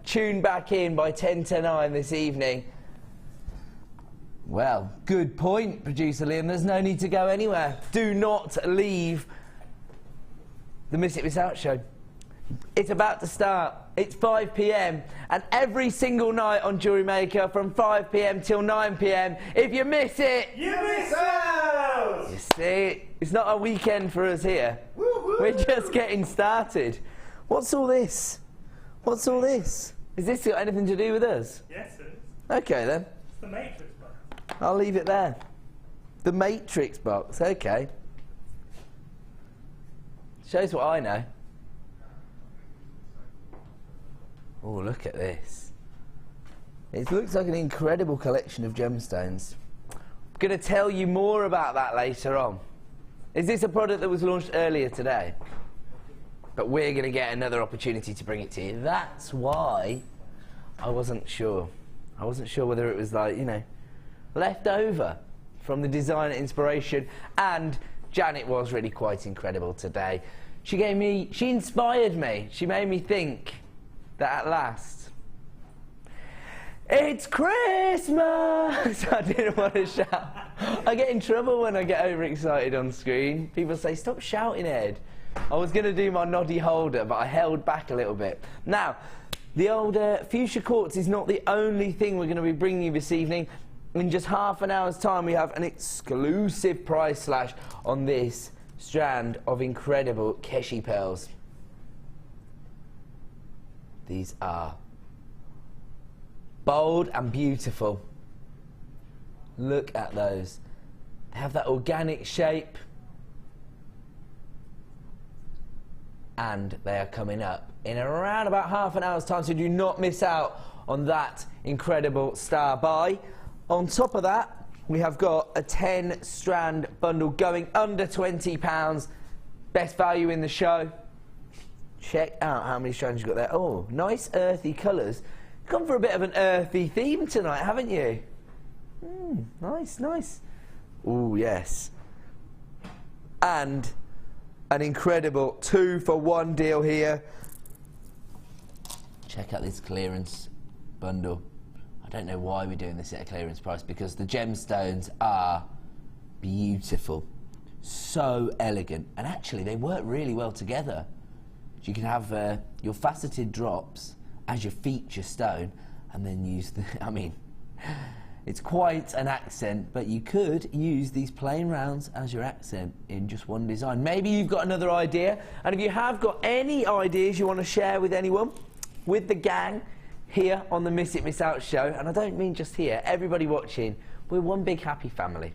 Tune back in by 10 to 9 this evening. Well, good point, producer Liam. There's no need to go anywhere. Do not leave the Miss It Miss Out show. It's about to start. It's 5 p.m. and every single night on Jewellery Maker from 5 p.m. till 9 p.m. If you miss it, you miss out! You see, it's not a weekend for us here. Woo-hoo. We're just getting started. What's all this? What's all this? Is this got anything to do with us? Yes, it is. Okay then. It's the Matrix box. I'll leave it there. The Matrix box, okay. Shows what I know. Oh, look at this. It looks like an incredible collection of gemstones. I'm going to tell you more about that later on. Is this a product that was launched earlier today? But we're going to get another opportunity to bring it to you. That's why I wasn't sure. I wasn't sure whether it was like, you know, left over from the designer inspiration. And Janet was really quite incredible today. She inspired me. She made me think that at last, it's Christmas! I didn't want to shout. I get in trouble when I get overexcited on screen. People say, stop shouting, Ed. I was going to do my noddy holder, but I held back a little bit. Now, the old fuchsia quartz is not the only thing we're going to be bringing you this evening. In just half an hour's time, we have an exclusive price slash on this strand of incredible Keshi pearls. These are bold and beautiful. Look at those. They have that organic shape. And they are coming up in around about half an hour's time, so do not miss out on that incredible star buy. On top of that, we have got a 10-strand bundle going under £20. Best value in the show. Check out how many strands you've got there. Oh, nice earthy colours. Come for a bit of an earthy theme tonight, haven't you? Nice, nice. Oh, yes. And an incredible 2-for-1 deal here. Check out this clearance bundle. I don't know why we're doing this at a clearance price, because the gemstones are beautiful. So elegant. And actually, they work really well together. You can have your faceted drops as your feature stone, and then use the, I mean, it's quite an accent, but you could use these plain rounds as your accent in just one design. Maybe you've got another idea, and if you have got any ideas you want to share with anyone, with the gang here on the Miss It Miss Out show, and I don't mean just here, everybody watching, we're one big happy family.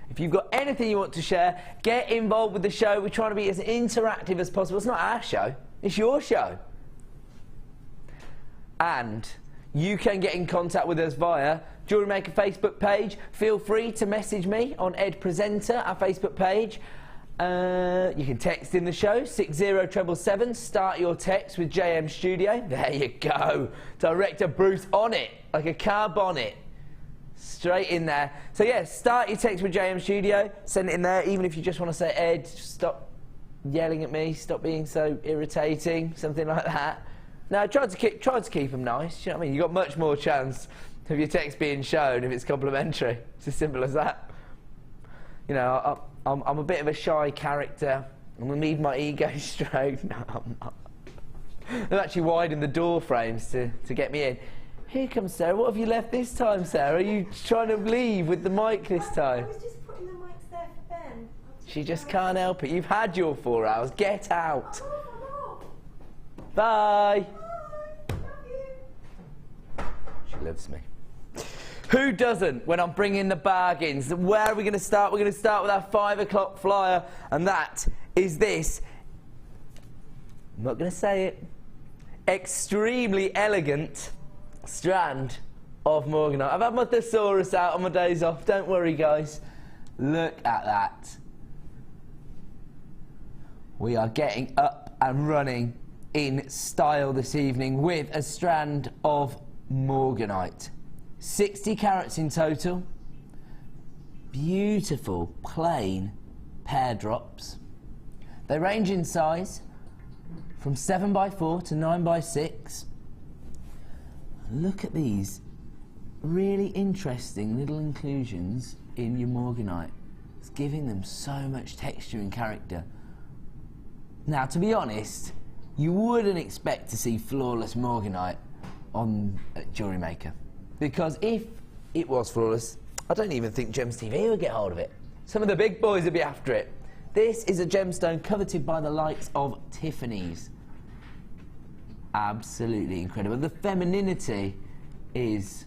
If you've got anything you want to share, get involved with the show. We're trying to be as interactive as possible. It's not our show, it's your show. And you can get in contact with us via Jewellery Maker Facebook page. Feel free to message me on Ed Presenter, our Facebook page. You can text in the show, 60777. Start your text with JM Studio. There you go. Director Bruce on it, like a car bonnet. Straight in there. So yeah, start your text with JM Studio. Send it in there, even if you just want to say, Ed, stop yelling at me, stop being so irritating, something like that. No, try to keep them nice. You know what I mean? You've got much more chance of your text being shown if it's complimentary. It's as simple as that. You know, I'm a bit of a shy character. I'm going to need my ego stroked. No, I'm not. They've actually widened the door frames to get me in. Here comes Sarah. What have you left this time, Sarah? Are you trying to leave with the mic this time? I was just putting the mics there for Ben. She just can't help it. You've had your 4 hours. Get out. Bye. She loves me. Who doesn't when I'm bringing the bargains? Where are we going to start? We're going to start with our 5 o'clock flyer, and that is this. I'm not going to say it. Extremely elegant strand of morganite. I've had my thesaurus out on my days off. Don't worry, guys. Look at that. We are getting up and running in style this evening with a strand of morganite. 60 carats in total. Beautiful plain pear drops. They range in size from 7x4 to 9x6. look at these really interesting little inclusions in your morganite. It's giving them so much texture and character. Now, to be honest, you wouldn't expect to see flawless morganite on Jewellery Maker, because if it was flawless, I don't even think Gems TV would get hold of it. Some of the big boys would be after it. This is a gemstone coveted by the likes of Tiffany's. Absolutely incredible. The femininity is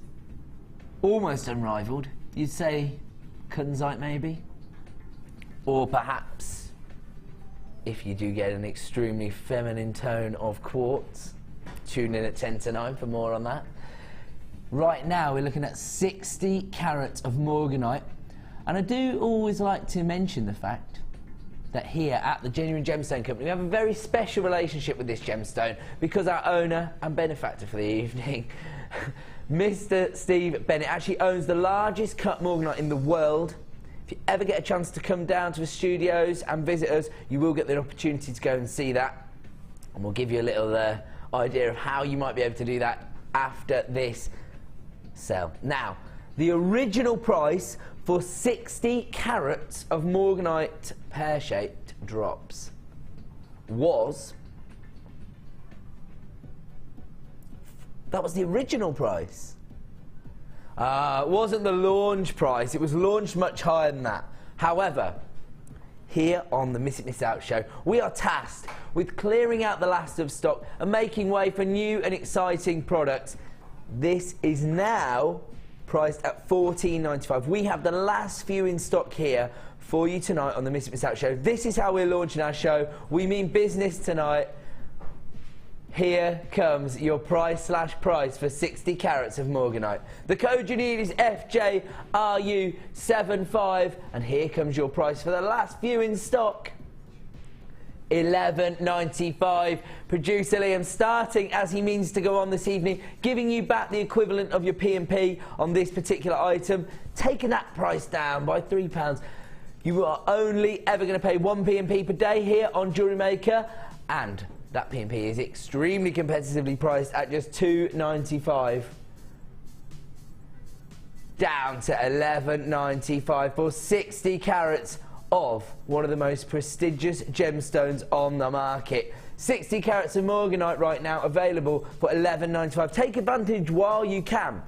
almost unrivaled. You'd say kunzite maybe, or perhaps if you do get an extremely feminine tone of quartz, tune in at 10 to 9 for more on that. Right now we're looking at 60 carats of morganite, and I do always like to mention the fact that here at the Genuine Gemstone Company we have a very special relationship with this gemstone, because our owner and benefactor for the evening, Mr. Steve Bennett, actually owns the largest cut morganite in the world. If you ever get a chance to come down to the studios and visit us, you will get the opportunity to go and see that, and we'll give you a little idea of how you might be able to do that after this sale. Now, the original price for 60 carats of morganite pear-shaped drops was... that was the original price. It wasn't the launch price. It was launched much higher than that. However, here on the Miss It Miss Out show, we are tasked with clearing out the last of stock and making way for new and exciting products. This is now priced at $14.95. We have the last few in stock here for you tonight on the Miss It Miss Out show. This is how we're launching our show. We mean business tonight. Here comes your price for 60 carats of morganite. The code you need is FJRU75, and here comes your price for the last few in stock. $11.95. Producer Liam, starting as he means to go on this evening, giving you back the equivalent of your P&P on this particular item, taking that price down by £3. You are only ever going to pay one P&P per day here on Jewellery Maker, and that P&P is extremely competitively priced at just $2.95. Down to $11.95 for 60 carats of one of the most prestigious gemstones on the market. 60 carats of morganite right now available for $11.95. Take advantage while you can,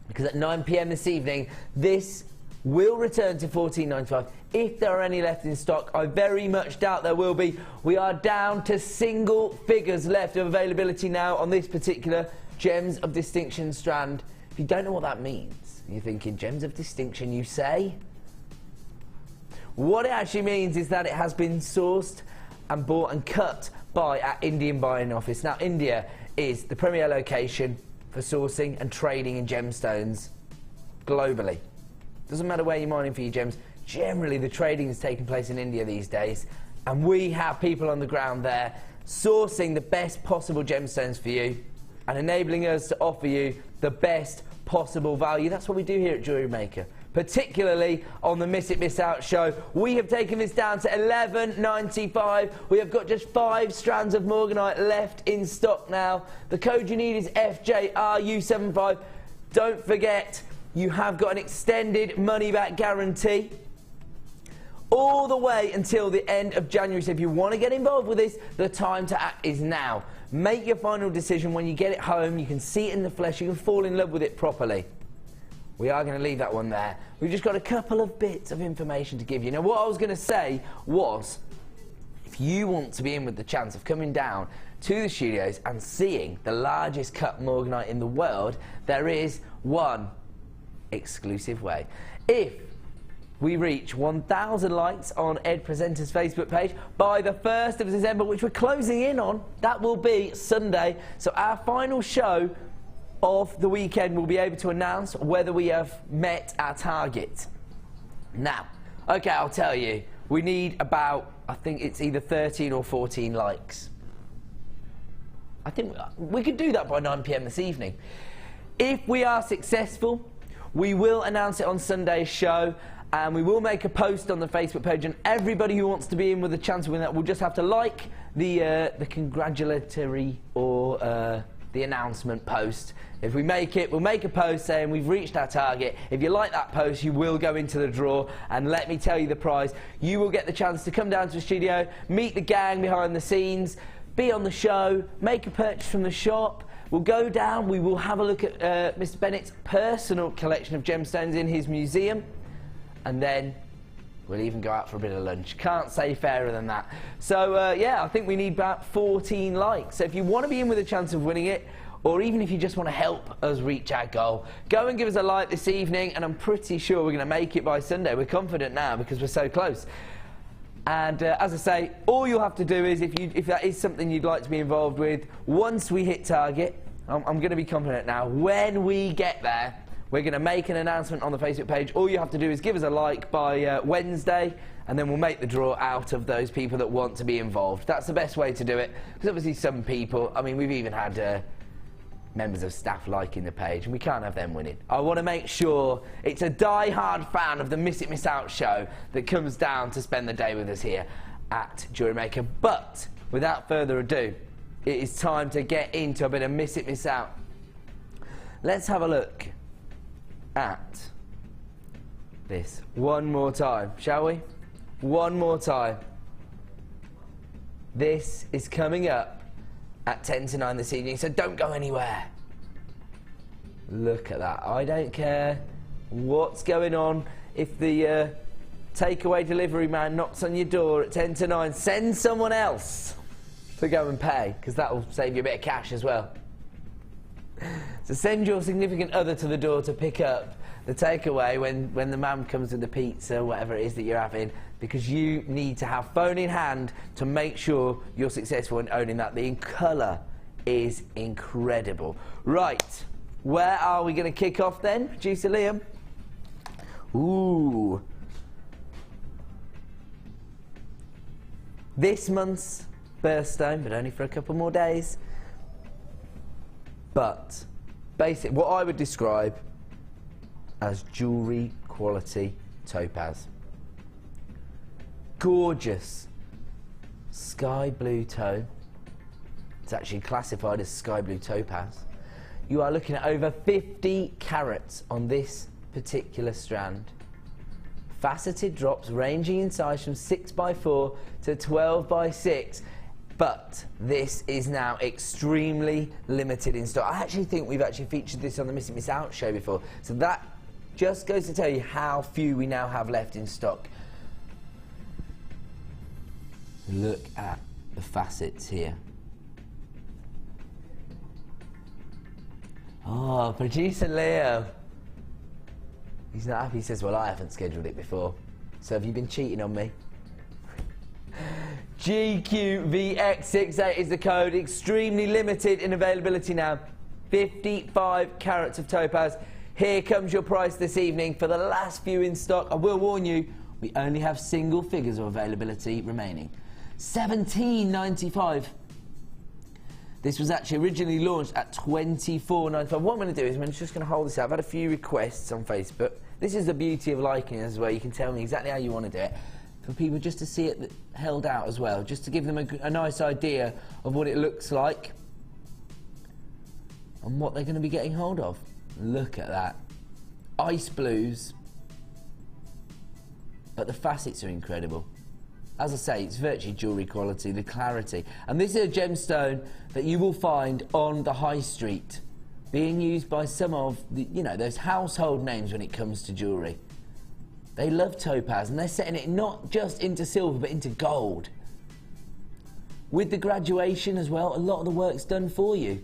because at 9 PM this evening this will return to $14.95. If there are any left in stock, I very much doubt there will be. We are down to single figures left of availability now on this particular Gems of Distinction strand. If you don't know what that means, you're thinking, Gems of Distinction, you say? What it actually means is that it has been sourced and bought and cut by our Indian buying office. Now, India is the premier location for sourcing and trading in gemstones globally. Doesn't matter where you're mining for your gems, generally the trading is taking place in India these days, and we have people on the ground there sourcing the best possible gemstones for you and enabling us to offer you the best possible value. That's what we do here at Jewellery Maker, particularly on the Miss It Miss Out show. We have taken this down to $11.95. We have got just 5 strands of morganite left in stock now. The code you need is FJRU75. Don't forget, you have got an extended money-back guarantee all the way until the end of January. So if you want to get involved with this, the time to act is now. Make your final decision when you get it home. You can see it in the flesh. You can fall in love with it properly. We are going to leave that one there. We've just got a couple of bits of information to give you. Now, what I was going to say was, if you want to be in with the chance of coming down to the studios and seeing the largest cut morganite in the world, there is one exclusive way. If we reach 1,000 likes on Ed Presenter's Facebook page by the 1st of December, which we're closing in on, that will be Sunday. So our final show of the weekend will be able to announce whether we have met our target. Now, okay, I'll tell you, we need about, I think it's either 13 or 14 likes. I think we could do that by 9 PM this evening. If we are successful, we will announce it on Sunday's show, and we will make a post on the Facebook page, and everybody who wants to be in with a chance of winning that will just have to like the congratulatory or the announcement post. If we make it, we'll make a post saying we've reached our target. If you like that post, you will go into the draw, and let me tell you the prize. You will get the chance to come down to the studio, meet the gang behind the scenes, be on the show, make a purchase from the shop. We'll go down, we will have a look at Mr. Bennett's personal collection of gemstones in his museum, and then we'll even go out for a bit of lunch. Can't say fairer than that. So, yeah, I think we need about 14 likes. So if you want to be in with a chance of winning it, or even if you just want to help us reach our goal, go and give us a like this evening, and I'm pretty sure we're going to make it by Sunday. We're confident now because we're so close. And as I say, all you'll have to do is, if that is something you'd like to be involved with, once we hit target, I'm going to be confident now, when we get there, we're going to make an announcement on the Facebook page. All you have to do is give us a like by Wednesday, and then we'll make the draw out of those people that want to be involved. That's the best way to do it, because obviously some people, I mean, we've even had members of staff liking the page, and we can't have them winning. I want to make sure it's a die-hard fan of the Miss It Miss Out show that comes down to spend the day with us here at JewelleryMaker. But without further ado, it is time to get into a bit of Miss It Miss Out. Let's have a look at this one more time, shall we? One more time. This is coming up at 10 to 9 this evening, so don't go anywhere. Look at that. I don't care what's going on. If the takeaway delivery man knocks on your door at 10 to 9, send someone else to go and pay, because that will save you a bit of cash as well. So send your significant other to the door to pick up the takeaway when the man comes with the pizza or whatever it is that you're having, because you need to have phone in hand to make sure you're successful in owning that. The colour is incredible. Right, where are we going to kick off then, producer Liam? Ooh. This month's birthstone, but only for a couple more days. But basically, what I would describe as jewellery quality topaz. Gorgeous sky blue tone. It's actually classified as sky blue topaz. You are looking at over 50 carats on this particular strand. Faceted drops ranging in size from 6x4 to 12x6. But this is now extremely limited in stock. I actually think we've actually featured this on the Miss It Miss Out show before. So that just goes to tell you how few we now have left in stock. Look at the facets here. Oh, producer Leo. He's not happy. He says, well, I haven't scheduled it before. So have you been cheating on me? GQVX68 is the code. Extremely limited in availability now. 55 carats of topaz. Here comes your price this evening for the last few in stock. I will warn you, we only have single figures of availability remaining. $17.95. This was actually originally launched at $24.95. What I'm going to do is I'm just going to hold this out. I've had a few requests on Facebook. This is the beauty of liking as well. You can tell me exactly how you want to do it. For people just to see it held out as well, just to give them a nice idea of what it looks like and what they're going to be getting hold of. Look at that. Ice blues, but the facets are incredible. As I say, it's virtually jewellery quality, the clarity. And this is a gemstone that you will find on the high street, being used by some of the, you know, those household names when it comes to jewellery. They love topaz, and they're setting it not just into silver, but into gold. With the graduation as well, a lot of the work's done for you.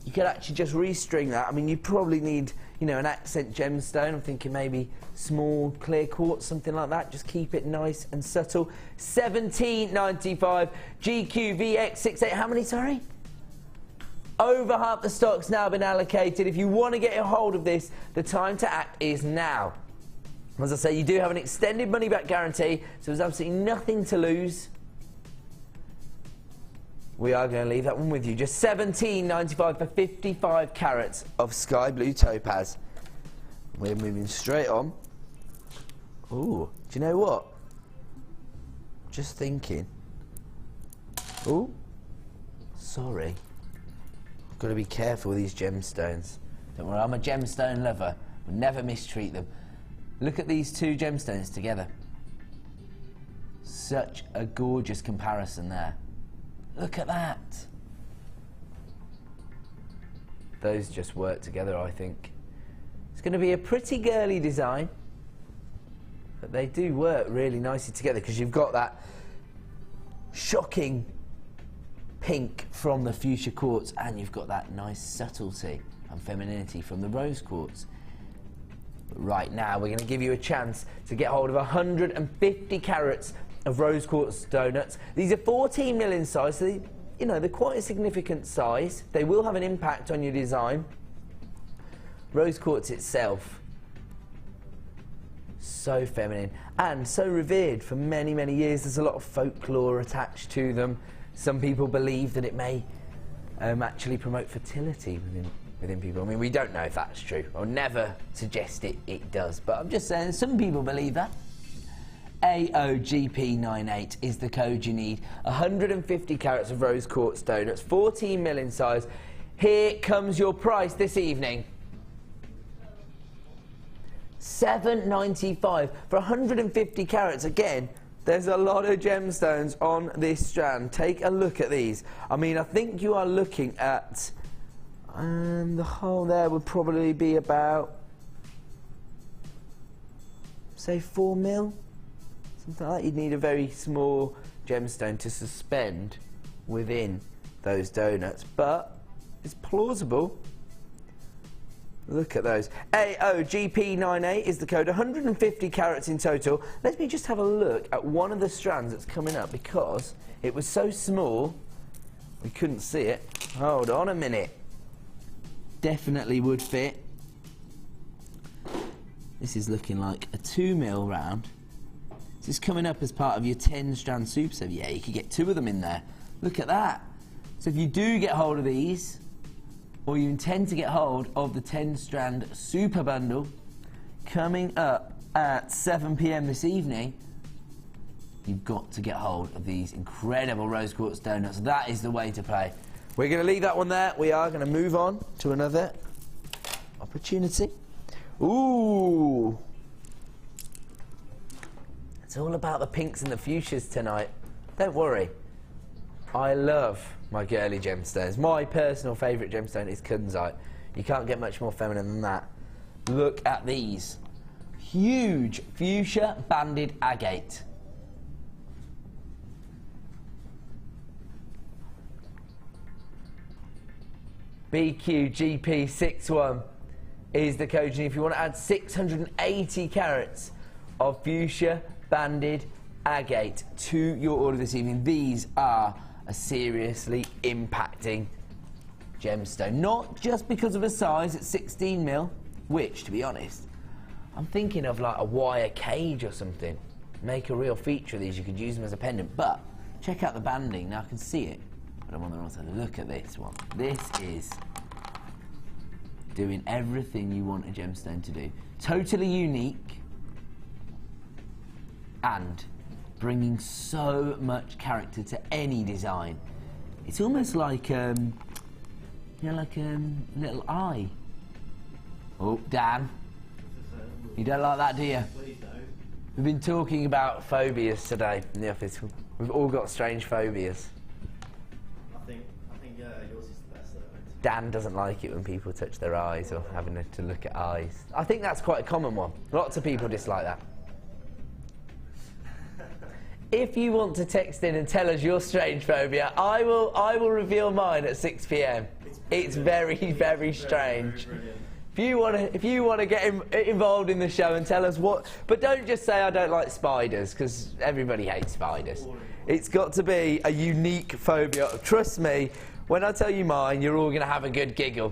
You could actually just restring that. I mean, you probably need, you know, an accent gemstone. I'm thinking maybe small clear quartz, something like that. Just keep it nice and subtle. $17.95. GQVX68. How many, sorry? Over half the stock's now been allocated. If you want to get a hold of this, the time to act is now. As I say, you do have an extended money-back guarantee, so there's absolutely nothing to lose. We are going to leave that one with you. Just $17.95 for 55 carats of sky blue topaz. We're moving straight on. Ooh, do you know what? Just thinking. Ooh, sorry. Got to be careful with these gemstones. Don't worry, I'm a gemstone lover. We'll never mistreat them. Look at these two gemstones together. Such a gorgeous comparison there. Look at that. Those just work together, I think. It's going to be a pretty girly design, but they do work really nicely together because you've got that shocking pink from the fuchsia quartz and you've got that nice subtlety and femininity from the rose quartz. But right now we're going to give you a chance to get hold of 150 carats of rose quartz donuts. These are 14 mil in size, so they, you know, they're quite a significant size. They will have an impact on your design. Rose quartz itself, so feminine and so revered for many, many years. There's a lot of folklore attached to them. Some people believe that it may actually promote fertility within people. I mean, we don't know if that's true. I'll never suggest it does, but I'm just saying some people believe that. AOGP98 is the code you need. 150 carats of rose quartz donuts, 14 mil in size. Here comes your price this evening. $7.95 for 150 carats. Again, there's a lot of gemstones on this strand. Take a look at these. I mean, I think you are looking at, the hole there would probably be about, say, 4 mil. Something like that. You'd need a very small gemstone to suspend within those donuts, but it's plausible. Look at those. AOGP98 is the code. 150 carats in total. Let me just have a look at one of the strands that's coming up because it was so small we couldn't see it. Hold on a minute. Definitely would fit. This is looking like a 2 mil round. This is coming up as part of your 10 strand super set. Yeah, you could get 2 of them in there. Look at that. So if you do get hold of these, or you intend to get hold of the 10 strand super bundle coming up at 7 PM this evening, you've got to get hold of these incredible rose quartz donuts. That is the way to play. We're going to leave that one there. We are going to move on to another opportunity. Ooh. It's all about the pinks and the fuchsias tonight. Don't worry. I love my girly gemstones. My personal favourite gemstone is kunzite. You can't get much more feminine than that. Look at these. Huge fuchsia banded agate. BQGP61 is the code you need if you want to add 680 carats of fuchsia banded agate to your order this evening. These are a seriously impacting gemstone, not just because of a size at 16 mil, which, to be honest, I'm thinking of like a wire cage or something. Make a real feature of these. You could use them as a pendant, but check out the banding. Now I can see it, but I'm on the wrong side. Look at this one. This is doing everything you want a gemstone to do. Totally unique and bringing so much character to any design. It's almost like, you know, like a little eye. Oh, Dan, you don't like that, do you? Please don't. We've been talking about phobias today in the office. We've all got strange phobias. I think yours is the best though. Dan doesn't like it when people touch their eyes or having to look at eyes. I think that's quite a common one. Lots of people dislike that. If you want to text in and tell us your strange phobia, I will reveal mine at 6 PM. It's very, very strange. If you want to get involved in the show and tell us what, but don't just say I don't like spiders, because everybody hates spiders. It's got to be a unique phobia. Trust me, when I tell you mine, you're all going to have a good giggle.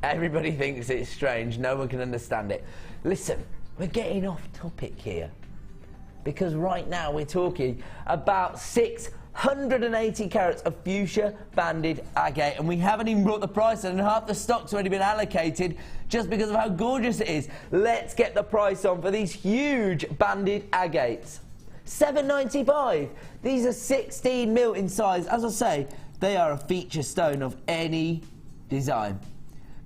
Everybody thinks it's strange. No one can understand it. Listen, we're getting off topic here, because right now we're talking about 680 carats of fuchsia banded agate, and we haven't even brought the price in, and half the stock's already been allocated just because of how gorgeous it is. Let's get the price on for these huge banded agates. $7.95. These are 16 mil in size. As I say, They are a feature stone of any design.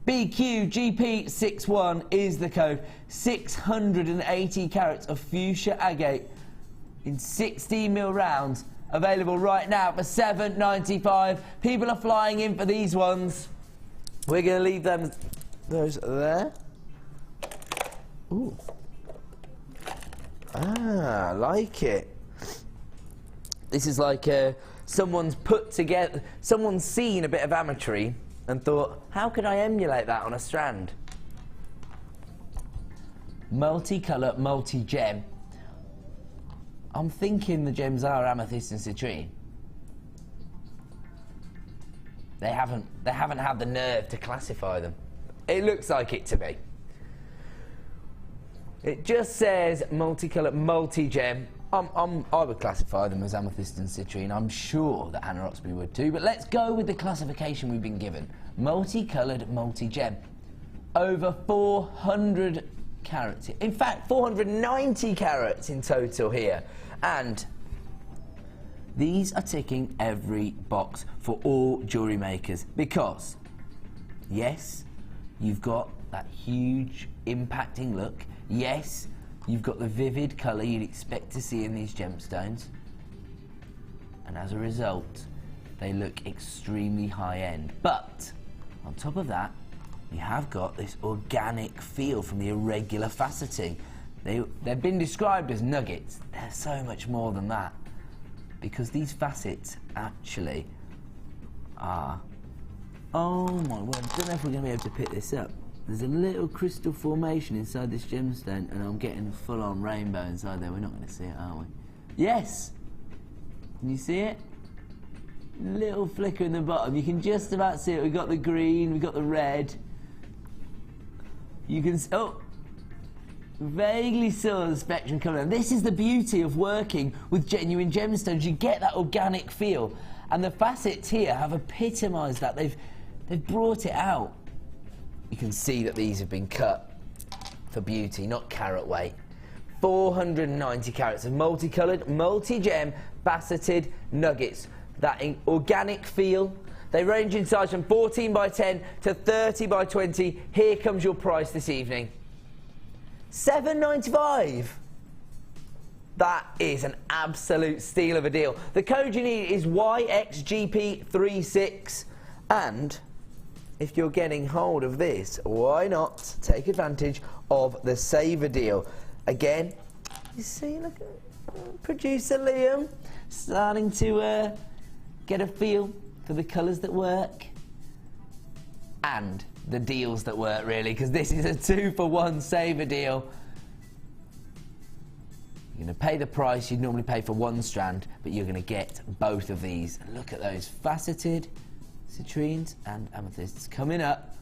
BQGP61 is the code. 680 carats of fuchsia agate in 16mm rounds. Available right now for $7.95. People are flying in for these ones. We're going to leave those there. Ooh. Ah, I like it. This is like someone's seen a bit of ametrine and thought, how could I emulate that on a strand? Multicolour, multi-gem. I'm thinking the gems are amethyst and citrine. They haven't had the nerve to classify them. It looks like it to me. It just says multicolour, multi-gem. I would classify them as amethyst and citrine. I'm sure that Hannah Oxby would too. But let's go with the classification we've been given. Multicoloured, multi-gem. Over 400 carats. In fact, 490 carats in total here. And these are ticking every box for all jewellery makers because, yes, you've got that huge impacting look. Yes, you've got the vivid colour you'd expect to see in these gemstones. And as a result, they look extremely high-end. But on top of that, you have got this organic feel from the irregular faceting. They've been described as nuggets. They're so much more than that, because these facets actually are... Oh my word, I don't know if we're going to be able to pick this up. There's a little crystal formation inside this gemstone, and I'm getting full-on rainbow inside there. We're not going to see it, are we? Yes! Can you see it? Little flicker in the bottom. You can just about see it. We've got the green, we've got the red. You can... Oh! Vaguely saw the spectrum coming down. This is the beauty of working with genuine gemstones. You get that organic feel, and the facets here have epitomised that. They've brought it out. You can see that these have been cut for beauty, not carat weight. 490 carats of multicoloured, multi-gem, faceted nuggets. That organic feel. They range in size from 14 by 10 to 30 by 20. Here comes your price this evening. $7.95. That is an absolute steal of a deal. The code you need is YXGP36, and if you're getting hold of this, why not take advantage of the saver deal? Again, you see, look at producer Liam starting to get a feel for the colours that work and the deals that work, really, because this is a 2-for-1 saver deal. You're going to pay the price you'd normally pay for one strand, but you're going to get both of these. And look at those faceted citrines and amethysts coming up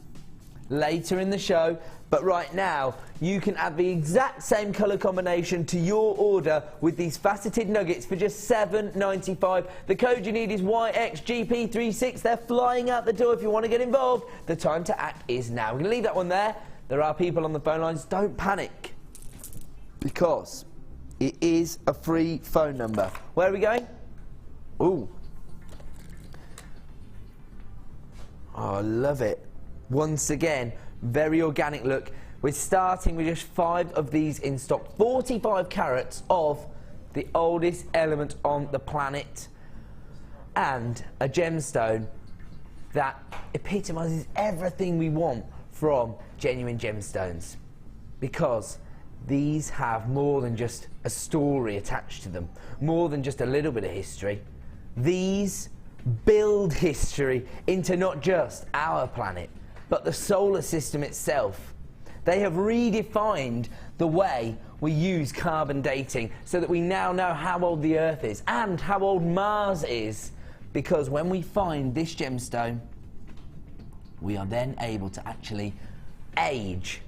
later in the show. But right now, you can add the exact same colour combination to your order with these faceted nuggets for just $7.95. The code you need is YXGP36. They're flying out the door if you want to get involved. The time to act is now. We're going to leave that one there. There are people on the phone lines. Don't panic, because it is a free phone number. Where are we going? Ooh. Oh, I love it. Once again, very organic look. We're starting with just 5 of these in stock. 45 carats of the oldest element on the planet, and a gemstone that epitomises everything we want from genuine gemstones, because these have more than just a story attached to them, more than just a little bit of history. These build history into not just our planet, but the solar system itself. They have redefined the way we use carbon dating so that we now know how old the Earth is and how old Mars is, because when we find this gemstone, we are then able to actually age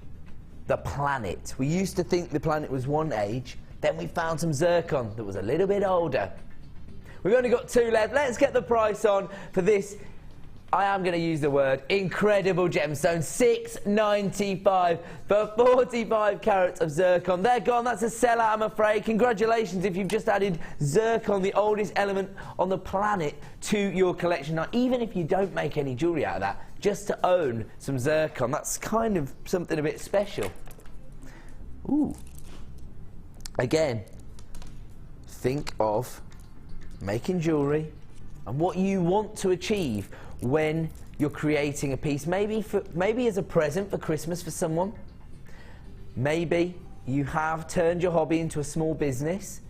the planet. We used to think the planet was one age, then we found some zircon that was a little bit older. We've only got 2 left. Let's get the price on for this I am going to use the word incredible gemstone. $6.95 for 45 carats of zircon. They're gone. That's a sellout, I'm afraid. Congratulations if you've just added zircon, the oldest element on the planet, to your collection. Now, even if you don't make any jewellery out of that, just to own some zircon, that's kind of something a bit special. Ooh. Again, think of making jewellery and what you want to achieve when you're creating a piece, maybe as a present for Christmas for someone. Maybe you have turned your hobby into a small business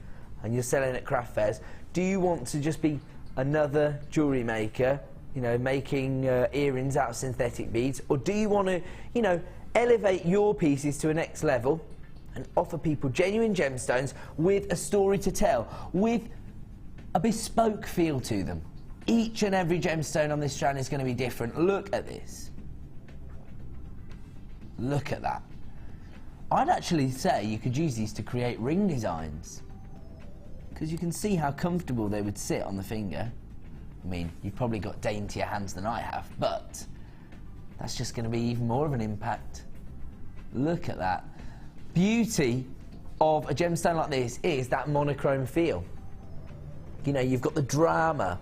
and you're selling at craft fairs. Do you want to just be another jewellery maker, you know, making earrings out of synthetic beads? Or do you want to, you know, elevate your pieces to a next level and offer people genuine gemstones with a story to tell, with a bespoke feel to them? Each and every gemstone on this strand is going to be different. Look at this. Look at that. I'd actually say you could use these to create ring designs, because you can see how comfortable they would sit on the finger. I mean, you've probably got daintier hands than I have, but that's just going to be even more of an impact. Look at that. Beauty of a gemstone like this is that monochrome feel. You know, you've got the drama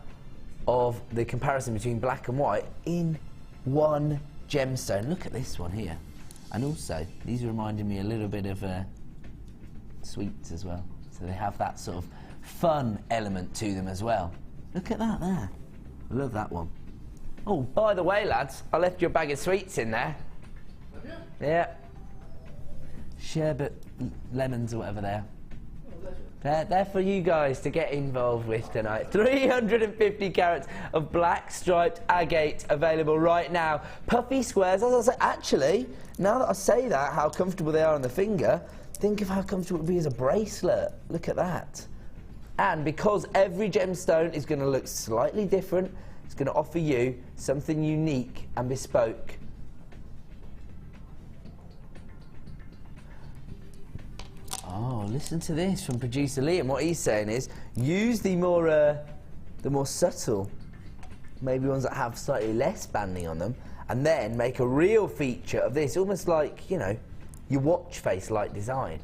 of the comparison between black and white in one gemstone. Look at this one here. And also, these are reminding me a little bit of sweets as well. So they have that sort of fun element to them as well. Look at that there. I love that one. Oh, by the way, lads, I left you a bag of sweets in there. Have you? Yeah. Sherbet lemons or whatever they are. They're for you guys to get involved with tonight. 350 carats of black striped agate available right now. Puffy squares, as I say, actually, now that I say that, how comfortable they are on the finger, think of how comfortable it would be as a bracelet. Look at that. And because every gemstone is going to look slightly different, it's going to offer you something unique and bespoke. Oh, listen to this from producer Liam. What he's saying is, use the more subtle, maybe ones that have slightly less banding on them, and then make a real feature of this, almost like, you know, your watch face-like design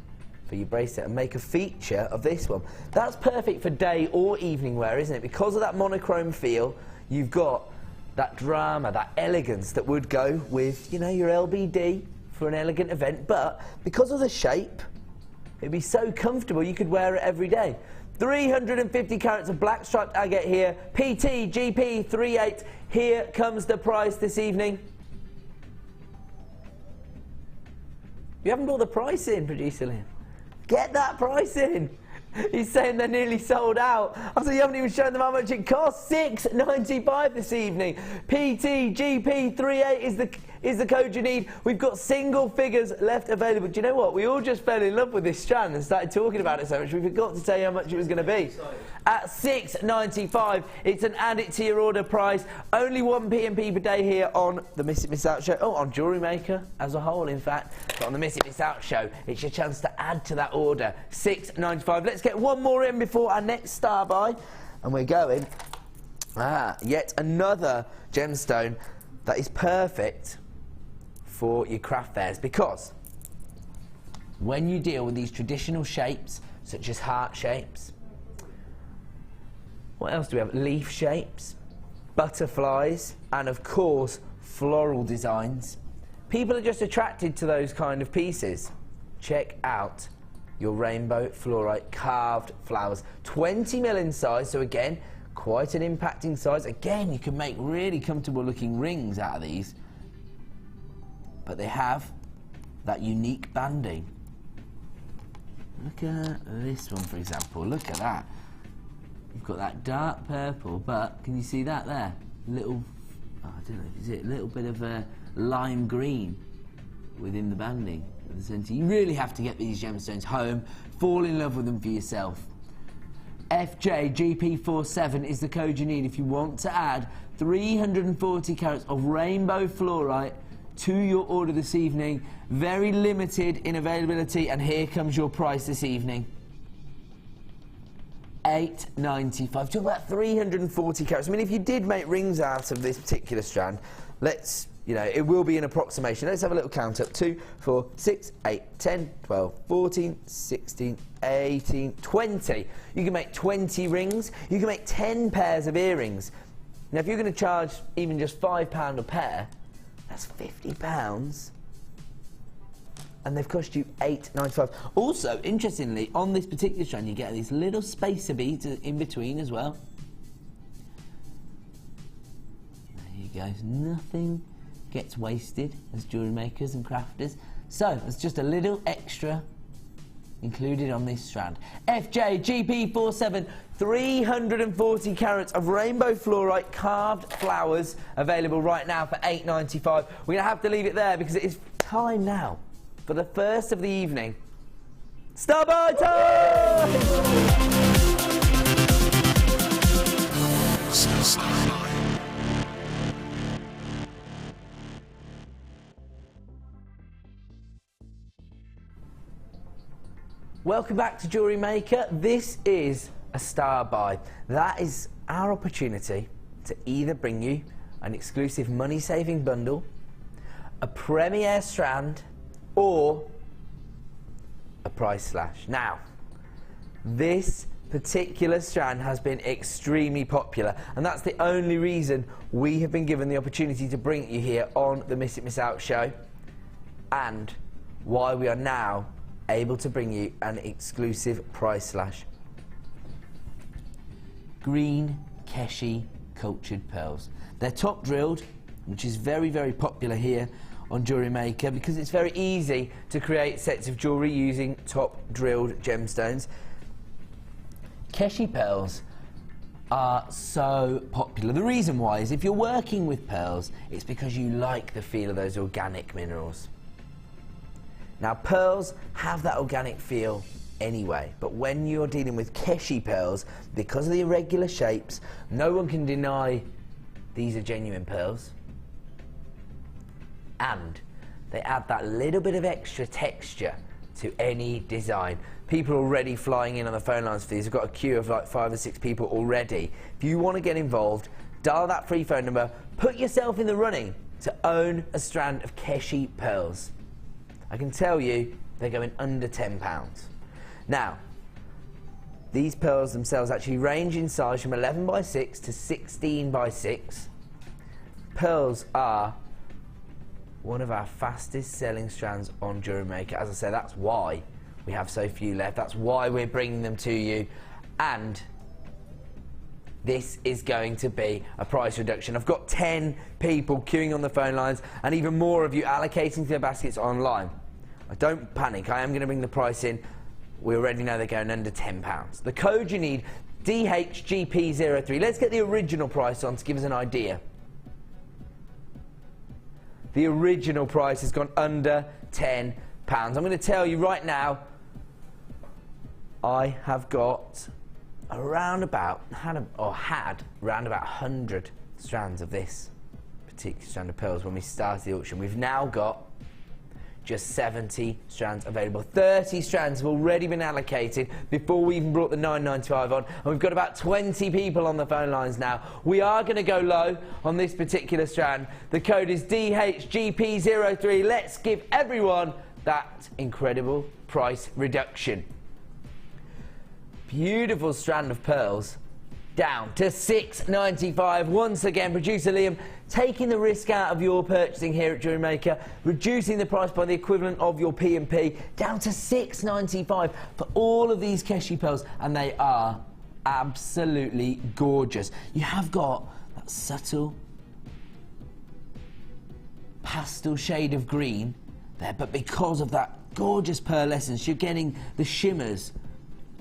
for your bracelet, and make a feature of this one. That's perfect for day or evening wear, isn't it? Because of that monochrome feel, you've got that drama, that elegance that would go with, you know, your LBD for an elegant event, but because of the shape, it'd be so comfortable you could wear it every day. 350 carats of black striped agate here. PT GP 38. Here comes the price this evening. You haven't brought the price in, producer Liam. Get that price in. He's saying they're nearly sold out. I said you haven't even shown them how much it costs. $6.95 this evening. PT GP 38 is the code you need. We've got single figures left available. Do you know what? We all just fell in love with this strand and started talking about it so much we forgot to tell you how much it was going to be. At $6.95, it's an add it to your order price. Only 1 P&P per day here on the Miss It Miss Out show. Oh, on Jewellery Maker as a whole, in fact. But on the Miss It Miss Out show, it's your chance to add to that order. $6.95. Let's get one more in before our next star buy. And we're going, yet another gemstone that is perfect for your craft fairs, because when you deal with these traditional shapes, such as heart shapes, what else do we have? Leaf shapes, butterflies, and of course, floral designs. People are just attracted to those kind of pieces. Check out your rainbow fluorite carved flowers. 20mm in size, so again, quite an impacting size. Again, you can make really comfortable looking rings out of these. But they have that unique banding. Look at this one, for example. Look at that. You've got that dark purple, but can you see that there? Little, I don't know, is it a little bit of a lime green within the banding at the centre? You really have to get these gemstones home, fall in love with them for yourself. FJGP47 is the code you need if you want to add 340 carats of rainbow fluorite to your order this evening. Very limited in availability, and here comes your price this evening. $8.95. Talk about 340 carats. I mean, if you did make rings out of this particular strand, let's, you know, it will be an approximation. Let's have a little count up. 2, 4, 6, 8, 10, 12, 14, 16, 18, 20. You can make 20 rings. You can make 10 pairs of earrings. Now, if you're going to charge even just £5 a pair, that's £50. And they've cost you $8.95. Also, interestingly, on this particular strand, you get these little spacer beads in between as well. There you go. Nothing gets wasted as jewellery makers and crafters. So, there's just a little extra included on this strand. FJGP47, 340 carats of rainbow fluorite carved flowers available right now for $8.95. We're going to have to leave it there because it is time now for the first of the evening. Star buy time! Welcome back to Jewellery Maker. This is a star buy. That is our opportunity to either bring you an exclusive money-saving bundle, a premiere strand, or a price slash. Now, this particular strand has been extremely popular, and that's the only reason we have been given the opportunity to bring it you here on the Miss It Miss Out show, and why we are now able to bring you an exclusive price slash. Green Keshi cultured pearls. They're top drilled, which is very, very popular here on Jewellery Maker because it's very easy to create sets of jewellery using top drilled gemstones. Keshi pearls are so popular. The reason why is if you're working with pearls, it's because you like the feel of those organic minerals. Now, pearls have that organic feel anyway, but when you're dealing with Keshi pearls, because of the irregular shapes, no one can deny these are genuine pearls. And they add that little bit of extra texture to any design. People are already flying in on the phone lines for these. I've got a queue of like 5 or 6 people already. If you want to get involved, dial that free phone number, put yourself in the running to own a strand of Keshi pearls. I can tell you they're going under £10. Now, these pearls themselves actually range in size from 11 by 6 to 16 by 6. Pearls are one of our fastest selling strands on Jewellery Maker. As I said, that's why we have so few left. That's why we're bringing them to you. And this is going to be a price reduction. I've got 10 people queuing on the phone lines and even more of you allocating to their baskets online. Don't panic, I am going to bring the price in. We already know they're going under £10. The code you need, DHGP03. Let's get the original price on to give us an idea. The original price has gone under £10. I'm going to tell you right now, I have got around about, had around about 100 strands of this particular strand of pearls when we started the auction. We've now got just 70 strands available. 30 strands have already been allocated before we even brought the $9.95 on, and we've got about 20 people on the phone lines now. We are going to go low on this particular strand. The code is DHGP03. Let's give everyone that incredible price reduction. Beautiful strand of pearls down to $6.95. Once again, producer Liam taking the risk out of your purchasing here at Jewellery Maker, reducing the price by the equivalent of your P&P down to $6.95 for all of these Keshi pearls, and they are absolutely gorgeous. You have got that subtle pastel shade of green there, but because of that gorgeous pearlescence, you're getting the shimmers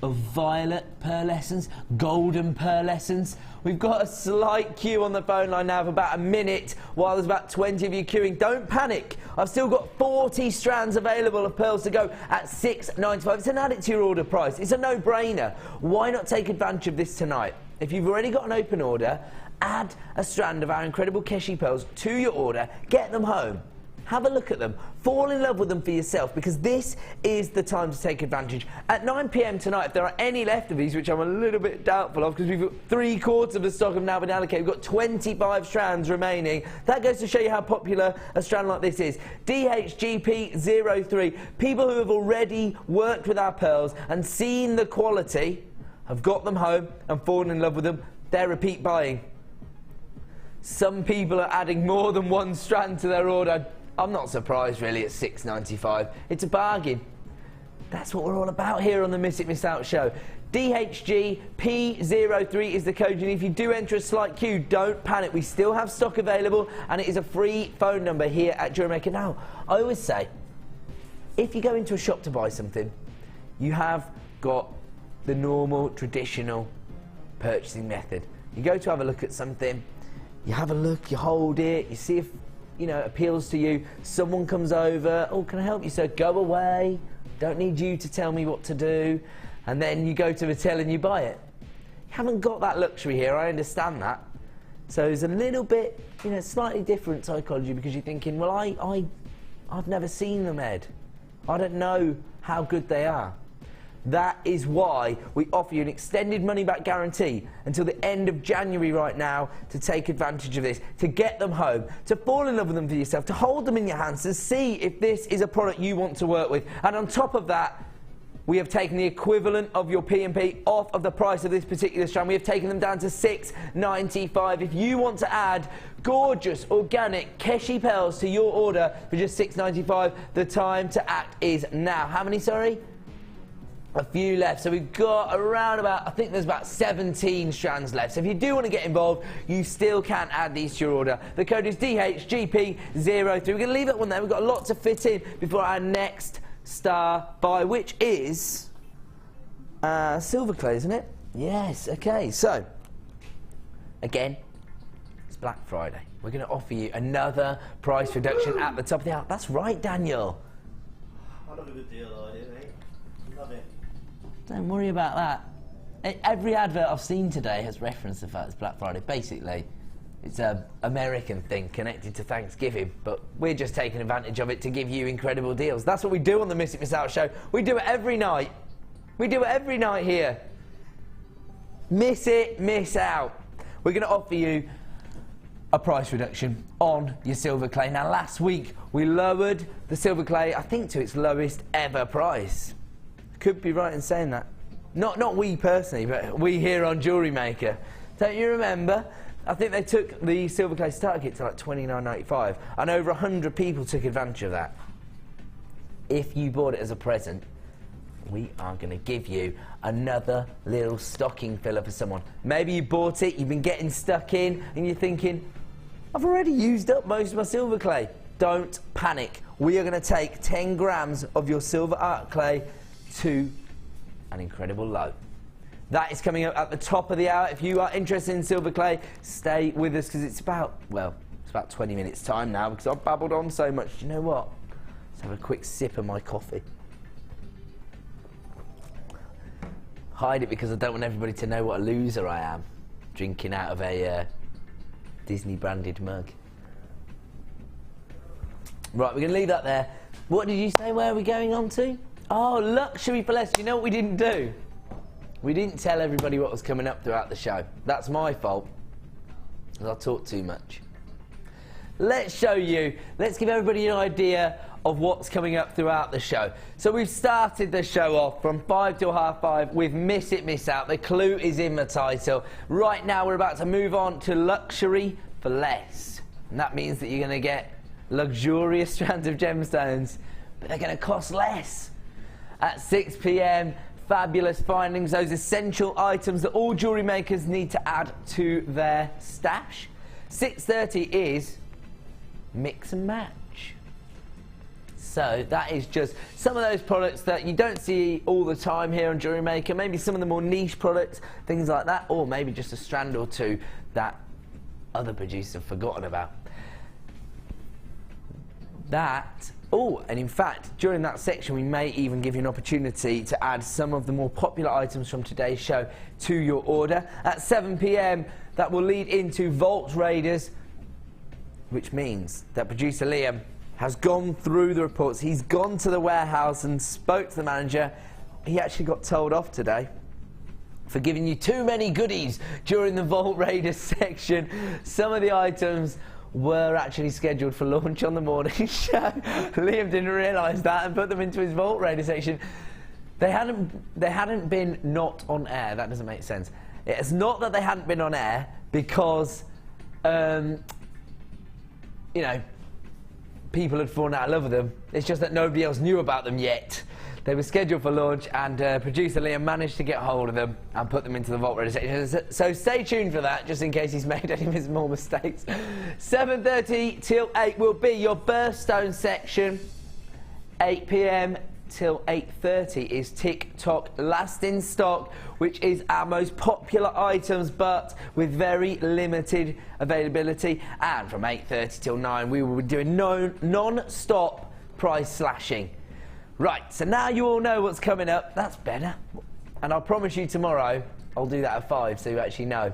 of violet pearlescence, golden pearlescence. We've got a slight queue on the phone line now of about a minute while there's about 20 of you queuing. Don't panic. I've still got 40 strands available of pearls to go at $6.95. It's an add it to your order price. It's a no-brainer. Why not take advantage of this tonight? If you've already got an open order, add a strand of our incredible Keshi pearls to your order, get them home, have a look at them, fall in love with them for yourself, because this is the time to take advantage. At 9 p.m. tonight, if there are any left of these, which I'm a little bit doubtful of, because we've got 3/4 of the stock have now been allocated, we've got 25 strands remaining. That goes to show you how popular a strand like this is. DHGP03, people who have already worked with our pearls and seen the quality, have got them home and fallen in love with them. They're repeat buying. Some people are adding more than one strand to their order. I'm not surprised really at £6.95. It's a bargain. That's what we're all about here on the Miss It Miss Out show. DHGP03 is the code you need. If you do enter a slight queue, don't panic. We still have stock available, and it is a free phone number here at JewelleryMaker. Now, I always say, if you go into a shop to buy something, you have got the normal, traditional purchasing method. You go to have a look at something, you have a look, you hold it, you see if, you know, it appeals to you. Someone comes over, oh, can I help you, sir? Go away. Don't need you to tell me what to do. And then you go to the till and you buy it. You haven't got that luxury here, I understand that. So it's a little bit, you know, slightly different psychology, because you're thinking, well, I've never seen them, Ed. I don't know how good they are. That is why we offer you an extended money-back guarantee until the end of January right now, to take advantage of this, to get them home, to fall in love with them for yourself, to hold them in your hands, to see if this is a product you want to work with. And on top of that, we have taken the equivalent of your P&P off of the price of this particular strand. We have taken them down to $6.95. If you want to add gorgeous, organic Keshi pearls to your order for just $6.95, the time to act is now. How many, sorry? A few left, so we've got around about, I think there's about 17 strands left. So if you do want to get involved, you still can add these to your order. The code is DHGP03. We're going to leave that one there. We've got a lot to fit in before our next star buy, which is silver clay, isn't it? Yes, okay. So, again, it's Black Friday. We're going to offer you another price reduction at the top of the hour. That's right, Daniel. I love a good deal, I do, mate. Love it. Don't worry about that. Every advert I've seen today has referenced the fact it's Black Friday. Basically, it's an American thing connected to Thanksgiving, but we're just taking advantage of it to give you incredible deals. That's what we do on the Miss It Miss Out show. We do it every night. We do it every night here. Miss it, miss out. We're going to offer you a price reduction on your silver clay. Now, last week we lowered the silver clay, I think, to its lowest ever price. Could be right in saying that. Not we personally, but we here on Jewellery Maker. Don't you remember? I think they took the silver clay starter kit to like $29.95, and over 100 people took advantage of that. If you bought it as a present, we are going to give you another little stocking filler for someone. Maybe you bought it, you've been getting stuck in, and you're thinking, I've already used up most of my silver clay. Don't panic. We are going to take 10 grams of your silver art clay to an incredible low. That is coming up at the top of the hour. If you are interested in silver clay, stay with us, because it's about 20 minutes time now, because I've babbled on so much. Do you know what? Let's have a quick sip of my coffee. Hide it, because I don't want everybody to know what a loser I am, drinking out of a Disney branded mug. Right, we're going to leave that there. What did you say? Where are we going on to? Oh, luxury for less. You know what we didn't do? We didn't tell everybody what was coming up throughout the show. That's my fault, because I talk too much. Let's show you. Let's give everybody an idea of what's coming up throughout the show. So we've started the show off from 5 till 5:30 with Miss It Miss Out. The clue is in the title. Right now we're about to move on to luxury for less. And that means that you're going to get luxurious strands of gemstones, but they're going to cost less. At 6 p.m, fabulous findings, those essential items that all jewellery makers need to add to their stash. 6:30 is mix and match. So that is just some of those products that you don't see all the time here on Jewellery Maker, maybe some of the more niche products, things like that, or maybe just a strand or two that other producers have forgotten about. And in fact, during that section, we may even give you an opportunity to add some of the more popular items from today's show to your order. At 7 p.m, that will lead into Vault Raiders, which means that producer Liam has gone through the reports. He's gone to the warehouse and spoke to the manager. He actually got told off today for giving you too many goodies during the Vault Raiders section. Some of the items were actually scheduled for launch on the morning show. Liam didn't realise that and put them into his Vault Raider section. They hadn't been not on air. That doesn't make sense. It's not that they hadn't been on air because, you know, people had fallen out of love with them. It's just that nobody else knew about them yet. They were scheduled for launch, and producer Liam managed to get hold of them and put them into the Vault Raider section. So stay tuned for that, just in case he's made any of his more mistakes. 7:30 till 8 will be your birthstone section. 8 p.m. till 8:30 is TikTok last in stock, which is our most popular items, but with very limited availability. And from 8:30 till 9, we will be doing non-stop price slashing. Right, so now you all know what's coming up. That's better. And I promise you tomorrow, I'll do that at 5, so you actually know.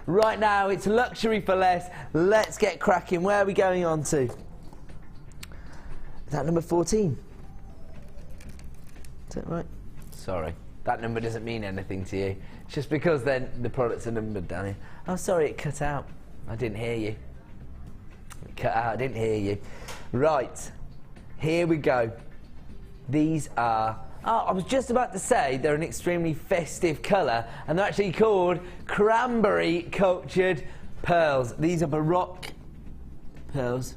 Right now, it's luxury for less. Let's get cracking. Where are we going on to? Is that number 14? Is that right? Sorry, that number doesn't mean anything to you. It's just because then the products are numbered down here. Oh, sorry, it cut out. I didn't hear you. It cut out, I didn't hear you. Right, here we go. These are, I was just about to say they're an extremely festive colour, and they're actually called cranberry cultured pearls. These are Baroque pearls.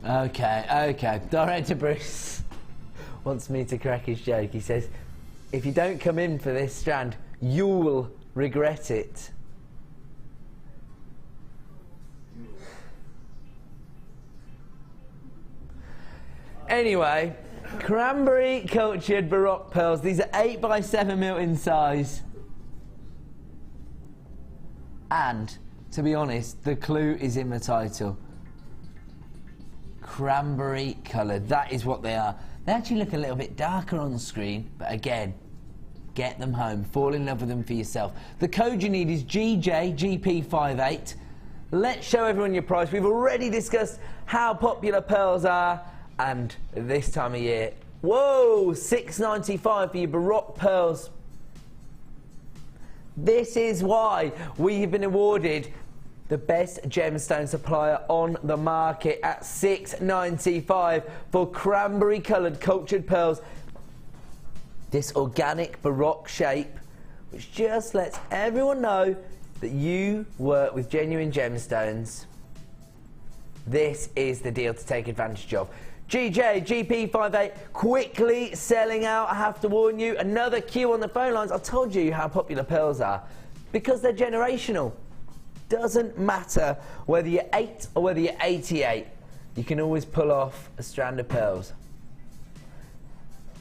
Okay. Director Bruce wants me to crack his joke. He says, if you don't come in for this strand, you'll regret it. Anyway, cranberry cultured Baroque pearls. These are 8 by 7 mil in size. And, to be honest, the clue is in the title. Cranberry coloured. That is what they are. They actually look a little bit darker on the screen, but again, get them home. Fall in love with them for yourself. The code you need is GJGP58. Let's show everyone your price. We've already discussed how popular pearls are, and this time of year, whoa, $6.95 for your Baroque pearls. This is why we have been awarded the best gemstone supplier on the market at $6.95 for cranberry coloured cultured pearls. This organic Baroque shape, which just lets everyone know that you work with genuine gemstones. This is the deal to take advantage of. GP58 quickly selling out. I have to warn you, another queue on the phone lines. I told you how popular pearls are because they're generational. Doesn't matter whether you're 8 or whether you're 88, you can always pull off a strand of pearls.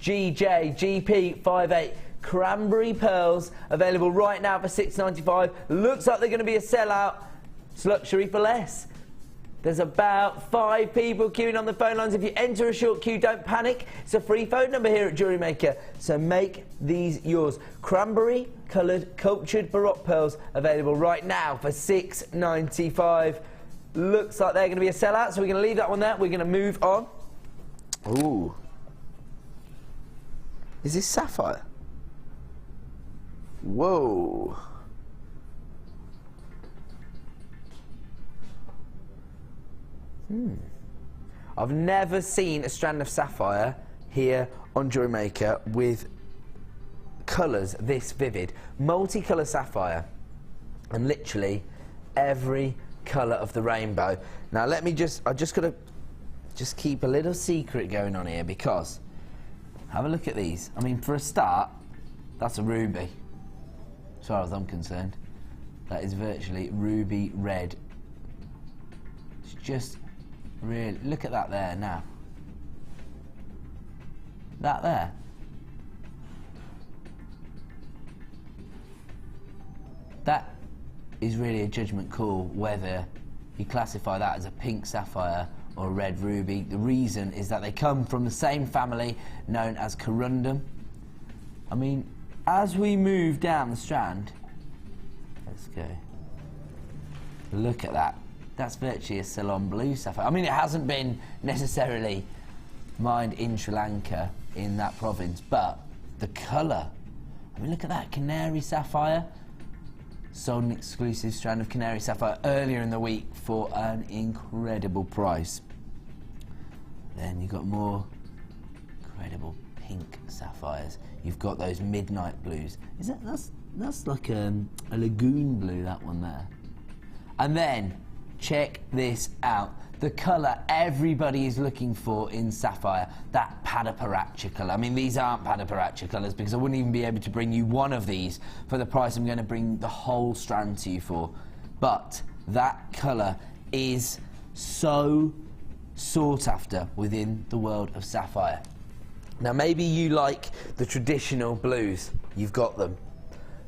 GP58 cranberry pearls available right now for $6.95. Looks like they're going to be a sellout. It's luxury for less. There's about 5 people queuing on the phone lines. If you enter a short queue, don't panic. It's a free phone number here at JewelleryMaker, so make these yours. Cranberry coloured cultured Baroque pearls available right now for $6.95. Looks like they're going to be a sellout, so we're going to leave that one there. We're going to move on. Ooh. Is this sapphire? Whoa. I've never seen a strand of sapphire here on JewelleryMaker with colours this vivid. Multicolour sapphire, and literally every colour of the rainbow. Now let me I've just got to keep a little secret going on here, because have a look at these. I mean, for a start, that's a ruby, as far as I'm concerned. That is virtually ruby red. It's just really, look at that there now. That there. That is really a judgment call whether you classify that as a pink sapphire or a red ruby. The reason is that they come from the same family known as corundum. I mean, as we move down the strand, let's go. Look at that. That's virtually a Ceylon blue sapphire. I mean, it hasn't been necessarily mined in Sri Lanka, in that province, but the colour. I mean, look at that, canary sapphire. Sold an exclusive strand of canary sapphire earlier in the week for an incredible price. Then you've got more incredible pink sapphires. You've got those midnight blues. That's like a lagoon blue, that one there. And then check this out. The colour everybody is looking for in sapphire, that Padaparacha colour. I mean, these aren't Padaparacha colours because I wouldn't even be able to bring you one of these for the price I'm going to bring the whole strand to you for. But that colour is so sought after within the world of sapphire. Now, maybe you like the traditional blues. You've got them.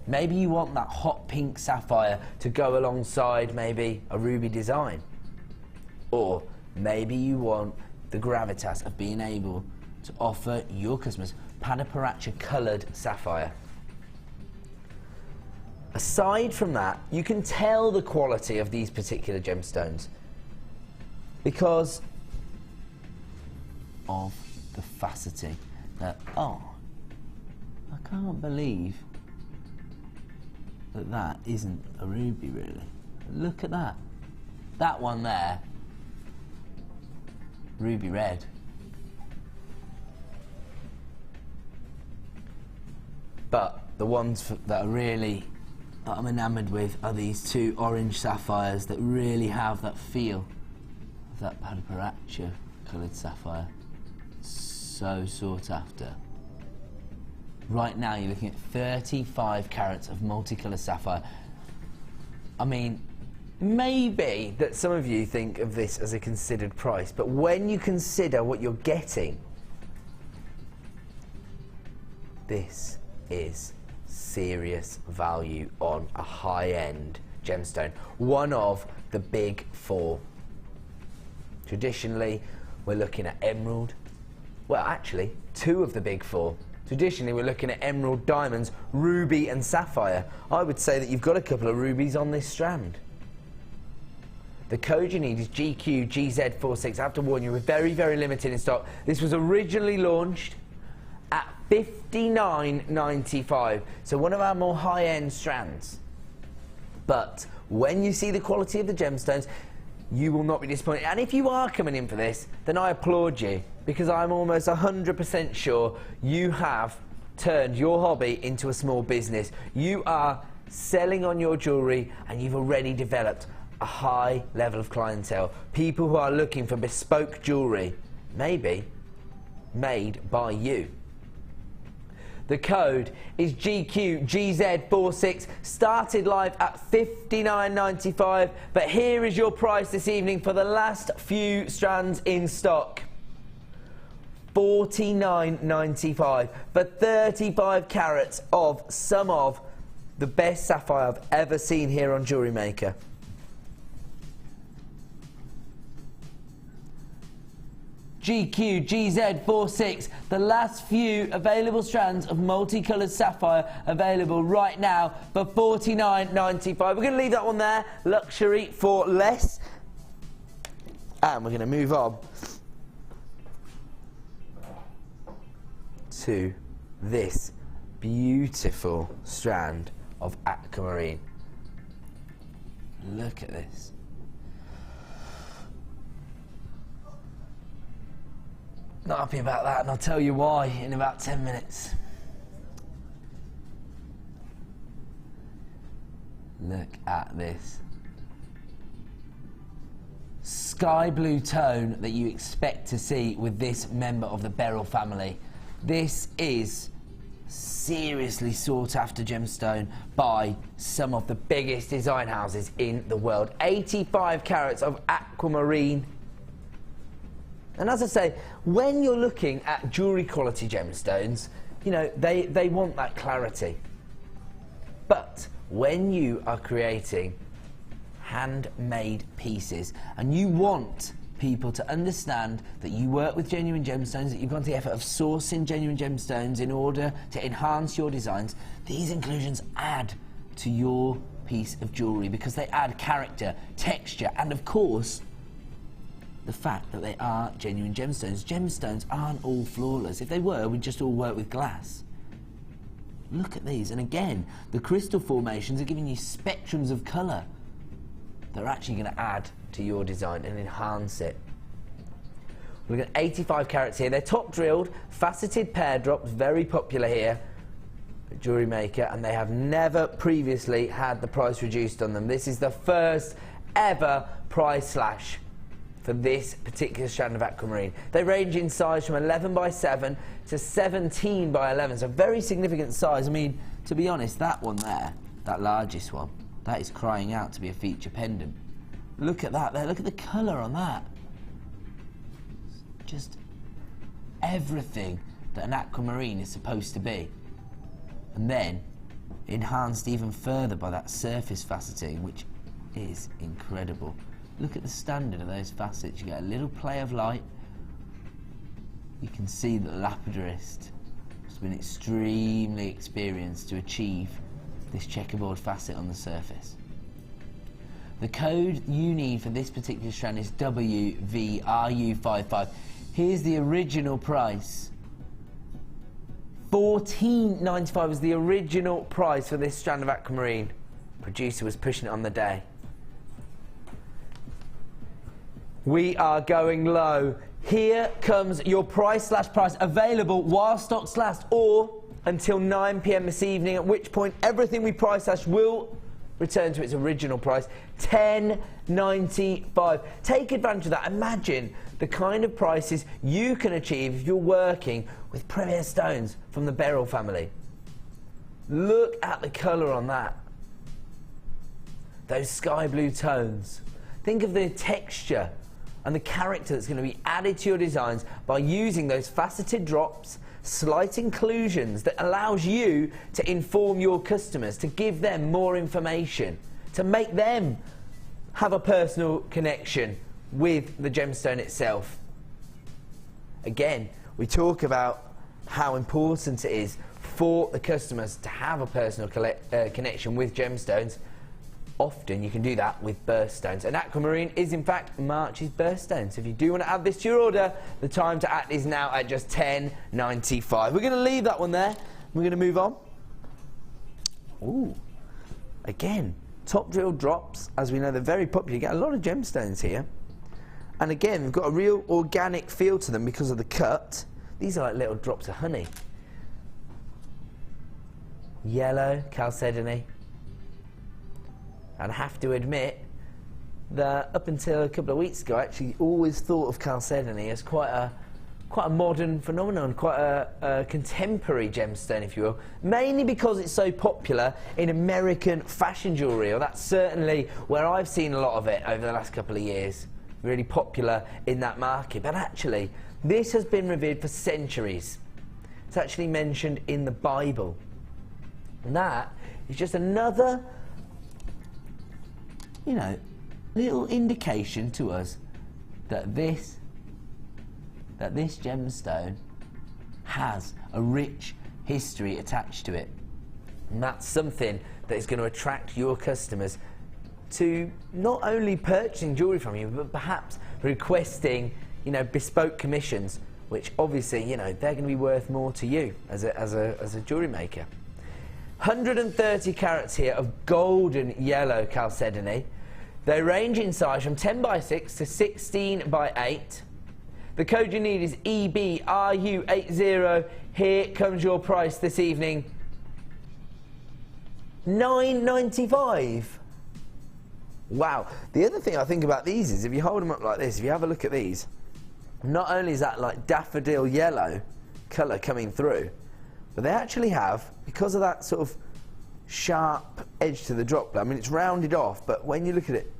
Maybe you want that hot pink sapphire to go alongside maybe a ruby design. Or maybe you want the gravitas of being able to offer your customers Padaparacha coloured sapphire. Aside from that, you can tell the quality of these particular gemstones because of the faceting. That, oh, I can't believe that isn't a ruby, really. Look at that. That one there, ruby red. But the ones that are really, that I'm enamoured with, are these two orange sapphires that really have that feel of that Padaparacha coloured sapphire. So sought after. Right now you're looking at 35 carats of multicolour sapphire. I mean, maybe that some of you think of this as a considered price, but when you consider what you're getting, this is serious value on a high-end gemstone. One of the big four. Traditionally, we're looking at emerald. Well, actually, two of the big four. Traditionally, we're looking at emerald, diamonds, ruby and sapphire. I would say that you've got a couple of rubies on this strand. The code you need is GQGZ46. I have to warn you, we're very, very limited in stock. This was originally launched at $59.95, so one of our more high-end strands. But when you see the quality of the gemstones, you will not be disappointed. And if you are coming in for this, then I applaud you, because I'm almost 100% sure you have turned your hobby into a small business. You are selling on your jewellery and you've already developed a high level of clientele. People who are looking for bespoke jewellery, maybe made by you. The code is GQGZ46, started live at $59.95, but here is your price this evening for the last few strands in stock. $49.95 for 35 carats of some of the best sapphire I've ever seen here on Jewellery Maker. GQGZ46, the last few available strands of multicoloured sapphire available right now for $49.95. We're going to leave that one there, luxury for less. And we're going to move on to this beautiful strand of aquamarine. Look at this. Not happy about that, and I'll tell you why in about 10 minutes. Look at this. Sky blue tone that you expect to see with this member of the beryl family. This is seriously sought after gemstone by some of the biggest design houses in the world. 85 carats of aquamarine. And as I say, when you're looking at jewellery quality gemstones, you know, they want that clarity. But when you are creating handmade pieces and you want people to understand that you work with genuine gemstones, that you've gone to the effort of sourcing genuine gemstones in order to enhance your designs. These inclusions add to your piece of jewellery because they add character, texture, and of course, the fact that they are genuine gemstones. Gemstones aren't all flawless. If they were, we'd just all work with glass. Look at these, and again, the crystal formations are giving you spectrums of colour that are actually going to add to your design and enhance it. We've got 85 carats here. They're top drilled, faceted pear drops, very popular here at Jewellery Maker, and they have never previously had the price reduced on them. This is the first ever price slash for this particular strand of aquamarine. They range in size from 11 by 7 to 17 by 11, so very significant size. I mean, to be honest, that one there, that largest one, that is crying out to be a feature pendant. Look at that there, look at the colour on that. Just everything that an aquamarine is supposed to be. And then enhanced even further by that surface faceting, which is incredible. Look at the standard of those facets. You get a little play of light. You can see that the lapidarist has been extremely experienced to achieve this checkerboard facet on the surface. The code you need for this particular strand is WVRU55. Here's the original price. $14.95 was the original price for this strand of aquamarine. Producer was pushing it on the day. We are going low. Here comes your price slash price, available while stocks last or until 9 PM this evening, at which point everything we price slash will return to its original price, $10.95. Take advantage of that. Imagine the kind of prices you can achieve if you're working with premier stones from the Beryl family. Look at the colour on that. Those sky blue tones. Think of the texture and the character that's going to be added to your designs by using those faceted drops, slight inclusions that allows you to inform your customers, to give them more information, to make them have a personal connection with the gemstone itself. Again, we talk about how important it is for the customers to have a personal connection with gemstones. Often you can do that with birthstones, and aquamarine is in fact March's birthstone. So if you do want to add this to your order, the time to act is now at just $10.95. We're going to leave that one there. We're going to move on. Ooh, again, top drill drops. As we know, they're very popular. You get a lot of gemstones here, and again, they've got a real organic feel to them because of the cut. These are like little drops of honey. Yellow chalcedony. And I have to admit that up until a couple of weeks ago, I actually always thought of chalcedony as quite a modern phenomenon, quite a contemporary gemstone, if you will, mainly because it's so popular in American fashion jewellery, or that's certainly where I've seen a lot of it over the last couple of years. Really popular in that market. But actually, this has been revered for centuries. It's actually mentioned in the Bible. And that is just another, you know, little indication to us that this gemstone has a rich history attached to it. And that's something that is going to attract your customers to not only purchasing jewellery from you, but perhaps requesting, you know, bespoke commissions, which obviously, you know, they're going to be worth more to you as a jewellery maker. 130 carats here of golden yellow chalcedony. They range in size from 10 by 6 to 16 by 8. The code you need is EBRU80. Here comes your price this evening. $9.95. Wow. The other thing I think about these is if you hold them up like this, if you have a look at these, not only is that like daffodil yellow colour coming through, but they actually have, because of that sort of sharp edge to the droplet, I mean it's rounded off, but when you look at it,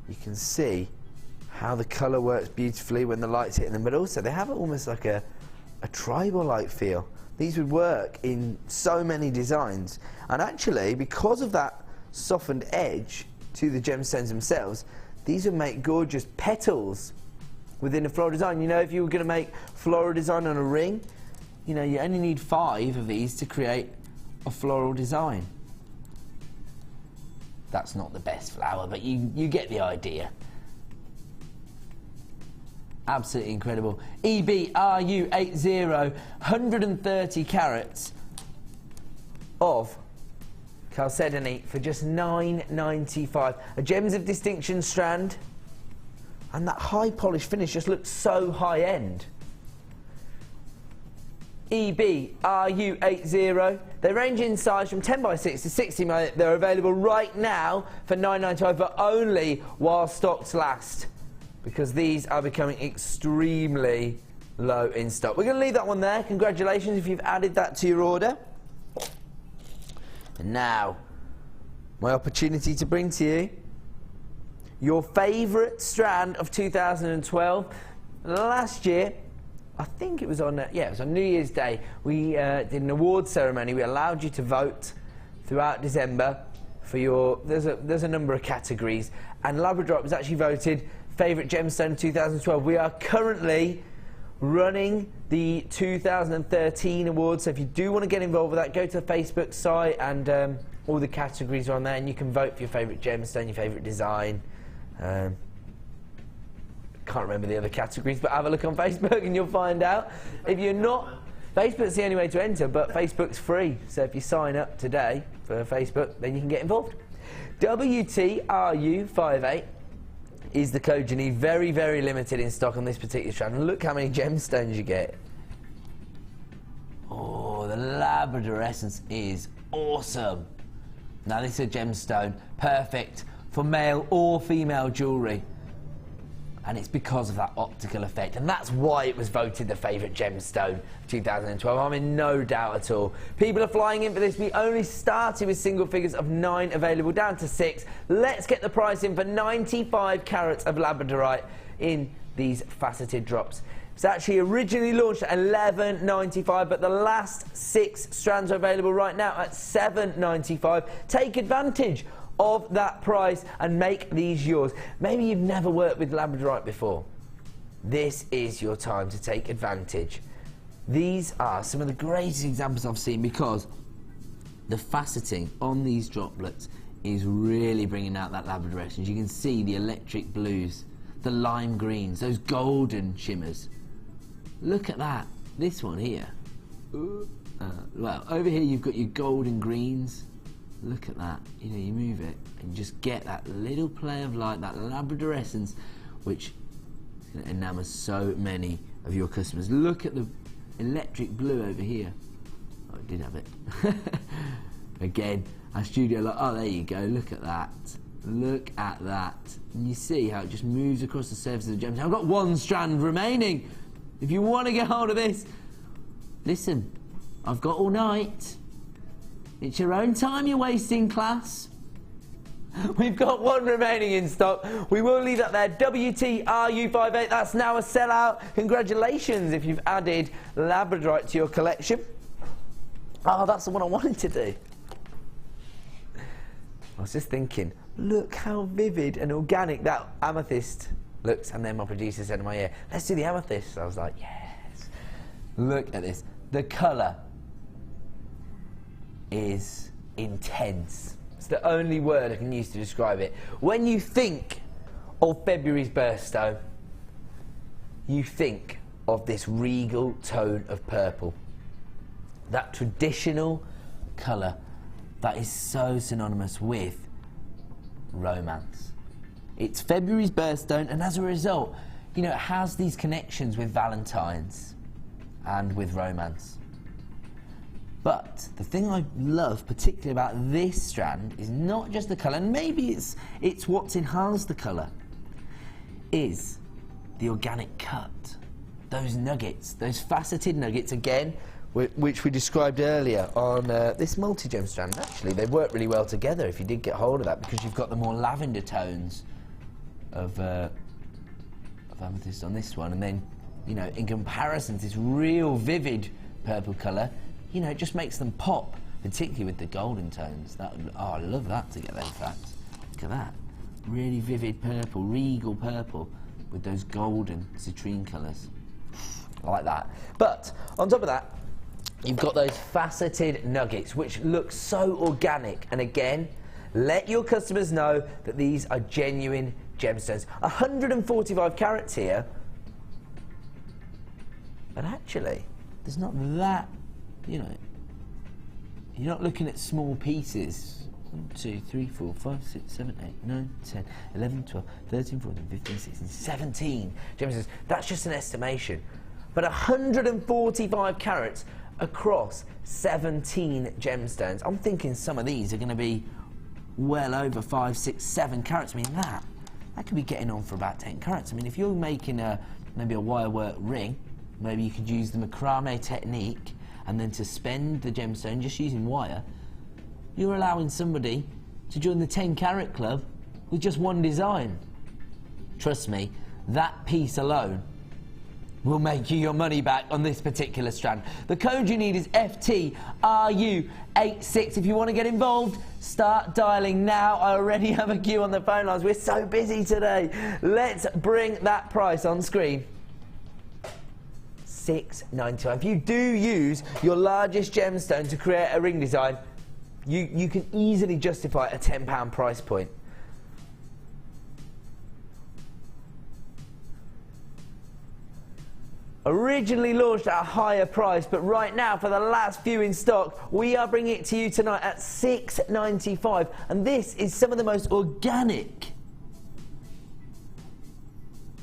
you can see how the colour works beautifully when the light's hitting them, but also they have almost like a tribal-like feel. These would work in so many designs, and actually because of that softened edge to the gemstones themselves, these would make gorgeous petals within a floral design. You know, if you were going to make floral design on a ring, you know, you only need 5 of these to create a floral design. That's not the best flower, but you get the idea. Absolutely incredible. EBRU80, 130 carats of chalcedony for just £9.95. A Gems of Distinction strand, and that high polish finish just looks so high end. EBRU80, they range in size from 10x6 to 60mm. They're available right now for £9.95, but only while stocks last, because these are becoming extremely low in stock. We're going to leave that one there. Congratulations if you've added that to your order. And now, my opportunity to bring to you your favourite strand of 2012. Last year, I think it was on, it was on New Year's Day, we did an award ceremony. We allowed you to vote throughout December for your, there's a number of categories, and Labradorite was actually voted favourite gemstone 2012. We are currently running the 2013 awards, so if you do want to get involved with that, go to the Facebook site, and all the categories are on there, and you can vote for your favourite gemstone, your favourite design. Can't remember the other categories, but have a look on Facebook and you'll find out. If you're not, Facebook's the only way to enter, but Facebook's free, so if you sign up today for Facebook, then you can get involved. WTRU58 is the code you need. Very, very limited in stock on this particular strand. And look how many gemstones you get. Oh, the Labrador essence is awesome. Now this is a gemstone, perfect for male or female jewellery. And it's because of that optical effect, and that's why it was voted the favourite gemstone of 2012. I'm in no doubt at all. People are flying in for this. We only started with single figures of 9 available, down to 6. Let's get the price in for 95 carats of Labradorite in these faceted drops. It's actually originally launched at $11.95, but the last 6 strands are available right now at $7.95. Take advantage of that price and make these yours. Maybe you've never worked with Labradorite before. This is your time to take advantage. These are some of the greatest examples I've seen, because the faceting on these droplets is really bringing out that Labrador essence. You can see the electric blues, the lime greens, those golden shimmers. Look at that. This one here. Well, over here you've got your golden greens. Look at that. You know, you move it and just get that little play of light, that Labrador essence, which is going to enamour so many of your customers. Look at the electric blue over here. Oh, I did have it. Again, our studio, like, oh, there you go. Look at that. Look at that. And you see how it just moves across the surface of the gems. I've got 1 strand remaining. If you want to get hold of this, listen, I've got all night. It's your own time you're wasting, class. We've got 1 remaining in stock. We will leave that there. WTRU58, that's now a sellout. Congratulations if you've added Labradorite to your collection. Oh, that's the one I wanted to do. I was just thinking, look how vivid and organic that amethyst looks. And then my producer said in my ear, let's do the amethyst. So I was like, yes. Look at this. The colour is intense. It's the only word I can use to describe it. When you think of February's birthstone, you think of this regal tone of purple. That traditional colour that is so synonymous with romance. It's February's birthstone, and as a result, you know, it has these connections with Valentine's and with romance. But the thing I love particularly about this strand is not just the colour, and maybe it's what's enhanced the colour, is the organic cut. Those nuggets, those faceted nuggets, again, which we described earlier on this multi-gem strand. Actually, they work really well together if you did get hold of that, because you've got the more lavender tones of amethyst on this one, and then, you know, in comparison to this real vivid purple colour, you know, it just makes them pop, particularly with the golden tones. That would, oh, I love that together, in fact. Look at that. really vivid purple, regal purple, with those golden citrine colours. I like that. But on top of that, you've got those faceted nuggets, which look so organic. And again, let your customers know that these are genuine gemstones. 145 carats here, but actually, there's not that, you know, you're not looking at small pieces. 1, 2, 3, 4, 5, 6, 7, 8, 9, 10, 11, 12, 13, 14, 15, 16, 17 gemstones. That's just an estimation. But 145 carats across 17 gemstones. I'm thinking some of these are going to be well over 5, 6, 7 carats. I mean, that could be getting on for about 10 carats. I mean, if you're making maybe a wire work ring, maybe you could use the macrame technique and then to spend the gemstone just using wire, you're allowing somebody to join the 10 carat club with just one design. Trust me, that piece alone will make you your money back on this particular strand. The code you need is FTRU86. If you want to get involved, start dialing now. I already have a queue on the phone lines. We're so busy today. Let's bring that price on screen. $6.95. If you do use your largest gemstone to create a ring design, you can easily justify a £10 price point. Originally launched at a higher price, but right now, for the last few in stock, we are bringing it to you tonight at $6.95. And this is some of the most organic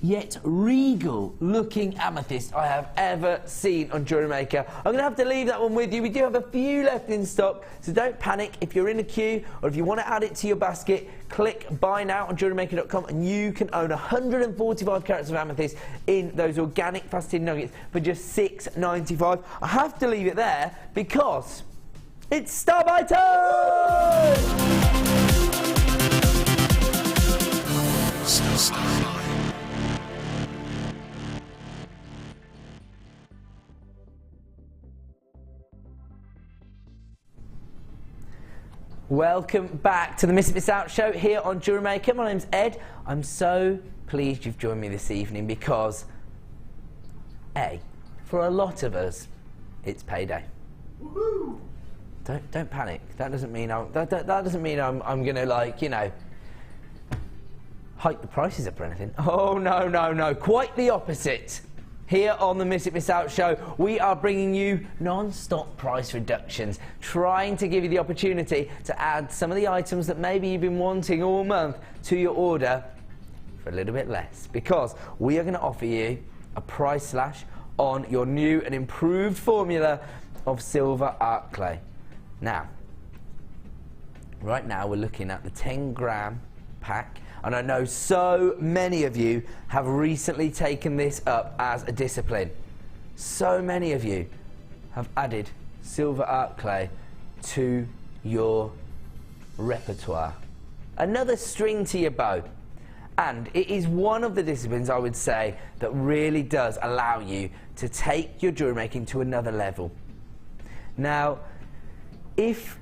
yet regal looking amethyst I have ever seen on JewelleryMaker. I'm going to have to leave that one with you. We do have a few left in stock, so don't panic. If you're in a queue or if you want to add it to your basket, click buy now on JewelleryMaker.com and you can own 145 carats of amethyst in those organic faceted nuggets for just $6.95. I have to leave it there because it's Star Buy time! Welcome back to the Miss It Miss Out show here on JewelleryMaker. My name's Ed. I'm so pleased you've joined me this evening because, A, for a lot of us, it's payday. Woohoo! Don't panic. That doesn't mean I'm going to, like, you know, hike the prices up or anything. Oh, no. Quite the opposite. Here on the Miss It Miss Out show, we are bringing you non-stop price reductions, trying to give you the opportunity to add some of the items that maybe you've been wanting all month to your order for a little bit less, because we are going to offer you a price slash on your new and improved formula of silver art clay. Now, right now we're looking at the 10-gram pack. And I know so many of you have recently taken this up as a discipline. So many of you have added silver art clay to your repertoire. Another string to your bow. And it is one of the disciplines, I would say, that really does allow you to take your jewellery making to another level. Now, if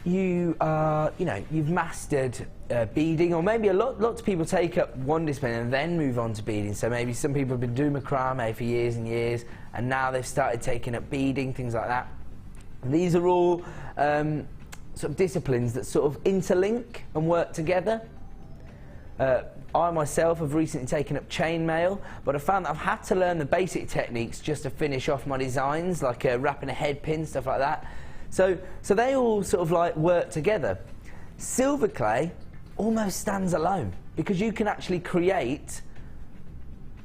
you are, you've mastered beading, or maybe lots of people take up one discipline and then move on to beading. So maybe some people have been doing macrame for years and years, and now they've started taking up beading, things like that. These are all sort of disciplines that sort of interlink and work together. I myself have recently taken up chainmail, but I found that I've had to learn the basic techniques just to finish off my designs, like wrapping a head pin, stuff like that. So they all sort of like work together. Silver clay almost stands alone because you can actually create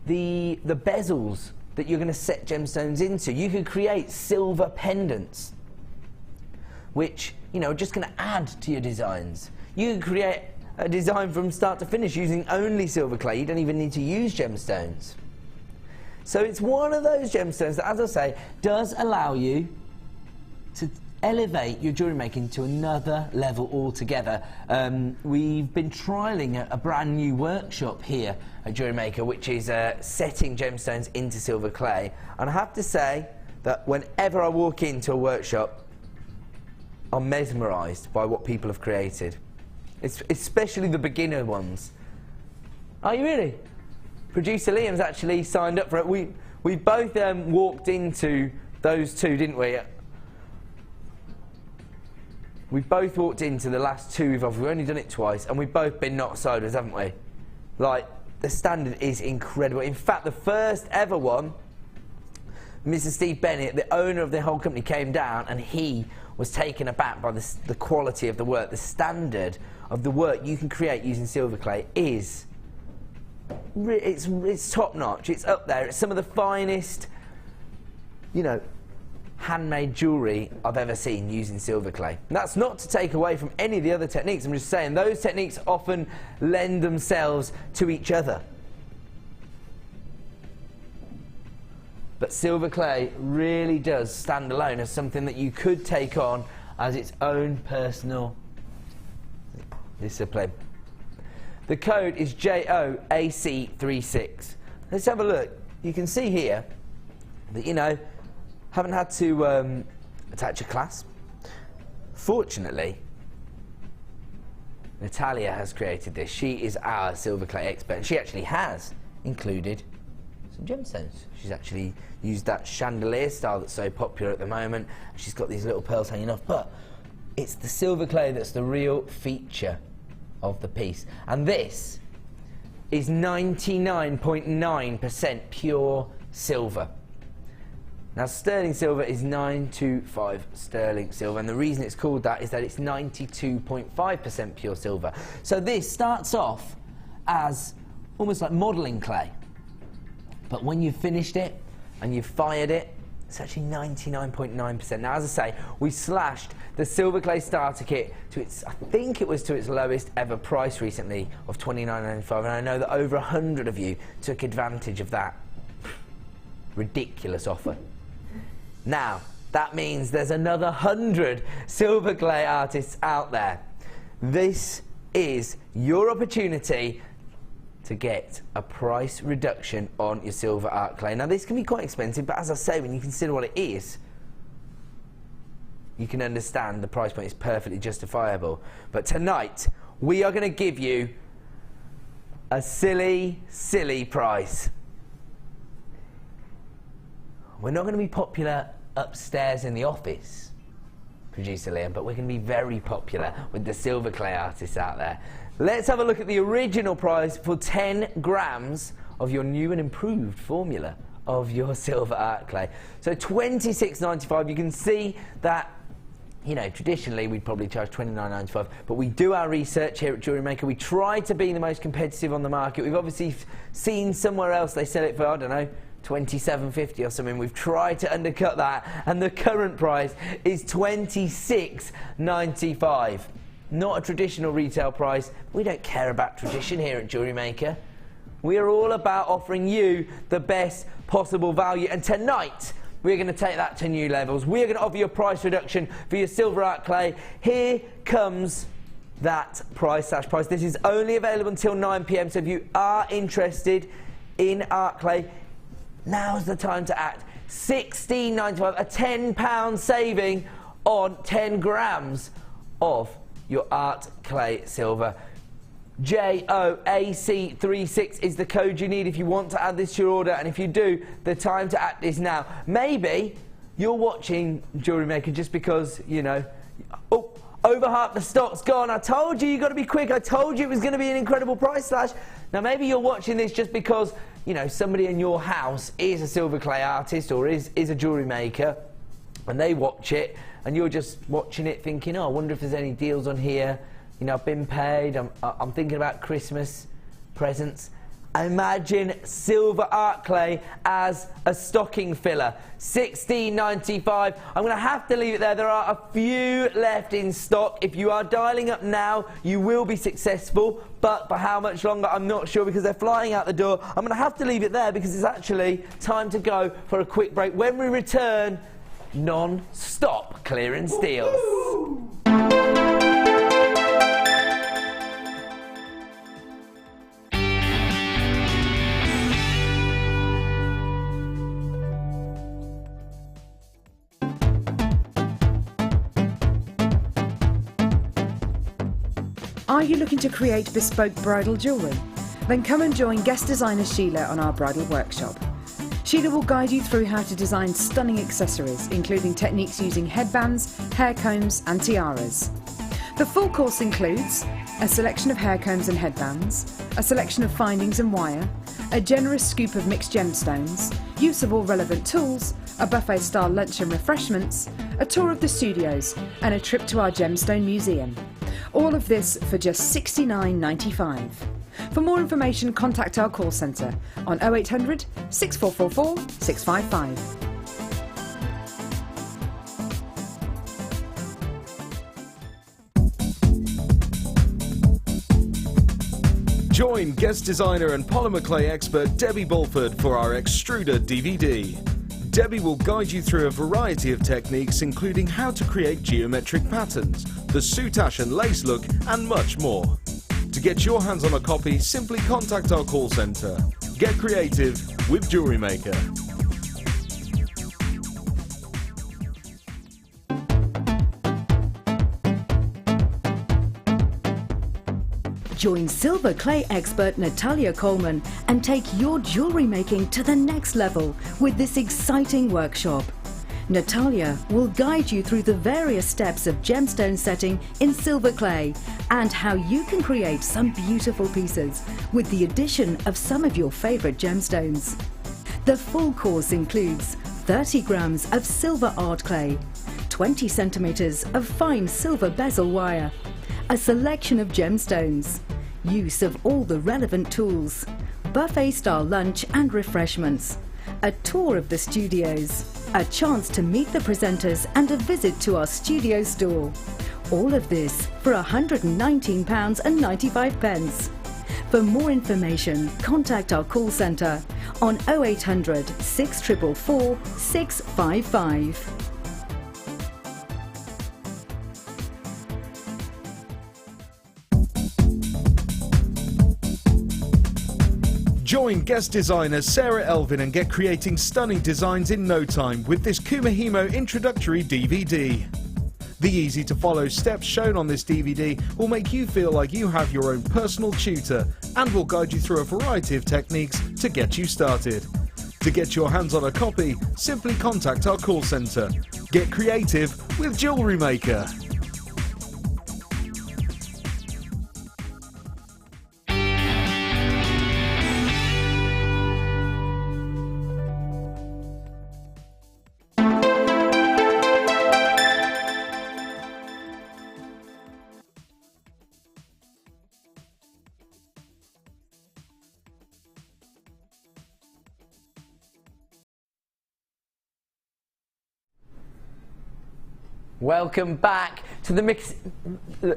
the bezels that you're going to set gemstones into. You can create silver pendants, which are just going to add to your designs. You can create a design from start to finish using only silver clay. You don't even need to use gemstones. So it's one of those gemstones that, as I say, does allow you to elevate your jewellery making to another level altogether. We've been trialling a brand new workshop here at JewelleryMaker, which is setting gemstones into silver clay. And I have to say that whenever I walk into a workshop, I'm mesmerised by what people have created. It's especially the beginner ones. Are you really? Producer Liam's actually signed up for it. We both walked into those two, didn't we? We both walked into the last two we've only done it twice, and we've both been not sodas, haven't we? Like, the standard is incredible. In fact, the first ever one, Mr. Steve Bennett, the owner of the whole company, came down and he was taken aback by the quality of the work. The standard of the work you can create using silver clay is, it's top notch. It's up there. It's some of the finest, you know, handmade jewellery I've ever seen using silver clay. And that's not to take away from any of the other techniques. I'm just saying those techniques often lend themselves to each other. But silver clay really does stand alone as something that you could take on as its own personal discipline. The code is JOAC36. Let's have a look. You can see here that, you know, haven't had to attach a clasp. Fortunately, Natalia has created this. She is our silver clay expert, and she actually has included some gemstones. She's actually used that chandelier style that's so popular at the moment. She's got these little pearls hanging off, but it's the silver clay that's the real feature of the piece. And this is 99.9% pure silver. Now, sterling silver is 925 sterling silver, and the reason it's called that is that it's 92.5% pure silver. So this starts off as almost like modelling clay, but when you've finished it and you've fired it, it's actually 99.9%. Now, as I say, we slashed the silver clay starter kit to its, I think it was to its lowest ever price recently of $29.95, and I know that over 100 of you took advantage of that ridiculous offer. Now, that means there's another 100 silver clay artists out there. This is your opportunity to get a price reduction on your silver art clay. Now, this can be quite expensive, but as I say, when you consider what it is, you can understand the price point is perfectly justifiable. But tonight, we are going to give you a silly, silly price. We're not going to be popular upstairs in the office, Producer Liam, but we're going to be very popular with the silver clay artists out there. Let's have a look at the original price for 10 grams of your new and improved formula of your silver art clay. So $26.95. You can see that, you know, traditionally we'd probably charge $29.95, but we do our research here at JewelleryMaker. We try to be the most competitive on the market. We've obviously seen somewhere else they sell it for, I don't know, $27.50 or something. We've tried to undercut that, and the current price is $26.95. Not a traditional retail price. We don't care about tradition here at JewelleryMaker. We are all about offering you the best possible value, and tonight we're going to take that to new levels. We're going to offer you a price reduction for your silver art clay. Here comes that price. This is only available until 9 p.m, so if you are interested in art clay, now's the time to act. $16.95, a £10 saving on 10 grams of your art clay silver. JOAC36 is the code you need if you want to add this to your order, and if you do, the time to act is now. Maybe you're watching JewelleryMaker just because, you know, oh, over half the stock's gone. I told you, you've got to be quick. I told you it was going to be an incredible price slash. Now, maybe you're watching this just because, you know, somebody in your house is a silver clay artist or is a jewellery maker, and they watch it, and you're just watching it thinking, oh, I wonder if there's any deals on here. You know, I've been paid, I'm thinking about Christmas presents. Imagine silver art clay as a stocking filler. $16.95. I'm going to have to leave it there. There are a few left in stock. If you are dialing up now, you will be successful. But for how much longer, I'm not sure, because they're flying out the door. I'm going to have to leave it there because it's actually time to go for a quick break. When we return, non-stop clearance deals. Are you looking to create bespoke bridal jewellery? Then come and join guest designer Sheila on our bridal workshop. Sheila will guide you through how to design stunning accessories, including techniques using headbands, hair combs and tiaras. The full course includes a selection of hair combs and headbands, a selection of findings and wire, a generous scoop of mixed gemstones, use of all relevant tools, a buffet-style lunch and refreshments, a tour of the studios and a trip to our gemstone museum. All of this for just $69.95. For more information, contact our call centre on 0800 6444 655. Join guest designer and polymer clay expert Debbie Bulford for our Extruder DVD. Debbie will guide you through a variety of techniques, including how to create geometric patterns, the soutache and lace look, and much more. To get your hands on a copy, simply contact our call centre. Get creative with Jewellery Maker. Join silver clay expert Natalia Coleman and take your jewellery making to the next level with this exciting workshop. Natalia will guide you through the various steps of gemstone setting in silver clay and how you can create some beautiful pieces with the addition of some of your favourite gemstones. The full course includes 30 grams of silver art clay, 20 centimetres of fine silver bezel wire, a selection of gemstones, use of all the relevant tools, buffet-style lunch and refreshments, a tour of the studios, a chance to meet the presenters and a visit to our studio store. All of this for £119.95. For more information, contact our call centre on 0800 6444 655. Join guest designer Sarah Elvin and get creating stunning designs in no time with this Kumahimo introductory DVD. The easy-to-follow steps shown on this DVD will make you feel like you have your own personal tutor and will guide you through a variety of techniques to get you started. To get your hands on a copy, simply contact our call centre. Get creative with Jewellery Maker. Welcome back to the mix. We'll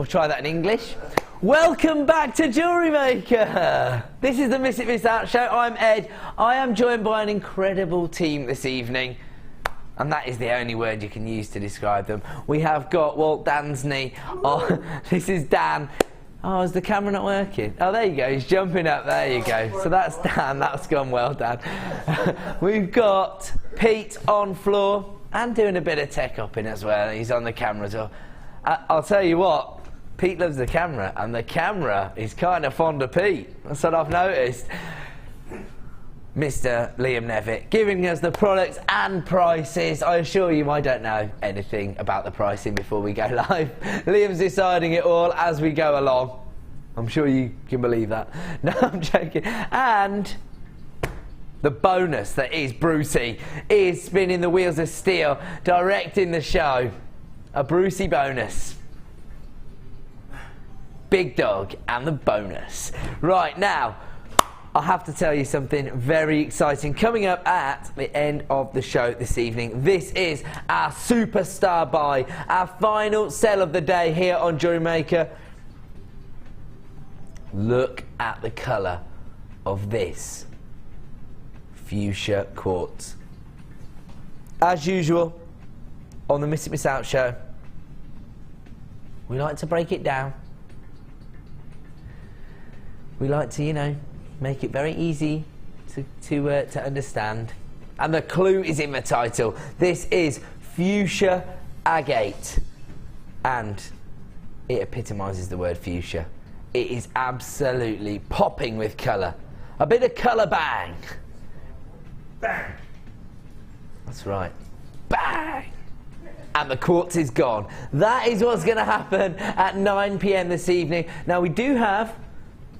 try that in English. Welcome back to Jewellery Maker. This is the Miss It Miss Out show. I'm Ed. I am joined by an incredible team this evening. And that is the only word you can use to describe them. We have got, well, Dan's knee. Oh, this is Dan. Oh, is the camera not working? Oh, there you go. He's jumping up. There you go. So that's Dan. That's gone well, Dan. We've got Pete on floor and doing a bit of tech hopping as well. He's on the camera as well. I'll tell you what. Pete loves the camera, and the camera is kind of fond of Pete. That's what I've noticed. Mr. Liam Nevitt giving us the products and prices. I assure you I don't know anything about the pricing before we go live. Liam's deciding it all as we go along. I'm sure you can believe that. No, I'm joking. And the bonus that is Brucey is spinning the wheels of steel, directing the show. A Brucey bonus. Big dog and the bonus. Right now, I have to tell you something very exciting coming up at the end of the show this evening. This is our superstar buy, our final sell of the day here on Jewellery Maker. Look at the colour of this fuchsia quartz. As usual, on the Miss It Miss Out show, we like to break it down. We like to, you know, make it very easy to understand. And the clue is in the title. This is fuchsia agate. And it epitomises the word fuchsia. It is absolutely popping with colour. A bit of colour bang. Bang. That's right. Bang. And the quartz is gone. That is what's going to happen at 9 p.m. this evening. Now, we do have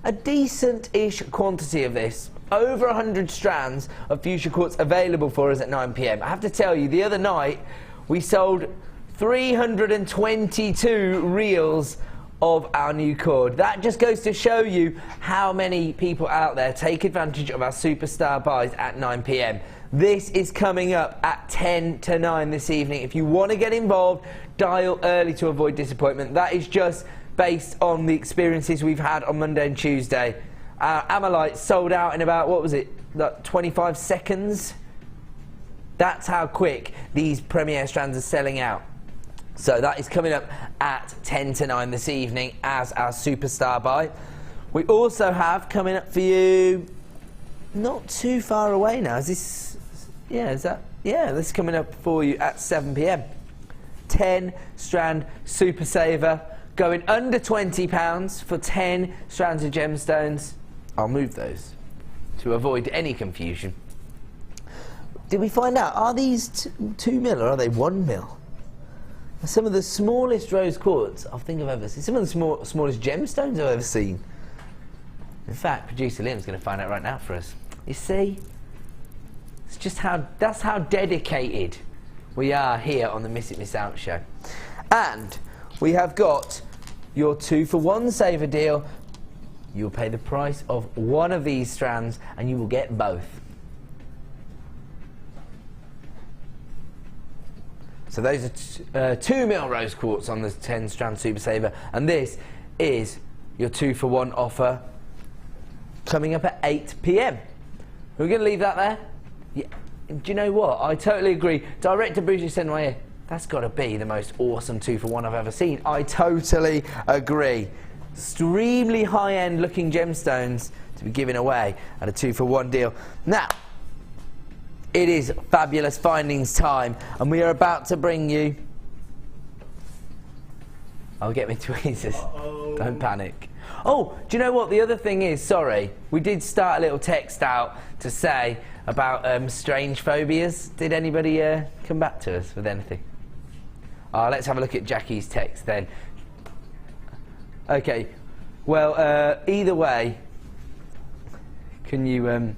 a decent-ish quantity of this. Over 100 strands of fuchsia quartz available for us at 9 p.m. I have to tell you, the other night, we sold 322 reels of our new cord. That just goes to show you how many people out there take advantage of our superstar buys at 9 p.m. This is coming up at 10 to 9 this evening. If you want to get involved, dial early to avoid disappointment. That is just based on the experiences we've had on Monday and Tuesday. Our Amolite sold out in about, what was it, like 25 seconds? That's how quick these Premier strands are selling out. So that is coming up at 10 to 9 this evening as our superstar buy. We also have coming up for you, not too far away now. Is this, yeah, is that, yeah, this is coming up for you at 7 p.m. 10 strand super saver, going under £20 for 10 strands of gemstones. I'll move those to avoid any confusion. Did we find out, are these 2 mil or are they 1 mil? Some of the smallest rose quartz I think I've ever seen. Some of the smallest gemstones I've ever seen. In fact, producer Liam's going to find out right now for us. You see, it's just that's how dedicated we are here on the Miss It Miss Out show. And we have got your 2-for-1 saver deal. You'll pay the price of one of these strands and you will get both. So those are 2 mil rose quartz on the 10 strand super saver, and this is your 2-for-1 offer coming up at 8 p.m. We're going to leave that there. Yeah. Do you know what? I totally agree. Director Bruce said in my ear, that's got to be the most awesome 2-for-1 I've ever seen. I totally agree. Extremely high-end looking gemstones to be given away at a 2-for-1 deal. Now, it is fabulous findings time, and we are about to bring you. I'll get me tweezers. Don't panic. Oh, do you know what the other thing is? Sorry, we did start a little text out to say about strange phobias. Did anybody come back to us with anything? Let's have a look at Jackie's text then. Okay, well, either way, can you? I'm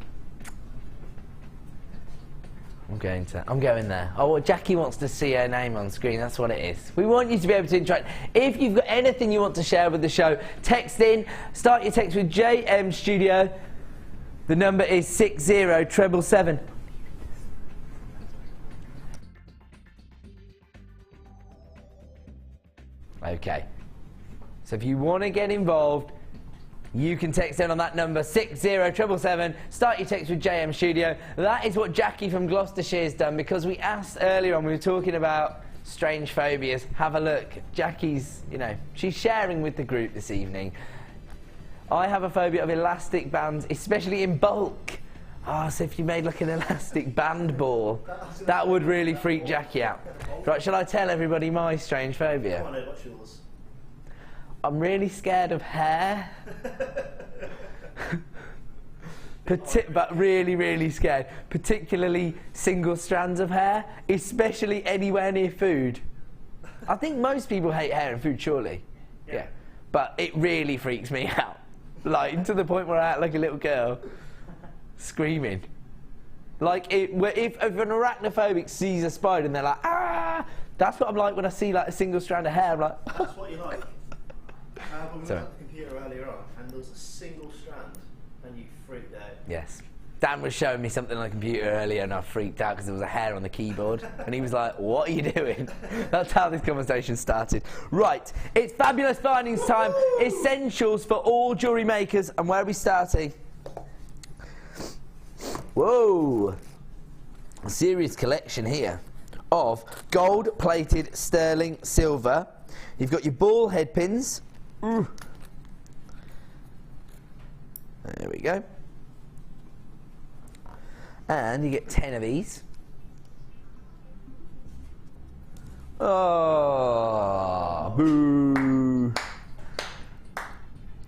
going there. Oh, well, Jackie wants to see her name on screen. That's what it is. We want you to be able to interact. If you've got anything you want to share with the show, text in. Start your text with JM Studio. The number is 60777. Okay. So if you want to get involved, you can text in on that number, 60777. Start your text with JM Studio. That is what Jackie from Gloucestershire has done, because we asked earlier on, we were talking about strange phobias. Have a look. Jackie's, you know, she's sharing with the group this evening. I have a phobia of elastic bands, especially in bulk. So if you made like an elastic band ball, that would really freak Jackie out. Right, shall I tell everybody my strange phobia? I know, what's yours? I'm really scared of hair. But really, really scared. Particularly single strands of hair, especially anywhere near food. I think most people hate hair and food, surely. Yeah. But it really freaks me out. Like, to the point where I act like a little girl, screaming. Like, if an arachnophobic sees a spider and they're like, ah! That's what I'm like when I see like a single strand of hair. I'm like, that's what you like. We were at the computer earlier on, and there was a single strand, and you freaked out. Yes. Dan was showing me something on the computer earlier, and I freaked out because there was a hair on the keyboard. And he was like, what are you doing? That's how this conversation started. Right, it's fabulous findings time. Essentials for all jewellery makers. And where are we starting? Whoa. A serious collection here of gold-plated sterling silver. You've got your ball head pins. There we go. And you get 10 of these. Oh, boo.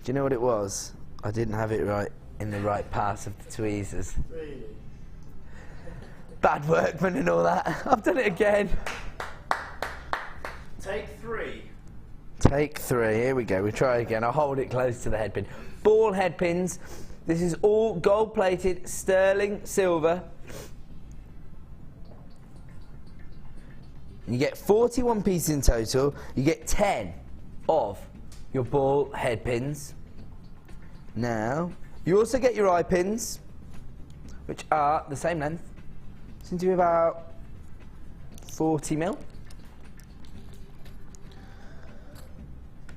you know what it was? I didn't have it right in the right pass of the tweezers. Really? Bad workman and all that. I've done it again. Take 3. Take 3. Here we go. We try again. I'll hold it close to the head pin. Ball head pins. This is all gold-plated sterling silver. You get 41 pieces in total. You get 10 of your ball head pins. Now, you also get your eye pins, which are the same length. Seem to be about 40 mil.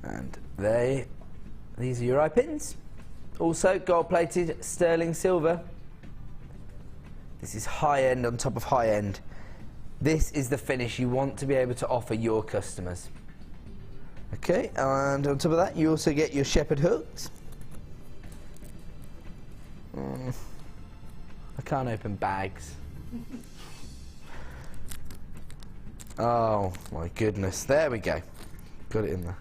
And these are your eye pins. Also gold-plated sterling silver. This is high-end on top of high-end. This is the finish you want to be able to offer your customers. Okay, and on top of that, you also get your shepherd hooks. I can't open bags. Oh my goodness, there we go. Got it in there.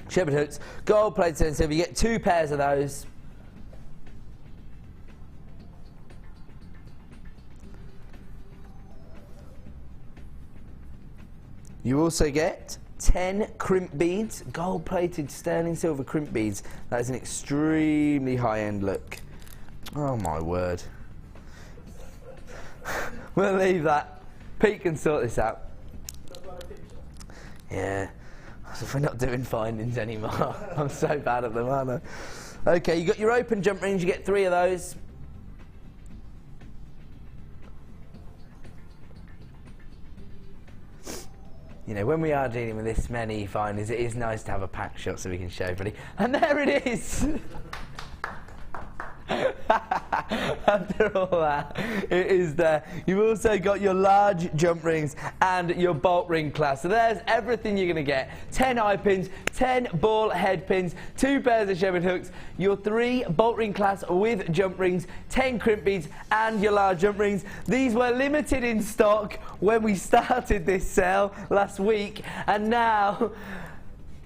Shepherd hooks, gold plated sterling silver. You get 2 pairs of those. You also get 10 crimp beads, gold plated sterling silver crimp beads. That is an extremely high-end look. Oh my word. We'll leave that. Pete can sort this out. Yeah. We're not doing findings anymore. I'm so bad at them, aren't I? Okay, you got your open jump rings. You get 3 of those. You know, when we are dealing with this many findings, it is nice to have a pack shot so we can show everybody. And there it is! After all that, it is there. You've also got your large jump rings and your bolt ring clasp. So there's everything you're going to get. 10 eye pins, 10 ball head pins, 2 pairs of shepherd hooks, your 3 bolt ring clasps with jump rings, 10 crimp beads and your large jump rings. These were limited in stock when we started this sale last week, and now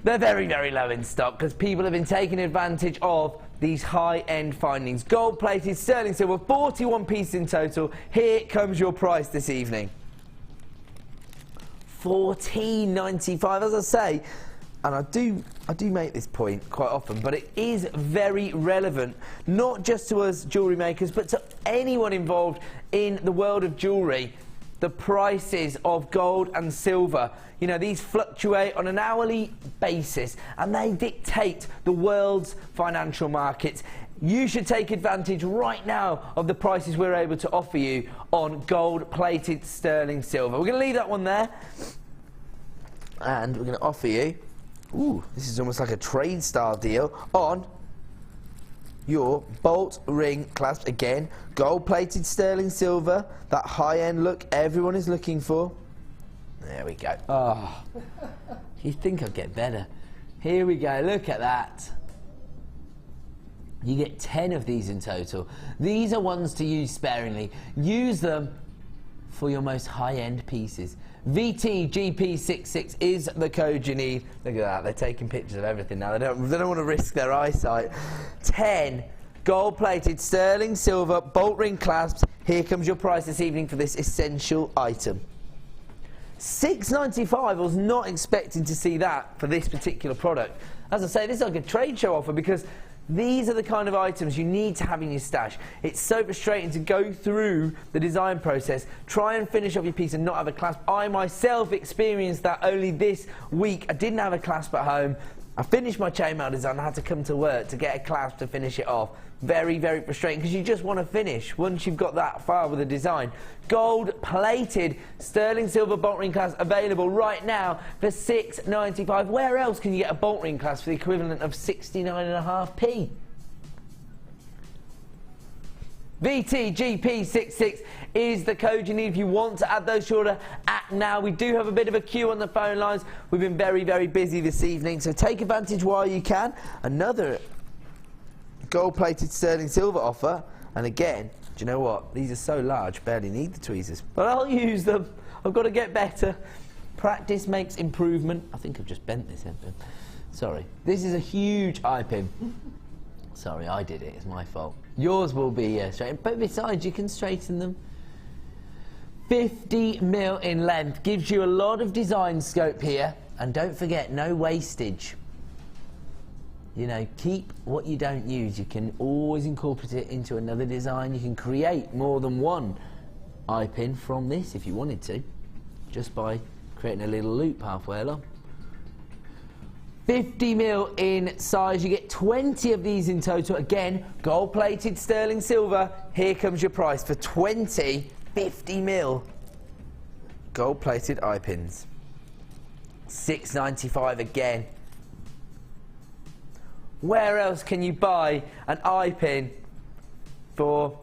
they're very, very low in stock because people have been taking advantage of these high-end findings. Gold-plated sterling silver, 41 pieces in total. Here comes your price this evening. $14.95, as I say, and I do make this point quite often, but it is very relevant, not just to us jewellery makers, but to anyone involved in the world of jewellery. The prices of gold and silver, you know, these fluctuate on an hourly basis and they dictate the world's financial markets. You should take advantage right now of the prices we're able to offer you on gold-plated sterling silver. We're going to leave that one there and we're going to offer you, ooh, this is almost like a trade style deal, on your bolt ring clasp. Again, gold-plated sterling silver, that high-end look everyone is looking for. There we go. Oh, you think I'd get better. Here we go, look at that. You get 10 of these in total. These are ones to use sparingly. Use them for your most high-end pieces. VTGP66 is the code you need. Look at that, they're taking pictures of everything now. They don't want to risk their eyesight. 10 gold-plated sterling silver bolt ring clasps. Here comes your price this evening for this essential item. $6.95. I was not expecting to see that for this particular product. As I say, this is like a trade show offer because these are the kind of items you need to have in your stash. It's so frustrating to go through the design process, try and finish off your piece and not have a clasp. I myself experienced that only this week. I didn't have a clasp at home. I finished my chainmail design. I had to come to work to get a clasp to finish it off. Very, very frustrating because you just want to finish once you've got that far with a design. Gold-plated sterling silver bolt ring clasp available right now for $6.95. Where else can you get a bolt ring clasp for the equivalent of 69.5p? VTGP66 is the code you need if you want to add those to order. Act now. We do have a bit of a queue on the phone lines. We've been very, very busy this evening, so take advantage while you can. Another gold-plated sterling silver offer, and again, do you know what? These are so large, barely need the tweezers, but I'll use them. I've got to get better. Practice makes improvement. I think I've just bent this end. Sorry. This is a huge eye pin. Sorry, I did it. It's my fault. Yours will be straight. But besides, you can straighten them. 50mm in length. Gives you a lot of design scope here. And don't forget, no wastage. You know, keep what you don't use. You can always incorporate it into another design. You can create more than one eye pin from this if you wanted to, just by creating a little loop halfway along. 50mm in size. You get 20 of these in total. Again, gold-plated sterling silver. Here comes your price for 20 50mm gold-plated eye pins. £6.95 again. Where else can you buy an eye pin for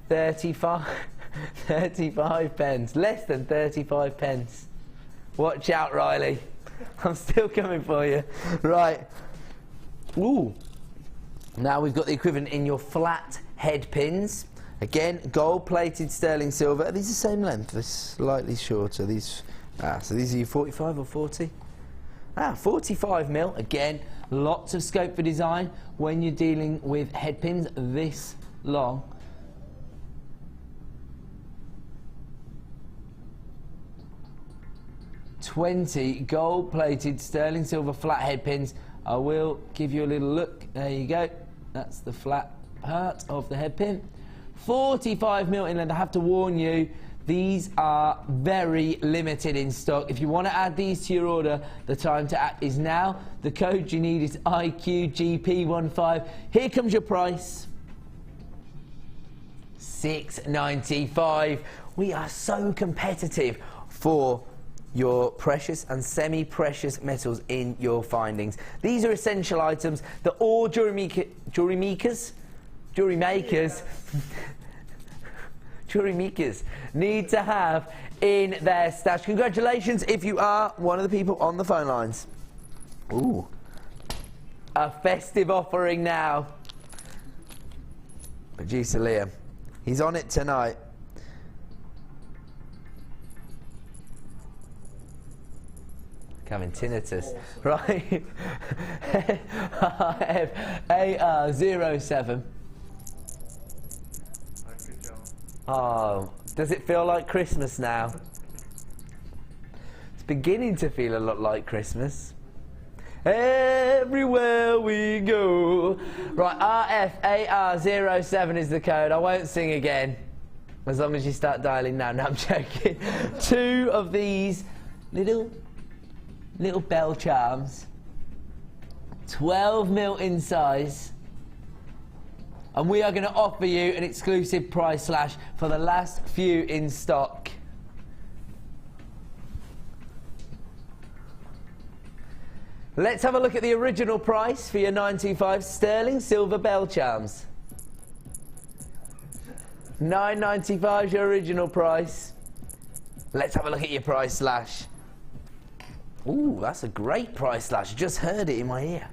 35 pence? Less than 35 pence. Watch out, Riley. I'm still coming for you. Right. Ooh. Now we've got the equivalent in your flat head pins. Again, gold-plated sterling silver. Are these the same length? They're slightly shorter. These. So these are your 45 or 40? 45mm. Again, lots of scope for design when you're dealing with head pins this long. $20 gold-plated sterling silver flat head pins. I will give you a little look. There you go. That's the flat part of the head pin. 45mm in length. I have to warn you, these are very limited in stock. If you want to add these to your order, the time to act is now. The code you need is IQGP15. Here comes your price. $6.95. We are so competitive for your precious and semi-precious metals in your findings. These are essential items that all jewellery makers need to have in their stash. Congratulations if you are one of the people on the phone lines. Ooh. A festive offering now. Producer Liam. He's on it tonight. Having tinnitus. Right. AR07. Oh, does it feel like Christmas now? It's beginning to feel a lot like Christmas. Everywhere we go. Right, RFAR07 is the code. I won't sing again, as long as you start dialing now. No, I'm joking. 2 of these little bell charms. 12mm in size. And we are going to offer you an exclusive price slash for the last few in stock. Let's have a look at the original price for your 925 sterling silver bell charms. $9.95 is your original price. Let's have a look at your price slash. Ooh, that's a great price slash. Just heard it in my ear.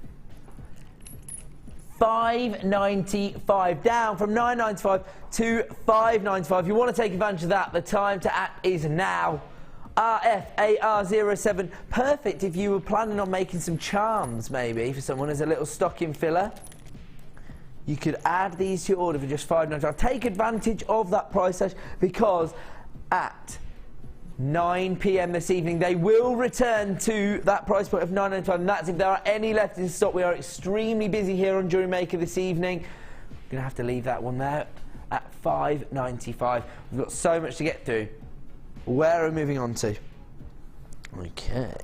$5.95, down from $9.95 to $5.95. If you want to take advantage of that, the time to act is now. RFAR07, perfect if you were planning on making some charms, maybe for someone as a little stocking filler. You could add these to your order for just $5.95. Take advantage of that price slash, because at 9 PM this evening they will return to that price point of $9.95, and that's if there are any left in stock. We are extremely busy here on JewelleryMaker this evening. I'm going to have to leave that one there at $5.95. We've got so much to get through. Where are we moving on to? Okay.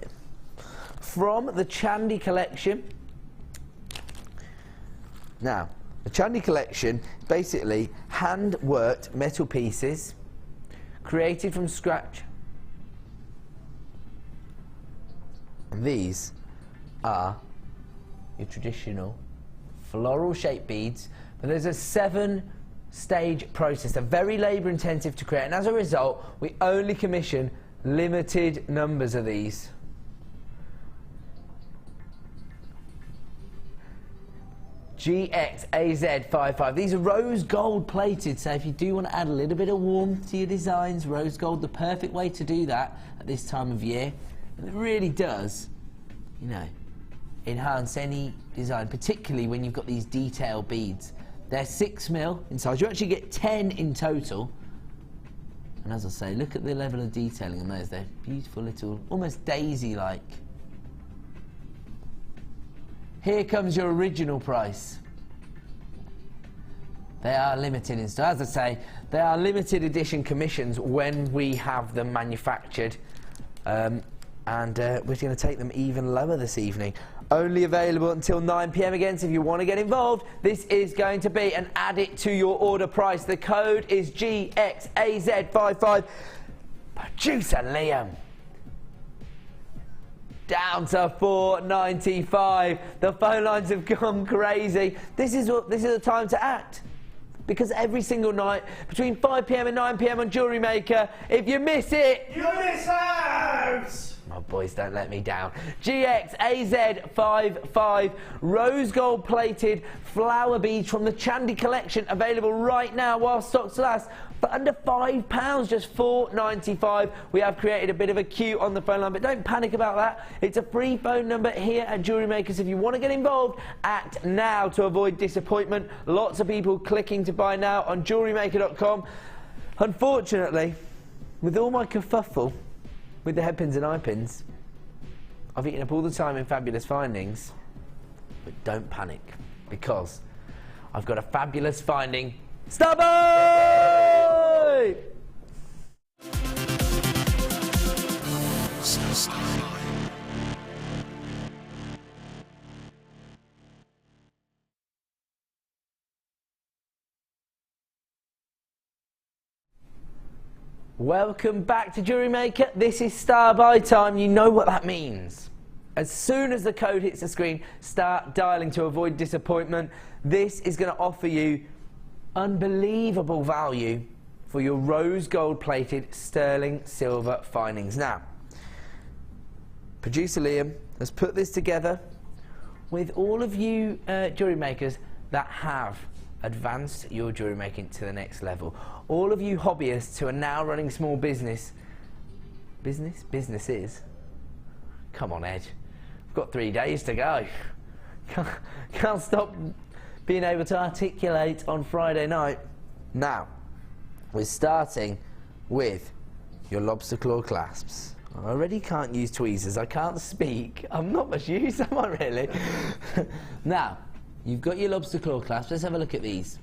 From the Chandy collection. Now, the Chandy collection, basically hand-worked metal pieces created from scratch. And these are your traditional floral shaped beads, but there's a 7-stage process. They're very labour intensive to create, and as a result we only commission limited numbers of these. GXAZ55. These are rose gold plated, so if you do want to add a little bit of warmth to your designs, rose gold, the perfect way to do that at this time of year. And it really does, you know, enhance any design, particularly when you've got these detail beads. They're 6mm in size. You actually get 10 in total. And as I say, look at the level of detailing on those. They're beautiful little, almost daisy-like. Here comes your original price. They are limited in stock. As I say, they are limited edition commissions when we have them manufactured. And we're going to take them even lower this evening. Only available until 9 PM again, so if you want to get involved, this is going to be and add it to your order price. The code is GXAZ55. Producer Liam. Down to $4.95. The phone lines have gone crazy. This is the time to act. Because every single night, between 5 PM and 9 PM on Jewellery Maker, if you miss it, You miss out! my boys don't let me down. GXAZ55 rose gold plated flower beads from the Chandy collection, available right now while stocks last for under £5, just $4.95. We have created a bit of a queue on the phone line, but don't panic about that. It's a free phone number here at Jewellery Makers. If you want to get involved, act now to avoid disappointment. Lots of people clicking to buy now on JewelleryMaker.com. Unfortunately, with all my kerfuffle with the head pins and eye pins, I've eaten up all the time in fabulous findings. But don't panic, because I've got a fabulous finding. Starboy! Welcome back to Jewellery Maker. This is Star Buy time. You know what that means. As soon as the code hits the screen, start dialing to avoid disappointment. This is going to offer you unbelievable value for your rose gold plated sterling silver findings. Now, producer Liam has put this together with all of you jewellery makers that have advanced your jewellery making to the next level. All of you hobbyists who are now running small businesses. Come on, Ed. We've got 3 days to go. Can't stop being able to articulate on Friday night. Now, we're starting with your lobster claw clasps. I already can't use tweezers. I can't speak. I'm not much use, am I really? Now, you've got your lobster claw clasps. Let's have a look at these.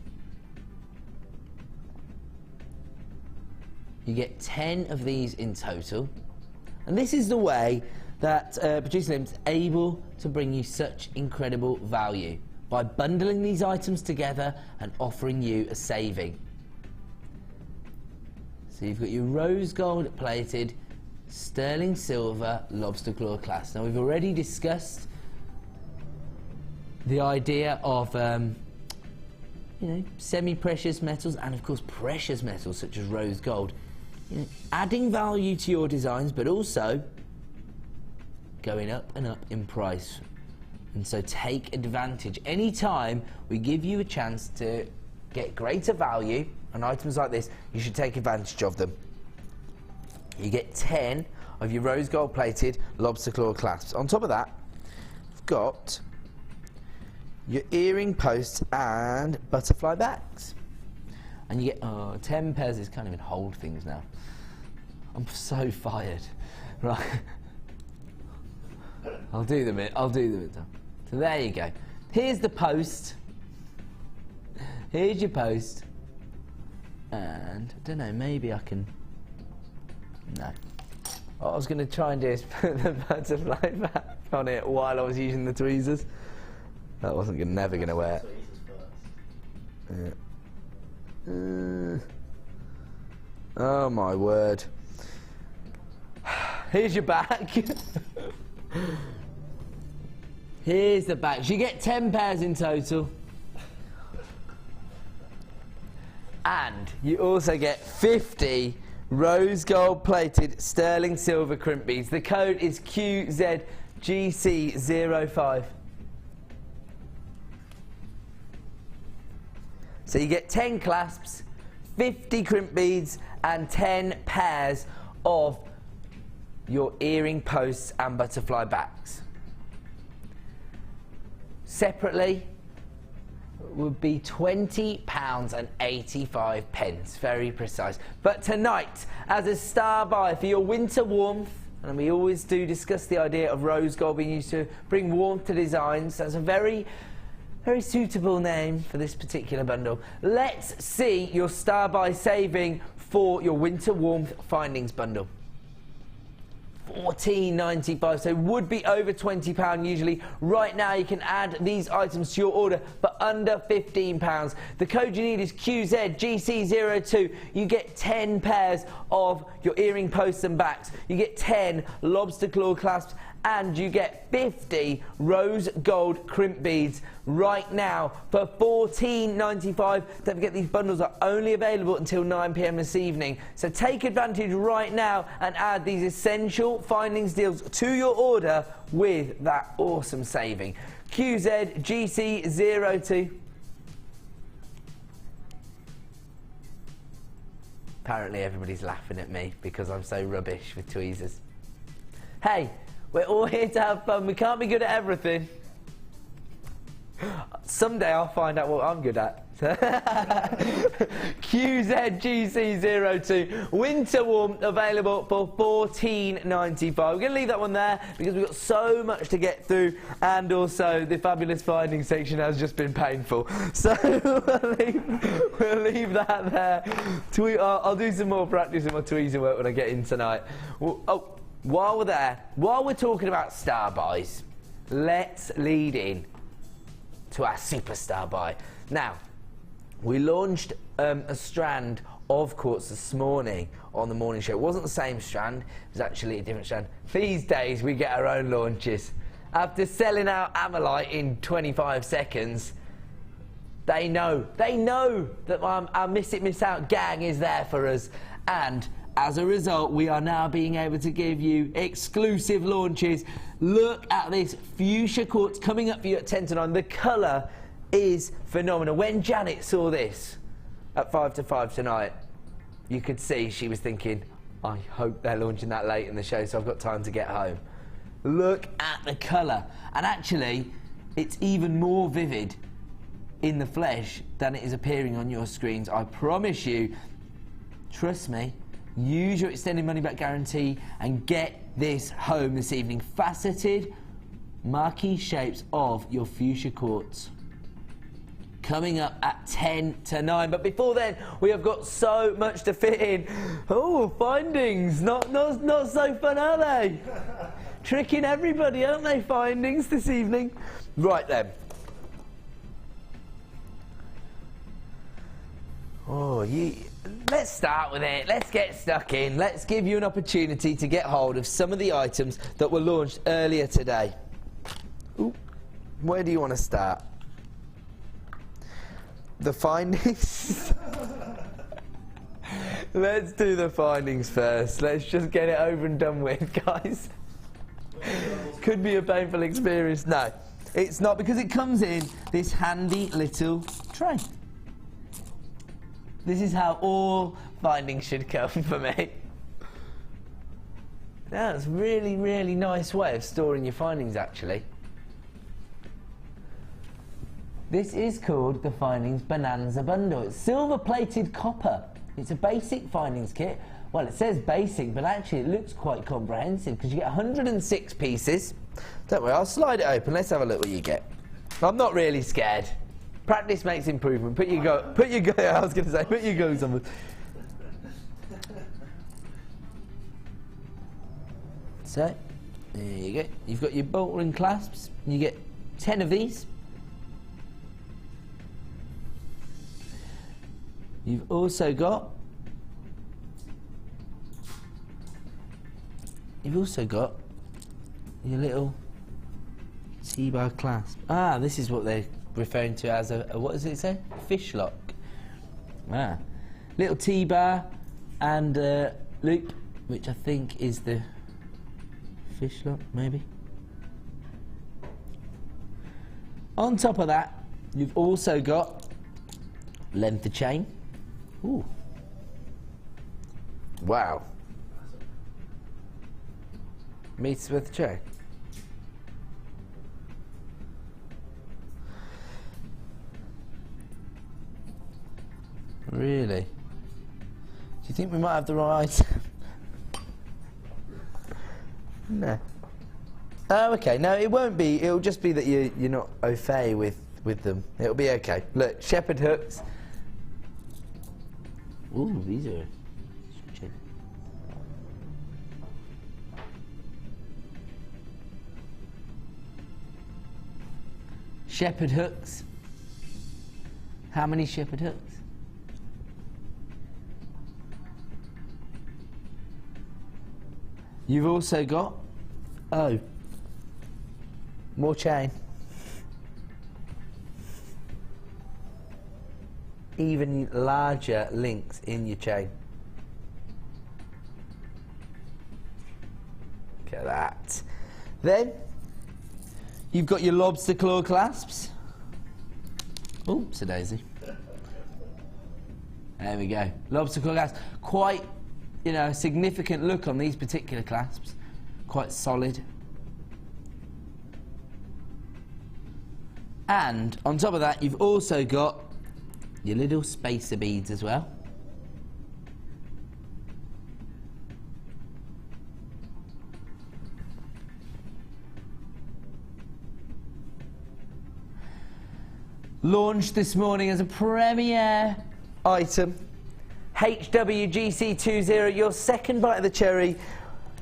You get 10 of these in total. And this is the way that Producer Liam's able to bring you such incredible value, by bundling these items together and offering you a saving. So you've got your rose gold plated sterling silver lobster claw clasp. Now, we've already discussed the idea of semi-precious metals and of course precious metals such as rose gold, adding value to your designs, but also going up and up in price. And so take advantage. Anytime we give you a chance to get greater value on items like this, you should take advantage of them. You get 10 of your rose gold plated lobster claw clasps. On top of that, we've got your earring posts and butterfly backs. And you get 10 pairs. This can't even hold things now. I'm so fired. Right. I'll do them. So there you go. Here's the post. Here's your post. And I don't know, maybe I can. No. What I was going to try and do is put the butterfly back on it while I was using the tweezers. That wasn't never going to work. Yeah. Oh my word. Here's your back. Here's the back. So you get 10 pairs in total. And you also get 50 rose gold plated sterling silver crimp beads. The code is QZGC05. So you get 10 clasps, 50 crimp beads and 10 pairs of your earring posts and butterfly backs. separately would be £20.85, very precise. Very tonight, as a star buy for your winter warmth, and we always do discuss the idea of rose gold being used to bring warmth to designs. That's a very suitable name for this particular bundle. Let's see your star buy saving for your winter warmth findings bundle. £14.95, so would be over £20 usually. Right now you can add these items to your order for under £15. The code you need is QZGC02. You get 10 pairs of your earring posts and backs. You get 10 lobster claw clasps, and you get 50 rose gold crimp beads right now for £14.95. Don't forget, these bundles are only available until 9 p.m. this evening. So take advantage right now and add these essential findings deals to your order with that awesome saving. QZGC02. Apparently everybody's laughing at me because I'm so rubbish with tweezers. Hey, we're all here to have fun. We can't be good at everything. Someday I'll find out what I'm good at. QZGC02 winter warmth available for £14.95. We're going to leave that one there because we've got so much to get through, and also the fabulous finding section has just been painful. So we'll leave that there. I'll do some more practice in my tweezer work when I get in tonight. While we're there, while we're talking about star buys, let's lead in to our superstar buy. Now, we launched a strand of quartz this morning on the morning show. It wasn't the same strand, it was actually a different strand. These days we get our own launches. After selling out Amylite in 25 seconds, they know that our Miss It Miss Out gang is there for us, and as a result, we are now being able to give you exclusive launches. Look at this fuchsia quartz coming up for you at 10 to 9. The colour is phenomenal. When Janet saw this at 5 to 5 tonight, you could see she was thinking, I hope they're launching that late in the show so I've got time to get home. Look at the colour. And actually, it's even more vivid in the flesh than it is appearing on your screens. I promise you, trust me, use your extended money back guarantee and get this home this evening. Faceted marquee shapes of your fuchsia quartz coming up at 10 to 9. But before then, we have got so much to fit in. Oh, findings, not so fun, are they? Tricking everybody, aren't they, findings this evening? Right then. Let's start with it. Let's get stuck in. Let's give you an opportunity to get hold of some of the items that were launched earlier today. Ooh, where do you want to start? The findings? Let's do the findings first. Let's just get it over and done with, guys. Could be a painful experience. No, it's not, because it comes in this handy little tray. This is how all findings should come for me. That's a really, really nice way of storing your findings, actually. This is called the Findings Bonanza Bundle. It's silver-plated copper. It's a basic findings kit. Well, it says basic, but actually it looks quite comprehensive because you get 106 pieces. Don't worry, I'll slide it open. Let's have a look what you get. I'm not really scared. Practice makes improvement. Put your I was going to say, put your goes on. So, there you go. You've got your bolt ring clasps. You get 10 of these. You've also got your little T-bar clasp. Ah, this is what they're referring to as a what does it say? Fish lock. Ah, little T-bar and loop, which I think is the fish lock, maybe. On top of that, you've also got length of chain. Ooh. Wow. Meters worth of chain. Really? Do you think we might have the right? No. Oh, okay. No, it won't be. It'll just be that you're not au fait with them. It'll be okay. Look, shepherd hooks. Ooh, these are. Shepherd hooks. How many shepherd hooks? You've also got, more chain. Even larger links in your chain. Look at that. Then, you've got your lobster claw clasps. Oops, a daisy. There we go. Lobster claw clasps. Quite, you know, a significant look on these particular clasps. Quite solid. And on top of that, you've also got your little spacer beads as well. Launched this morning as a premiere item. HWGC20, your second bite of the cherry.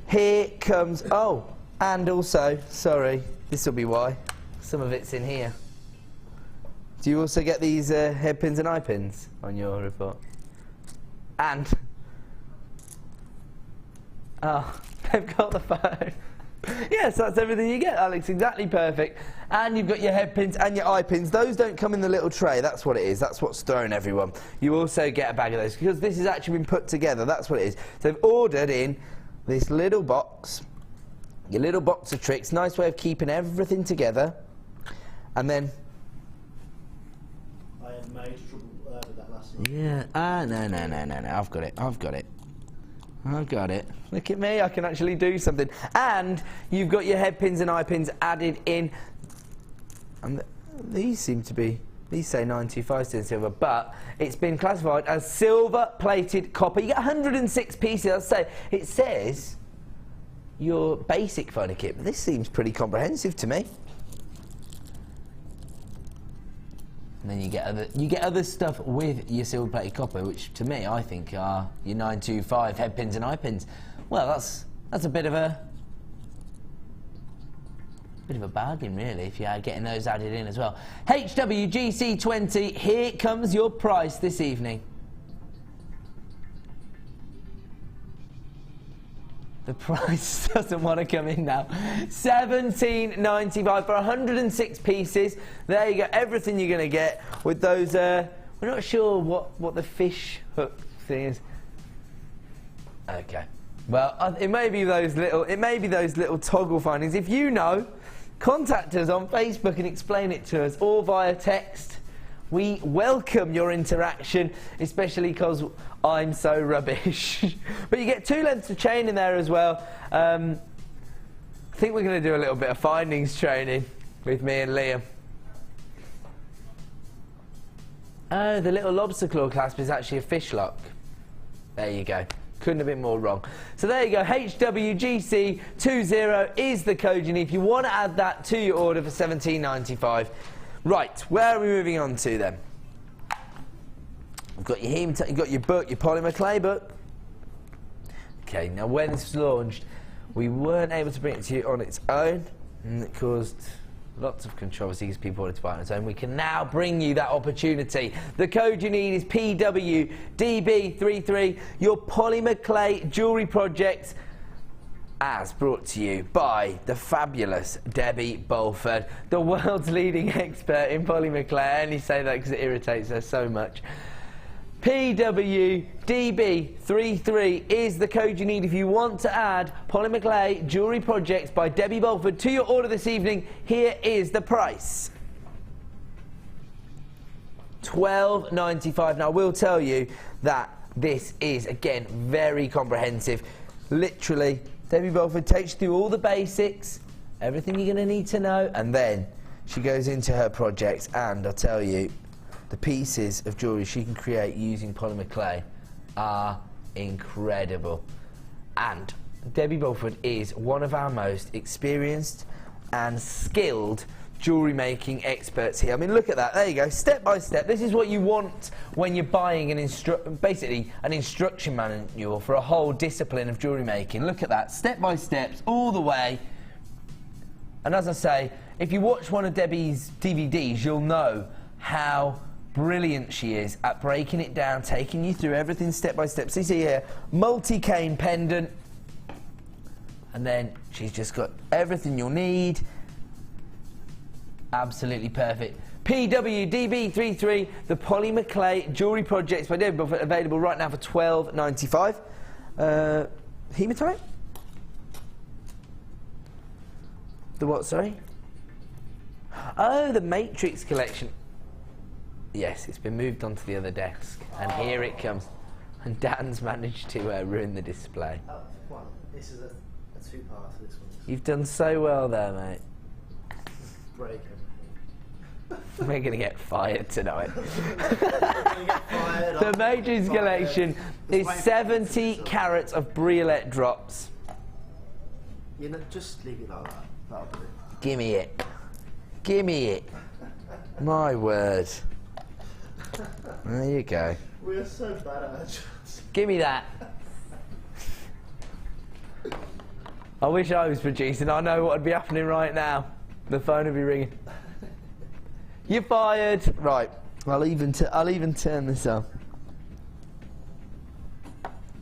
Here comes, oh, and also, sorry, this will be why, some of it's in here. Do you also get these head pins and eye pins on your report? And, oh, they've got the phone. Yes, that's everything you get, Alex, exactly perfect. And you've got your head pins and your eye pins. Those don't come in the little tray, that's what it is. That's what's thrown everyone. You also get a bag of those, because this has actually been put together, that's what it is. So they've ordered in this little box, your little box of tricks, nice way of keeping everything together. And then... I had major trouble with that last one. Yeah, no, I've got it. I've got it. Look at me, I can actually do something. And you've got your head pins and eye pins added in. And these seem to be, these say 925 in silver, but it's been classified as silver plated copper. You get 106 pieces. I'll say, it says your basic phono kit, but this seems pretty comprehensive to me. And then you get other stuff with your silver plated copper, which to me I think are your 925 head pins and eye pins. Well, that's a bit of a bargain really if you're getting those added in as well. HWGC20, here comes your price this evening. The price doesn't want to come in now. $17.95 for 106 pieces. There you go, everything you're going to get with those. We're not sure what the fish hook thing is. Okay. Well, it may be those little toggle findings. If you know, contact us on Facebook and explain it to us, or via text. We welcome your interaction, especially because I'm so rubbish. But you get 2 lengths of chain in there as well. I think we're going to do a little bit of findings training with me and Liam. Oh, the little lobster claw clasp is actually a fish lock. There you go. Couldn't have been more wrong. So there you go, HWGC20 is the code you need if you want to add that to your order for $17.95. Right, where are we moving on to then? You've got your you've got your book, your polymer clay book. Okay, now when this was launched, we weren't able to bring it to you on its own, and it caused lots of controversy because people wanted to buy it on its own. We can now bring you that opportunity. The code you need is PWDB33, your polymer clay jewellery project, as brought to you by the fabulous Debbie Bolford, the world's leading expert in polymer clay. I only say that because it irritates her so much. PWDB33 is the code you need if you want to add polymer clay jewellery projects by Debbie Bolford to your order this evening. Here is the price. $12.95. Now I will tell you that this is again very comprehensive. Literally, Debbie Bolford takes you through all the basics, everything you're going to need to know, and then she goes into her projects, and I'll tell you, the pieces of jewellery she can create using polymer clay are incredible. And Debbie Bulford is one of our most experienced and skilled jewellery making experts here. I mean, look at that. There you go. Step by step. This is what you want when you're buying basically an instruction manual for a whole discipline of jewellery making. Look at that. Step by steps all the way. And as I say, if you watch one of Debbie's DVDs, you'll know how brilliant she is at breaking it down, taking you through everything step by step. So you see here, multi-cane pendant, and then she's just got everything you'll need. Absolutely perfect. PWDB33, the polymer clay jewellery projects by Debbie Bulford, available right now for $12.95. Hematite? The what, sorry? Oh, the Matrix collection. Yes, it's been moved onto the other desk, and here it comes. And Dan's managed to ruin the display. Oh, well, this is a two-part, so this one's... You've done so well there, mate. Break everything. We're going to get fired tonight. The The Matrix collection is 70 carats of briolette drops. You know, just leave it like that. That'll do it. Gimme it. Gimme it. My word. There you go. We're so bad at our jobs. Gimme that. I wish I was producing. I know what would be happening right now. The phone would be ringing. You're fired. Right. I'll even turn this on.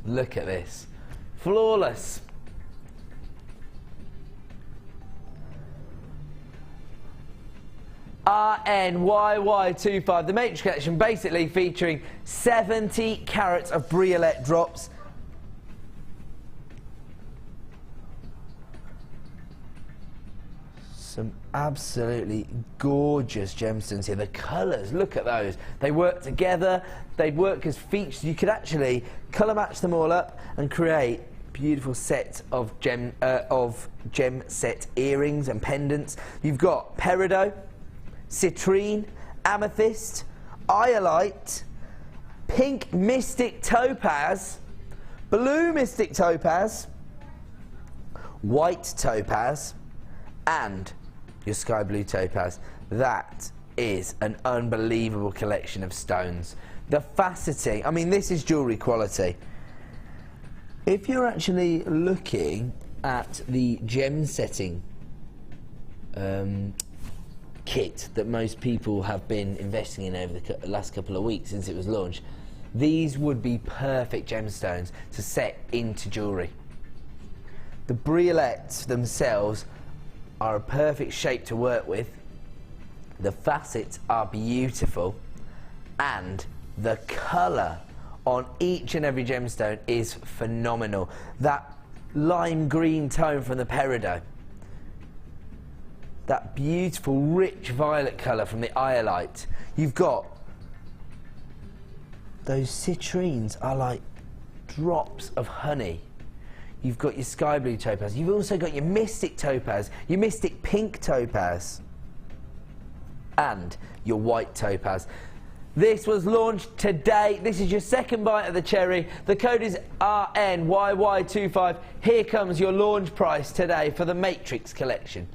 Look at this. Flawless. RNYY25, the Matrix collection, basically featuring 70 carats of briolette drops. Some absolutely gorgeous gemstones here. The colours, look at those. They work together. They'd work as features. You could actually colour match them all up and create beautiful set of gem set earrings and pendants. You've got peridot, citrine, amethyst, iolite, pink mystic topaz, blue mystic topaz, white topaz, and your sky blue topaz. That is an unbelievable collection of stones. The faceting, I mean, this is jewellery quality. If you're actually looking at the gem setting kit that most people have been investing in over the last couple of weeks since it was launched, these would be perfect gemstones to set into jewellery. The briolettes themselves are a perfect shape to work with. The facets are beautiful, and the colour on each and every gemstone is phenomenal. That lime green tone from the peridot, that beautiful rich violet colour from the iolite. You've got those citrines are like drops of honey. You've got your sky blue topaz. You've also got your mystic topaz, your mystic pink topaz, and your white topaz. This was launched today. This is your second bite of the cherry. The code is RNYY25. Here comes your launch price today for the Matrix collection.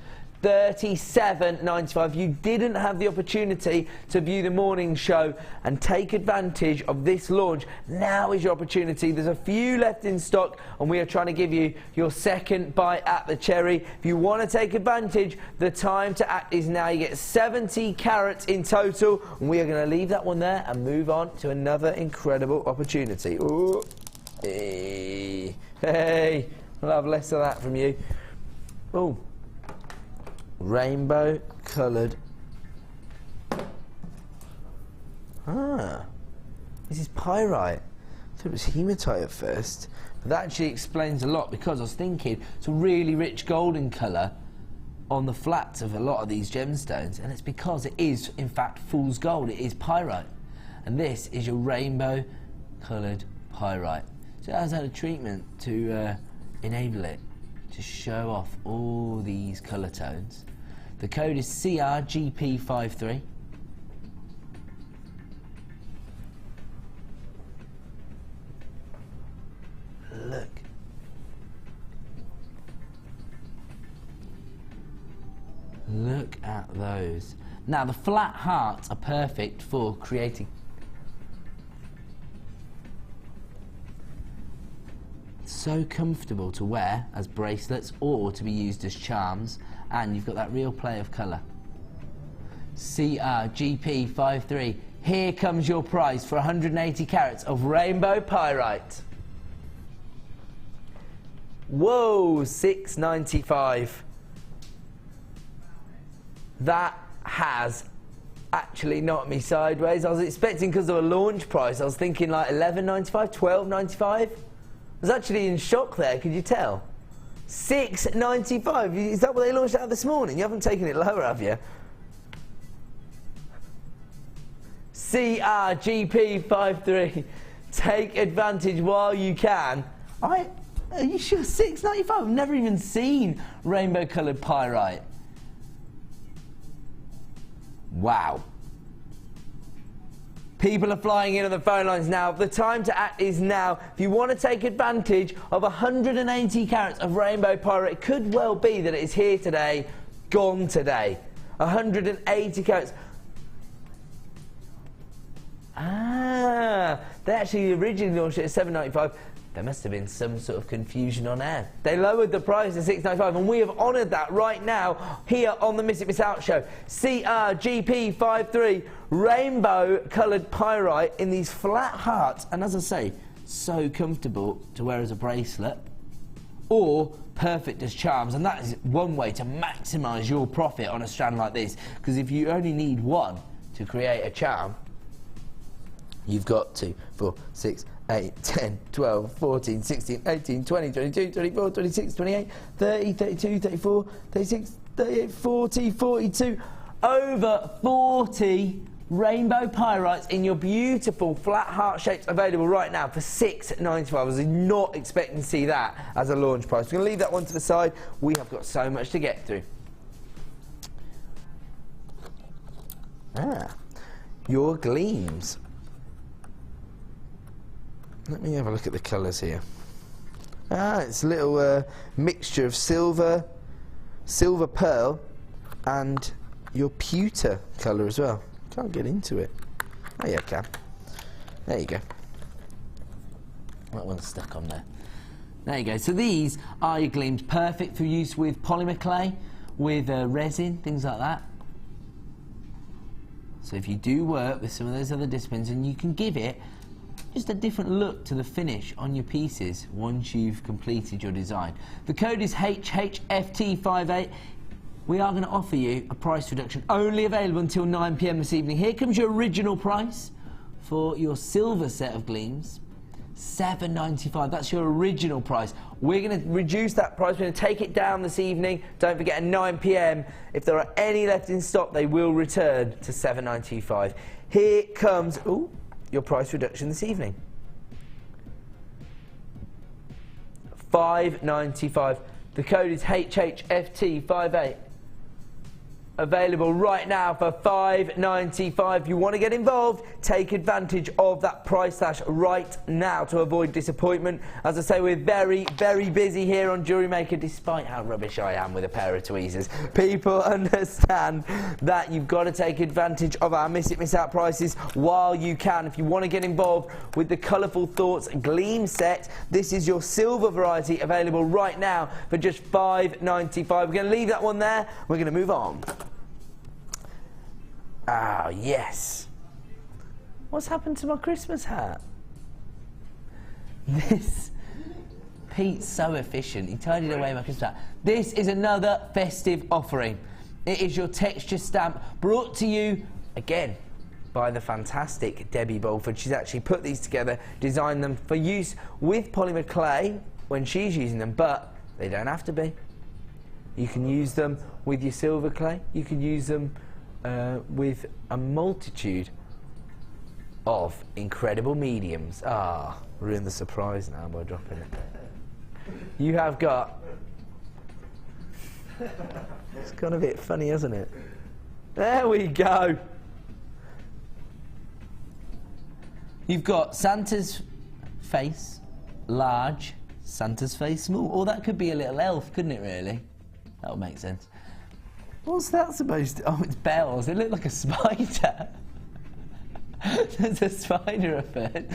$37.95. You didn't have the opportunity to view the morning show and take advantage of this launch. Now is your opportunity. There's a few left in stock, and we are trying to give you your second bite at the cherry. If you want to take advantage, the time to act is now. You get 70 carats in total, and we are going to leave that one there and move on to another incredible opportunity. Ooh. Hey, hey, I'll have less of that from you. Oh. Rainbow coloured. This is pyrite. I thought it was hematite at first, but that actually explains a lot, because I was thinking it's a really rich golden colour on the flats of a lot of these gemstones, and it's because it is in fact fool's gold. It is pyrite, and this is your rainbow coloured pyrite. So it has had a treatment to enable it to show off all these colour tones. The code is CRGP53. Look at those. Now, the flat hearts are perfect for creating so comfortable to wear as bracelets or to be used as charms, and you've got that real play of colour. CRGP53, here comes your prize for 180 carats of rainbow pyrite. Whoa, $6.95. That has actually knocked me sideways. I was expecting, because of a launch price, I was thinking like $11.95, $12.95. I was actually in shock there, could you tell? $6.95, is that what they launched out this morning? You haven't taken it lower, have you? CRGP53, take advantage while you can. Are you sure? $6.95? I've never even seen rainbow coloured pyrite. Wow. People are flying in on the phone lines now. The time to act is now. If you want to take advantage of 180 carats of rainbow pyrite, it could well be that it is here today, gone today. 180 carats. They actually originally launched it at $7.95. There must have been some sort of confusion on air. They lowered the price to $6.95, and we have honoured that right now here on the Miss It Miss Out show. CRGP53, rainbow coloured pyrite in these flat hearts, and as I say, so comfortable to wear as a bracelet or perfect as charms, and that is one way to maximise your profit on a strand like this, because if you only need one to create a charm, you've got 2, 4, 6, 8, 10, 12, 14, 16, 18, 20, 22, 24, 26, 28, 30, 32, 34, 36, 38, 40, 42. Over 40 rainbow pyrites in your beautiful flat heart shapes available right now for $6.95. I was not expecting to see that as a launch price. We're going to leave that one to the side. We have got so much to get through. Your gleams. Let me have a look at the colours here. It's a little mixture of silver, silver pearl, and your pewter colour as well. Can't get into it. Oh yeah, I can. There you go. That one's stuck on there. There you go. So these are your gleams, perfect for use with polymer clay, with resin, things like that. So if you do work with some of those other disciplines, and you can give it just a different look to the finish on your pieces once you've completed your design. The code is HHFT58. We are going to offer you a price reduction only available until 9 PM this evening. Here comes your original price for your silver set of gleams, $7.95. That's your original price. We're going to reduce that price. We're going to take it down this evening. Don't forget, at 9 PM, if there are any left in stock, they will return to $7.95. Here comes your price reduction this evening. $5.95. The code is HHFT58. Available right now for $5.95. If you want to get involved, take advantage of that price slash right now to avoid disappointment. As I say, we're very, very busy here on JewelleryMaker, despite how rubbish I am with a pair of tweezers. People understand that you've got to take advantage of our Miss It Miss Out prices while you can. If you want to get involved with the Colourful Thoughts Gleam set, this is your silver variety, available right now for just $5.95. We're going to leave that one there. We're going to move on. Ah, yes. What's happened to my Christmas hat? Pete's so efficient. He tidied away my Christmas hat. This is another festive offering. It is your texture stamp, brought to you, again, by the fantastic Debbie Bolford. She's actually put these together, designed them for use with polymer clay when she's using them, but they don't have to be. You can use them with your silver clay. You can use them with a multitude of incredible mediums. Ruined the surprise now by dropping it. You have got... It's gone a bit funny, hasn't it? There we go. You've got Santa's face, large, Santa's face, small. Or that could be a little elf, couldn't it, really? That would make sense. What's that supposed to... Oh, it's bells. They look like a spider. There's a spider effect.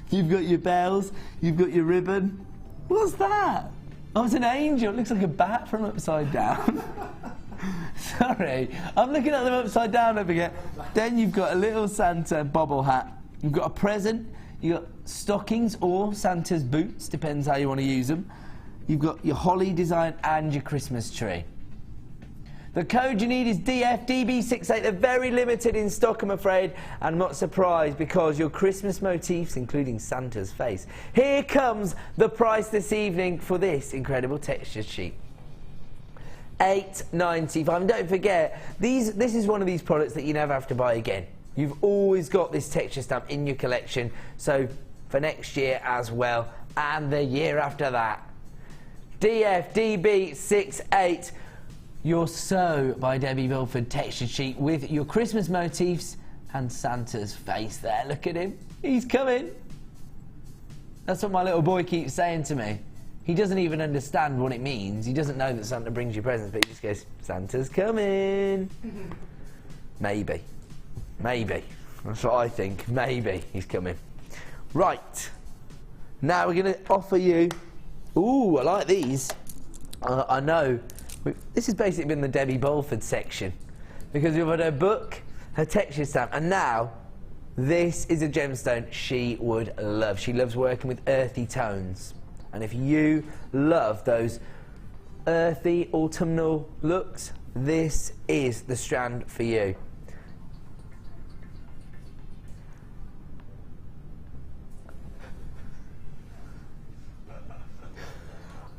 You've got your bells, you've got your ribbon. What's that? Oh, it's an angel. It looks like a bat from upside down. Sorry, I'm looking at them upside down over here. Then you've got a little Santa bobble hat. You've got a present. You've got stockings or Santa's boots, depends how you want to use them. You've got your holly design and your Christmas tree. The code you need is DFDB68. They're very limited in stock, I'm afraid. And I'm not surprised because your Christmas motifs, including Santa's face. Here comes the price this evening for this incredible texture sheet. $8.95. And don't forget, this is one of these products that you never have to buy again. You've always got this texture stamp in your collection, so for next year as well, and the year after that. DFDB68, your So by Debbie Milford texture sheet with your Christmas motifs and Santa's face there. Look at him. He's coming. That's what my little boy keeps saying to me. He doesn't even understand what it means. He doesn't know that Santa brings you presents, but he just goes, Santa's coming. Maybe. Maybe. That's what I think. Maybe he's coming. Right. Now we're going to offer you... Ooh, I like these. I know. This has basically been the Debbie Bolford section. Because we've had her book, her texture stamp, and now this is a gemstone she would love. She loves working with earthy tones. And if you love those earthy autumnal looks, this is the strand for you.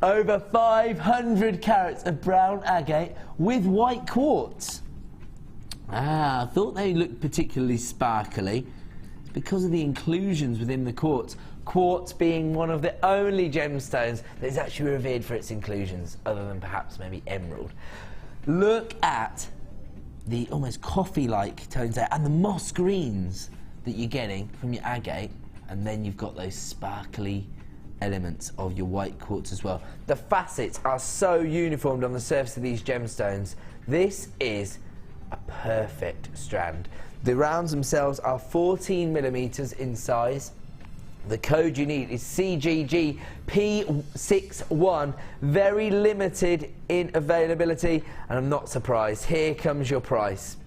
Over 500 carats of brown agate with white quartz. Ah, I thought they looked particularly sparkly. It's because of the inclusions within the quartz. Quartz being one of the only gemstones that is actually revered for its inclusions, other than perhaps maybe emerald. Look at the almost coffee-like tones there, and the moss greens that you're getting from your agate, and then you've got those sparkly elements of your white quartz as well. The facets are so uniformed on the surface of these gemstones. This is a perfect strand. The rounds themselves are 14 millimeters in size. The code you need is CGG P61, very limited in availability, and I'm not surprised. Here comes your price.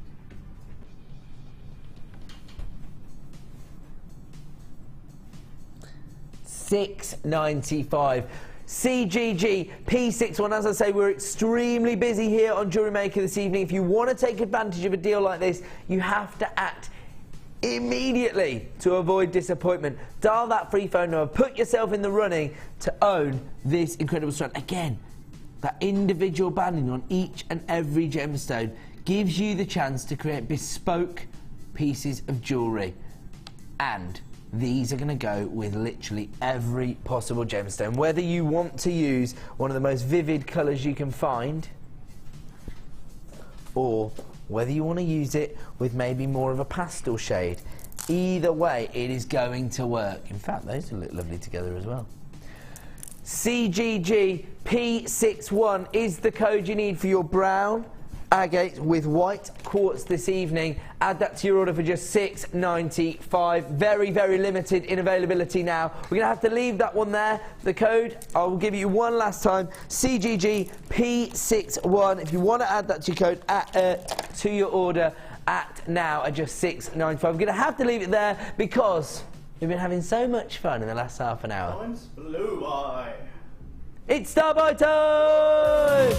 $6.95. CGG P61. As I say, we're extremely busy here on Jewellery Maker this evening. If you want to take advantage of a deal like this, you have to act immediately to avoid disappointment. Dial that free phone number, put yourself in the running to own this incredible strand. Again, that individual banding on each and every gemstone gives you the chance to create bespoke pieces of jewellery, and these are going to go with literally every possible gemstone. Whether you want to use one of the most vivid colours you can find, or whether you want to use it with maybe more of a pastel shade, either way it is going to work. In fact, those look lovely together as well. CGG P61 is the code you need for your brown agate with white quartz this evening. Add that to your order for just $6.95. Very, very limited in availability now. We're going to have to leave that one there. The code, I will give you one last time, CGG P61. If you want to add that to your code, to your order at now at just $6.95. We're going to have to leave it there because we've been having so much fun in the last half an hour. Mine's blue eye. It's Star By time!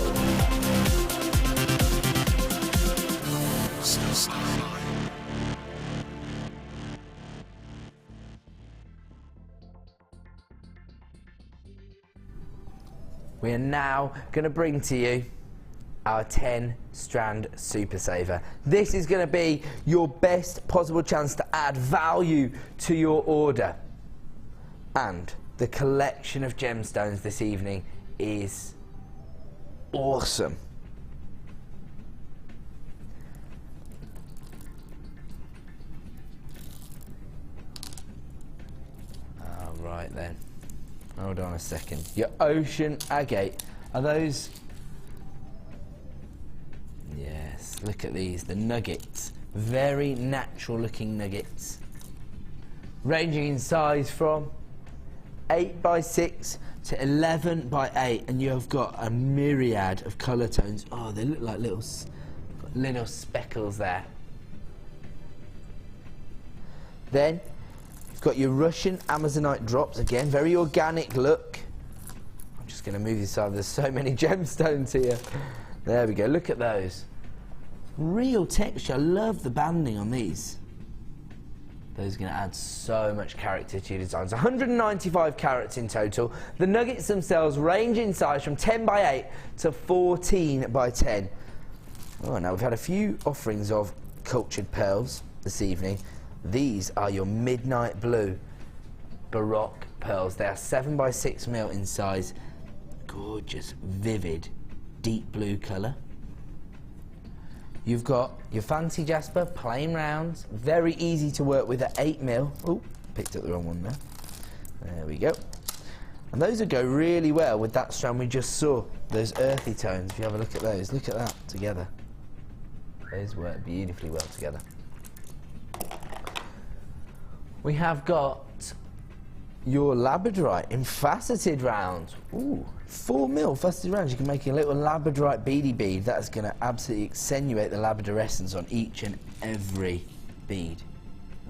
We are now going to bring to you our 10 strand super saver. This is going to be your best possible chance to add value to your order. And the collection of gemstones this evening is awesome. Right then, hold on a second. Your ocean agate, are those? Yeah, Let's look at these, the nuggets. Very natural looking nuggets. Ranging in size from 8x6 to 11x8, and you've got a myriad of colour tones. Oh, they look like little speckles there. Then you've got your Russian Amazonite drops, again, very organic look. I'm just going to move this side, there's so many gemstones here. There we go, look at those. Real texture, I love the banding on these. Those are going to add so much character to your designs. 195 carats in total. The nuggets themselves range in size from 10x8 to 14x10. Oh, now we've had a few offerings of cultured pearls this evening. These are your midnight blue Baroque pearls. They are 7x6mm in size. Gorgeous, vivid, deep blue colour. You've got your fancy jasper, plain rounds, very easy to work with at 8mm. Oh, picked up the wrong one there. There we go. And those would go really well with that strand we just saw, those earthy tones. If you have a look at those, look at that together. Those work beautifully well together. We have got your labradorite in faceted rounds. Ooh, 4mm faceted rounds. You can make a little labradorite beady bead. That's going to absolutely accentuate the labradorescence on each and every bead.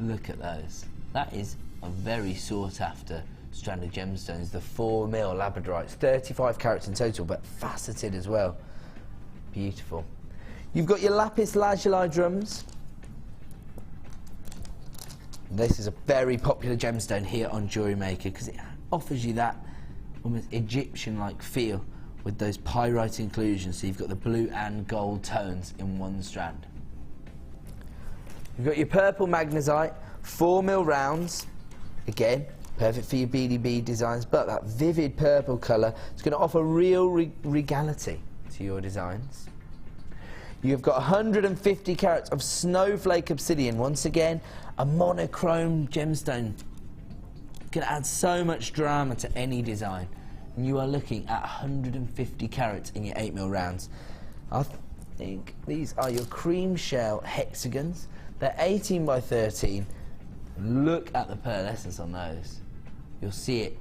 Look at those. That is a very sought after strand of gemstones. The 4mm labradorites, 35 carats in total, but faceted as well. Beautiful. You've got your lapis lazuli drums. This is a very popular gemstone here on Jewellery Maker because it offers you that almost Egyptian-like feel with those pyrite inclusions. So you've got the blue and gold tones in one strand. You've got your purple magnesite, 4mm rounds. Again, perfect for your beady bead designs, but that vivid purple colour is going to offer real regality to your designs. You've got 150 carats of snowflake obsidian. Once again, a monochrome gemstone. Can add so much drama to any design. And you are looking at 150 carats in your 8mm rounds. I think these are your cream shell hexagons. They're 18x13. Look at the pearlescence on those. You'll see it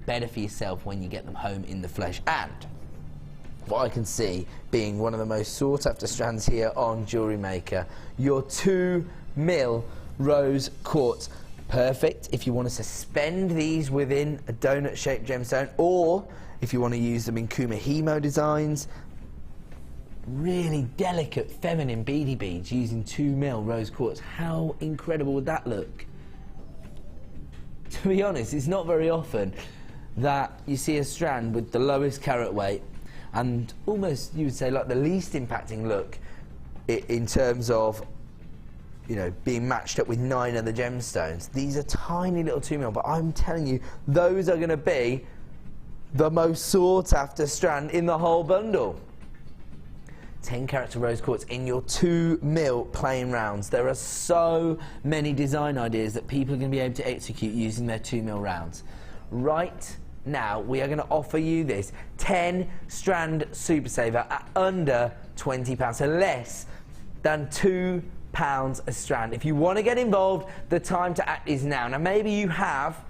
better for yourself when you get them home in the flesh. And what I can see being one of the most sought after strands here on Jewellery Maker, your 2mm rose quartz. Perfect if you want to suspend these within a donut shaped gemstone, or if you want to use them in kumihimo designs. Really delicate feminine beady beads using 2mm rose quartz. How incredible would that look? To be honest, it's not very often that you see a strand with the lowest carat weight and almost, you would say, like the least impacting look in terms of, you know, being matched up with 9 other gemstones. These are tiny little 2mm, but I'm telling you, those are going to be the most sought after strand in the whole bundle. 10 carats of rose quartz in your 2mm plain rounds. There are so many design ideas that people are going to be able to execute using their 2mm rounds. Right now, we are going to offer you this 10 strand super saver at under £20, so less than £2 a strand. If you want to get involved, the time to act is now. Now, maybe you have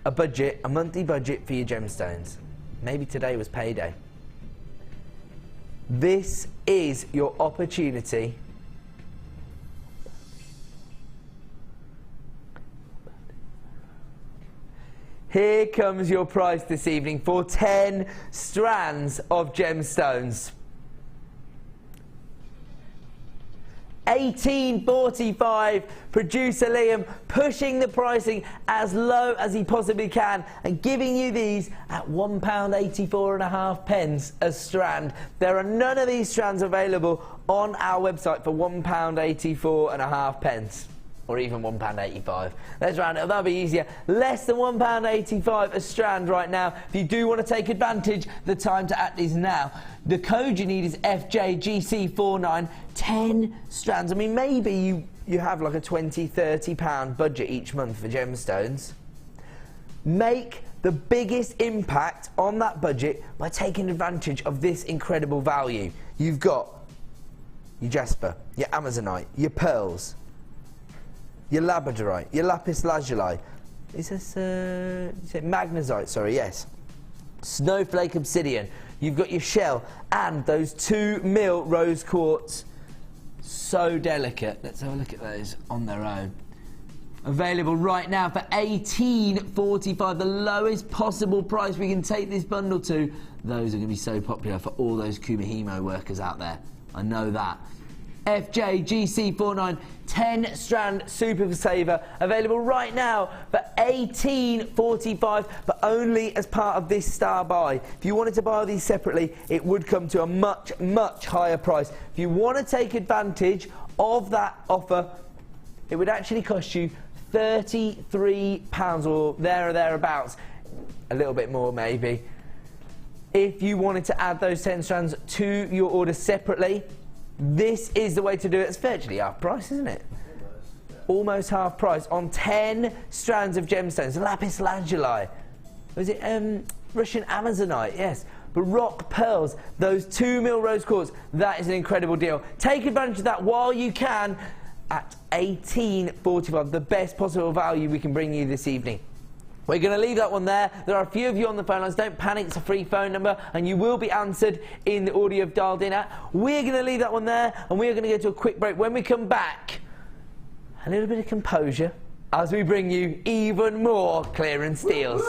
a budget, a monthly budget for your gemstones. Maybe today was payday. This is your opportunity Here comes your price this evening for 10 strands of gemstones. $18.45, producer Liam pushing the pricing as low as he possibly can and giving you these at £1.84.5 a strand. There are none of these strands available on our website for £1.84.5. Or even £1.85. Let's round it up, that'll be easier. Less than £1.85 a strand right now. If you do want to take advantage, the time to act is now. The code you need is FJGC49, 10 strands. I mean, maybe you have like a £20, £30 budget each month for gemstones. Make the biggest impact on that budget by taking advantage of this incredible value. You've got your jasper, your amazonite, your pearls, your labradorite, your lapis lazuli. Is this magnesite? Sorry, yes. Snowflake obsidian. You've got your shell and those 2mm rose quartz. So delicate. Let's have a look at those on their own. Available right now for $18.45, the lowest possible price we can take this bundle to. Those are going to be so popular for all those Kumihimo workers out there. I know that. FJGC49 10 strand super saver, available right now for $18.45, but only as part of this star buy. If you wanted to buy these separately, it would come to a much, much higher price. If you want to take advantage of that offer, it would actually cost you £33 or there or thereabouts, a little bit more maybe. If you wanted to add those 10 strands to your order separately, this is the way to do it. It's virtually half price, isn't it? Almost half price on 10 strands of gemstones. Lapis lazuli. Was it Russian amazonite? Yes. But rock pearls, those 2mm rose quartz, that is an incredible deal. Take advantage of that while you can at $18.45, the best possible value we can bring you this evening. We're going to leave that one there. There are a few of you on the phone lines. Don't panic, it's a free phone number and you will be answered in the order you've dialed in at. We're going to leave that one there and we're going to go to a quick break. When we come back, a little bit of composure as we bring you even more clearance deals.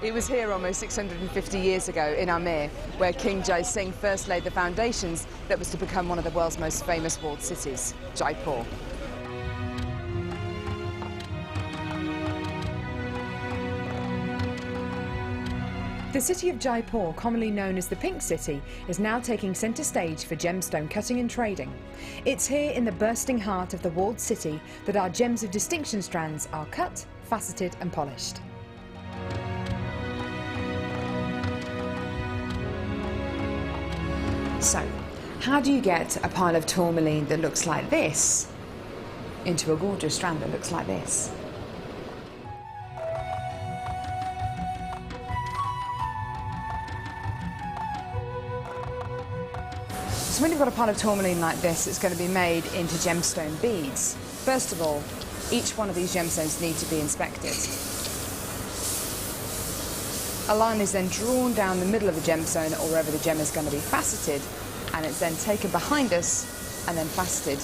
It was here almost 650 years ago in Amir, where King Jai Singh first laid the foundations that was to become one of the world's most famous walled cities, Jaipur. The city of Jaipur, commonly known as the Pink City, is now taking centre stage for gemstone cutting and trading. It's here in the bursting heart of the walled city that our gems of distinction strands are cut, faceted and polished. So, how do you get a pile of tourmaline that looks like this into a gorgeous strand that looks like this? So when you've got a pile of tourmaline like this, it's going to be made into gemstone beads. First of all, each one of these gemstones need to be inspected. A line is then drawn down the middle of the gemstone or wherever the gem is going to be faceted, and it's then taken behind us and then faceted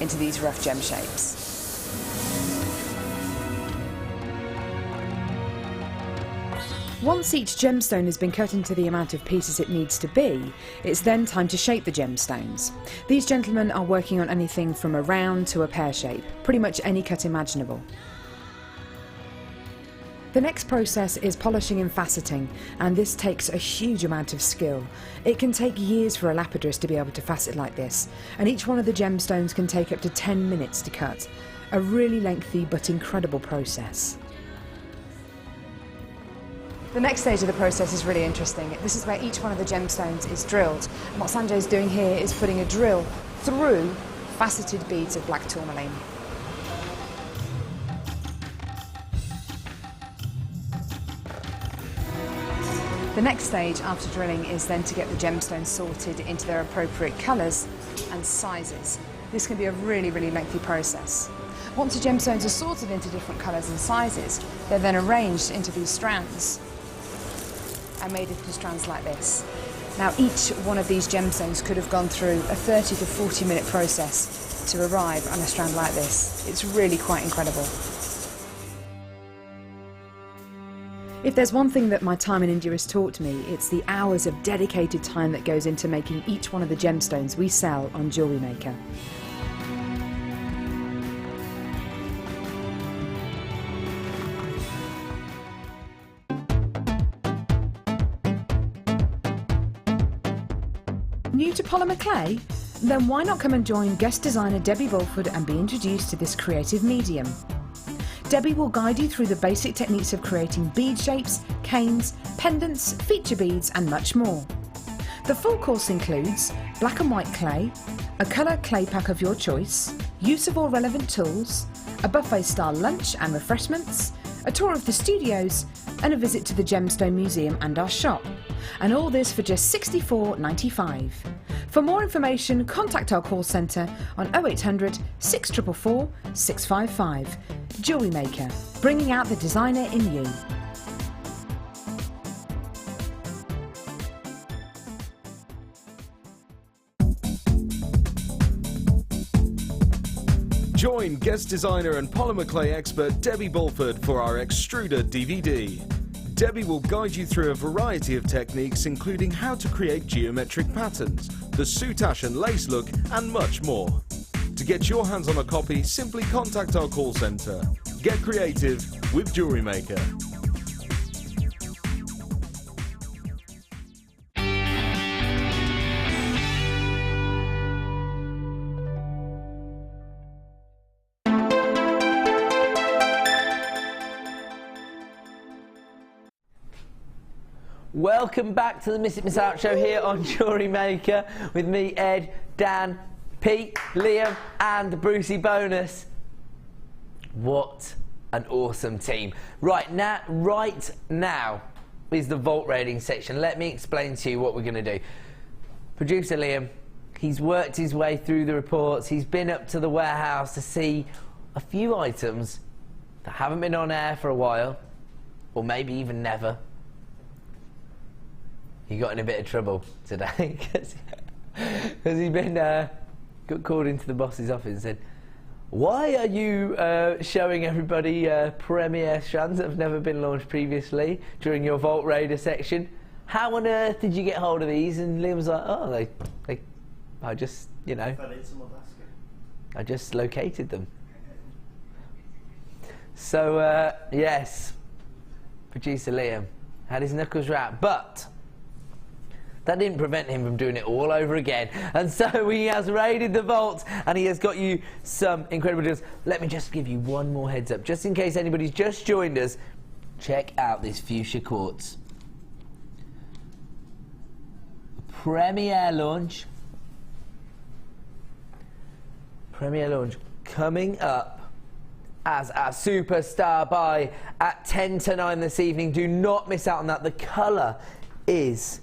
into these rough gem shapes. Once each gemstone has been cut into the amount of pieces it needs to be, it's then time to shape the gemstones. These gentlemen are working on anything from a round to a pear shape, pretty much any cut imaginable. The next process is polishing and faceting, and this takes a huge amount of skill. It can take years for a lapidurist to be able to facet like this, and each one of the gemstones can take up to 10 minutes to cut. A really lengthy but incredible process. The next stage of the process is really interesting. This is where each one of the gemstones is drilled. And what Sanjay is doing here is putting a drill through faceted beads of black tourmaline. The next stage after drilling is then to get the gemstones sorted into their appropriate colours and sizes. This can be a really, really lengthy process. Once the gemstones are sorted into different colours and sizes, they're then arranged into these strands and made into strands like this. Now each one of these gemstones could have gone through a 30 to 40 minute process to arrive on a strand like this. It's really quite incredible. If there's one thing that my time in India has taught me, it's the hours of dedicated time that goes into making each one of the gemstones we sell on Jewellery Maker. New to polymer clay? Then why not come and join guest designer Debbie Wolford and be introduced to this creative medium? Debbie will guide you through the basic techniques of creating bead shapes, canes, pendants, feature beads and much more. The full course includes black and white clay, a colour clay pack of your choice, use of all relevant tools, a buffet-style lunch and refreshments, a tour of the studios and a visit to the Gemstone Museum and our shop. And all this for just $64.95. For more information, contact our call centre on 0800 644 655. Jewellery Maker, bringing out the designer in you. Join guest designer and polymer clay expert Debbie Bulford for our Extruder DVD. Debbie will guide you through a variety of techniques, including how to create geometric patterns, the soutache and lace look, and much more. To get your hands on a copy, simply contact our call centre. Get creative with Jewellery Maker. Welcome back to the Miss It Miss Out show here on Jewellery Maker with me, Ed, Dan, Pete, Liam and Brucey Bonus. What an awesome team. Right now is the vault raiding section. Let me explain to you what we're going to do. Producer Liam, he's worked his way through the reports. He's been up to the warehouse to see a few items that haven't been on air for a while, or maybe even never. He got in a bit of trouble today because he's been got called into the boss's office and said, "Why are you showing everybody premiere strands that have never been launched previously during your Vault Raider section? How on earth did you get hold of these?" And Liam was like, "Oh, I just, you know, Fell in someone's basket. I just located them." So yes, producer Liam had his knuckles wrapped, but that didn't prevent him from doing it all over again. And so he has raided the vault and he has got you some incredible deals. Let me just give you one more heads up, just in case anybody's just joined us. Check out this fuchsia quartz. Premiere launch coming up as our superstar buy at 10 to 9 this evening. Do not miss out on that. The colour is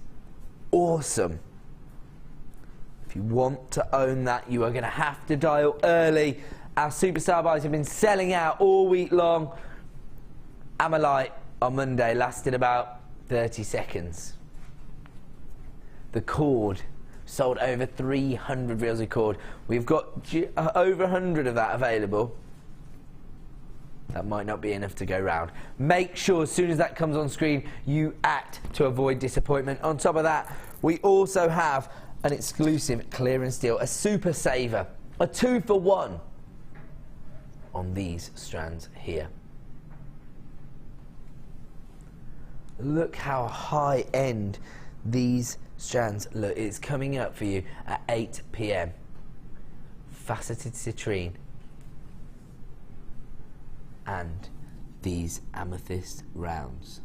awesome. If you want to own that, you are going to have to dial early. Our superstar buys have been selling out all week long. Amalite on Monday lasted about 30 seconds. The cord sold over 300 reels of cord. We've got over 100 of that available. That might not be enough to go round. Make sure as soon as that comes on screen, you act to avoid disappointment. On top of that, we also have an exclusive clearance deal, a super saver, a 2-for-1 on these strands here. Look how high end these strands look. It's coming up for you at 8 PM. Faceted citrine and these amethyst rounds.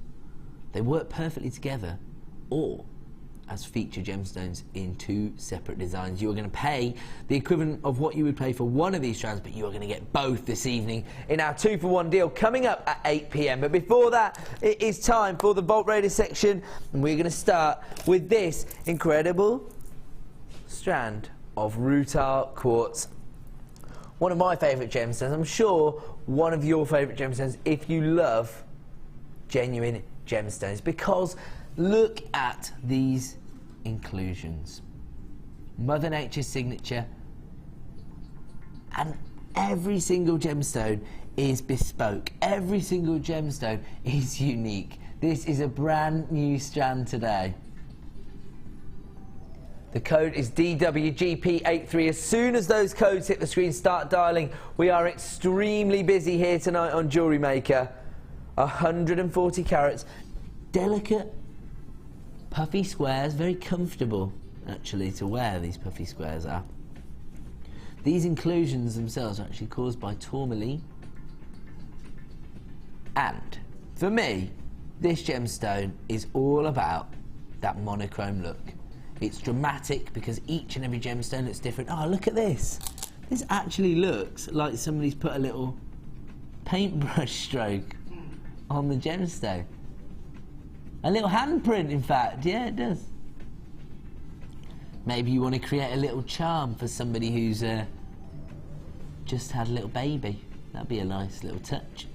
They work perfectly together or as feature gemstones in 2 separate designs. You are going to pay the equivalent of what you would pay for one of these strands, but you are going to get both this evening in our 2-for-1 deal coming up at 8 PM. But before that, it is time for the Vault Raider section, and we're going to start with this incredible strand of rutile quartz. One of my favourite gemstones. I'm sure one of your favourite gemstones if you love genuine gemstones, because look at these inclusions. Mother Nature's signature, and every single gemstone is bespoke. Every single gemstone is unique. This is a brand new strand today. The code is DWGP83. As soon as those codes hit the screen, start dialing. We are extremely busy here tonight on Jewellery Maker. 140 carats, delicate puffy squares, very comfortable actually to wear. These puffy squares are. These inclusions themselves are actually caused by tourmaline. And for me, this gemstone is all about that monochrome look. It's dramatic because each and every gemstone looks different. Oh, look at this. This actually looks like somebody's put a little paintbrush stroke on the gemstone. A little handprint, in fact. Yeah, it does. Maybe you want to create a little charm for somebody who's just had a little baby. That'd be a nice little touch.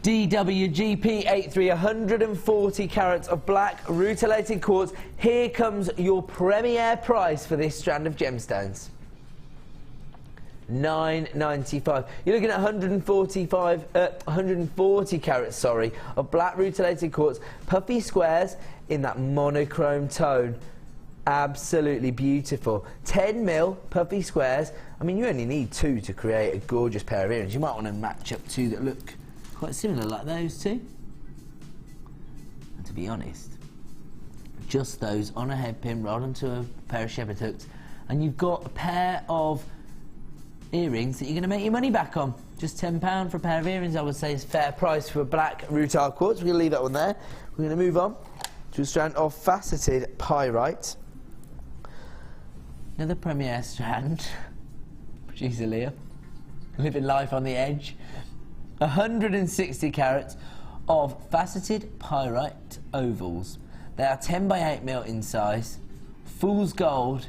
DWGP83, 140 carats of black rutilated quartz. Here comes your premier price for this strand of gemstones. $9.95. You're looking at 140 carats, sorry, of black rutilated quartz, puffy squares in that monochrome tone. Absolutely beautiful. 10 mil puffy squares. I mean, you only need 2 to create a gorgeous pair of earrings. You might want to match up 2 that look quite similar, like those 2. And to be honest, just those on a head pin rolled onto a pair of shepherd hooks, and you've got a pair of earrings that you're going to make your money back on. Just £10 for a pair of earrings, I would say, is fair price for black rutile quartz. We're going to leave that one there. We're going to move on to a strand of faceted pyrite. Another premier strand. Producer Leah, living life on the edge. 160 carats of faceted pyrite ovals. They are 10 by 8 mil in size. Fool's gold.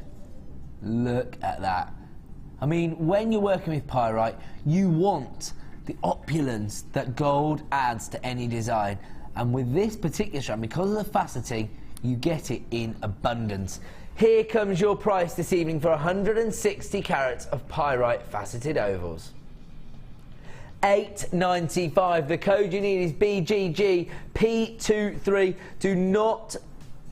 Look at that. I mean, when you're working with pyrite, you want the opulence that gold adds to any design. And with this particular strand, because of the faceting, you get it in abundance. Here comes your price this evening for 160 carats of pyrite faceted ovals. $8.95. The code you need is BGGP23. Do not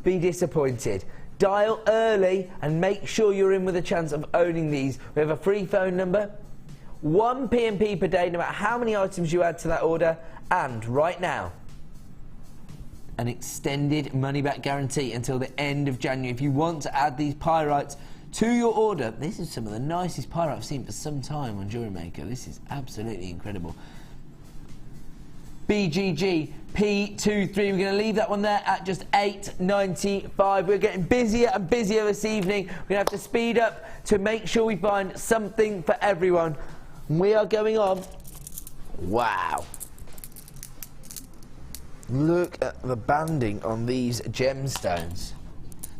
be disappointed. Dial early and make sure you're in with a chance of owning these. We have a free phone number, 1 P&P per day, no matter how many items you add to that order, and right now, an extended money-back guarantee until the end of January. If you want to add these pyrites to your order, this is some of the nicest pyrite I've seen for some time on JewelleryMaker. This is absolutely incredible. BGG P23, we're going to leave that one there at just $8.95. We're getting busier and busier this evening. We're going to have to speed up to make sure we find something for everyone. We are going on. Wow. Look at the banding on these gemstones.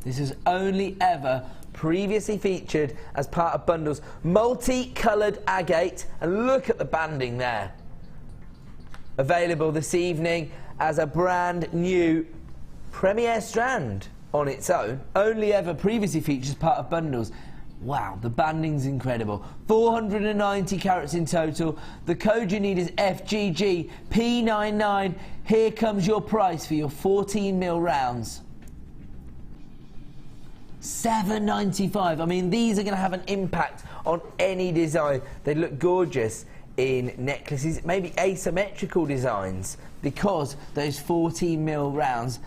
This is only ever previously featured as part of bundles. Multi-coloured agate, and look at the banding there. Available this evening as a brand new premier strand on its own. Only ever previously featured as part of bundles. Wow, the banding's incredible. 490 carats in total. The code you need is FGGP99. Here comes your price for your 14 mil rounds. $7.95. I mean, these are going to have an impact on any design. They look gorgeous in necklaces, maybe asymmetrical designs, because those 14 mil rounds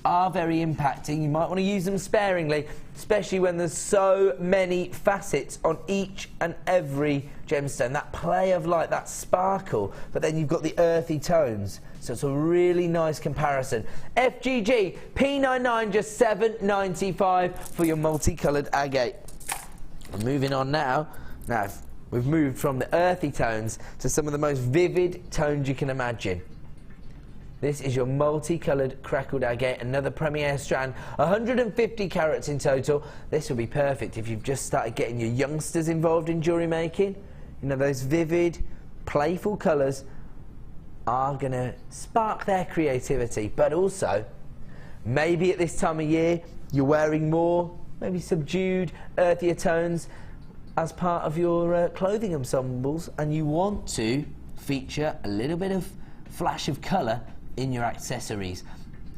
are very impacting. You might want to use them sparingly, especially when there's so many facets on each and every gemstone. That play of light, that sparkle, but then you've got the earthy tones. So it's a really nice comparison. FGG P99, just $7.95 for your multicoloured agate. We're moving on now. Now, we've moved from the earthy tones to some of the most vivid tones you can imagine. This is your multicoloured crackled agate, another premier strand, 150 carats in total. This will be perfect if you've just started getting your youngsters involved in jewellery making. You know, those vivid, playful colours are going to spark their creativity, but also, maybe at this time of year, you're wearing more, maybe subdued, earthier tones as part of your clothing ensembles, and you want to feature a little bit of flash of colour in your accessories.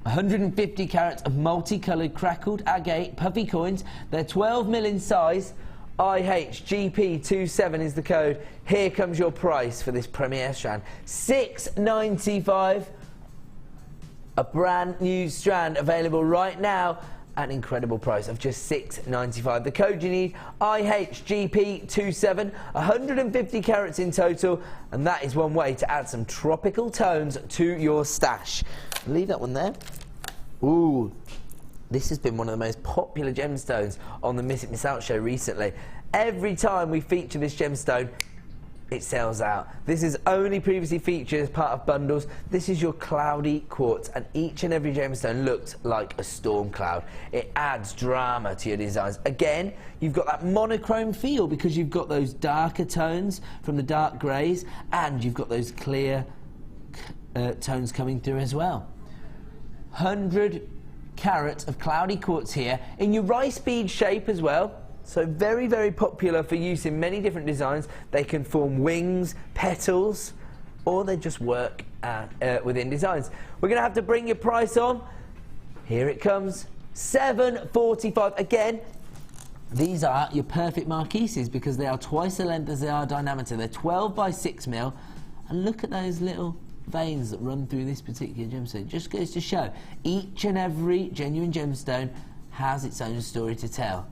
150 carats of multicoloured crackled agate puffy coins. They're 12 mil in size. IHGP27 is the code. Here comes your price for this premier strand. $6.95. A brand new strand available right now at an incredible price of just $6.95. The code you need, IHGP27, 150 carats in total, and that is one way to add some tropical tones to your stash. Leave that one there. Ooh, this has been one of the most popular gemstones on the Miss It Miss Out show recently. Every time we feature this gemstone, it sells out. This is only previously featured as part of bundles. This is your cloudy quartz, and each and every gemstone looks like a storm cloud. It adds drama to your designs. Again, you've got that monochrome feel because you've got those darker tones from the dark greys, and you've got those clear tones coming through as well. 100 carats of cloudy quartz here in your rice bead shape as well. So very, very popular for use in many different designs. They can form wings, petals, or they just work within designs. We're going to have to bring your price on. Here it comes, $7.45. Again, these are your perfect marquises because they are twice the length as they are diameter. They're 12 by 6 mil, and look at those little veins that run through this particular gemstone. It just goes to show each and every genuine gemstone has its own story to tell.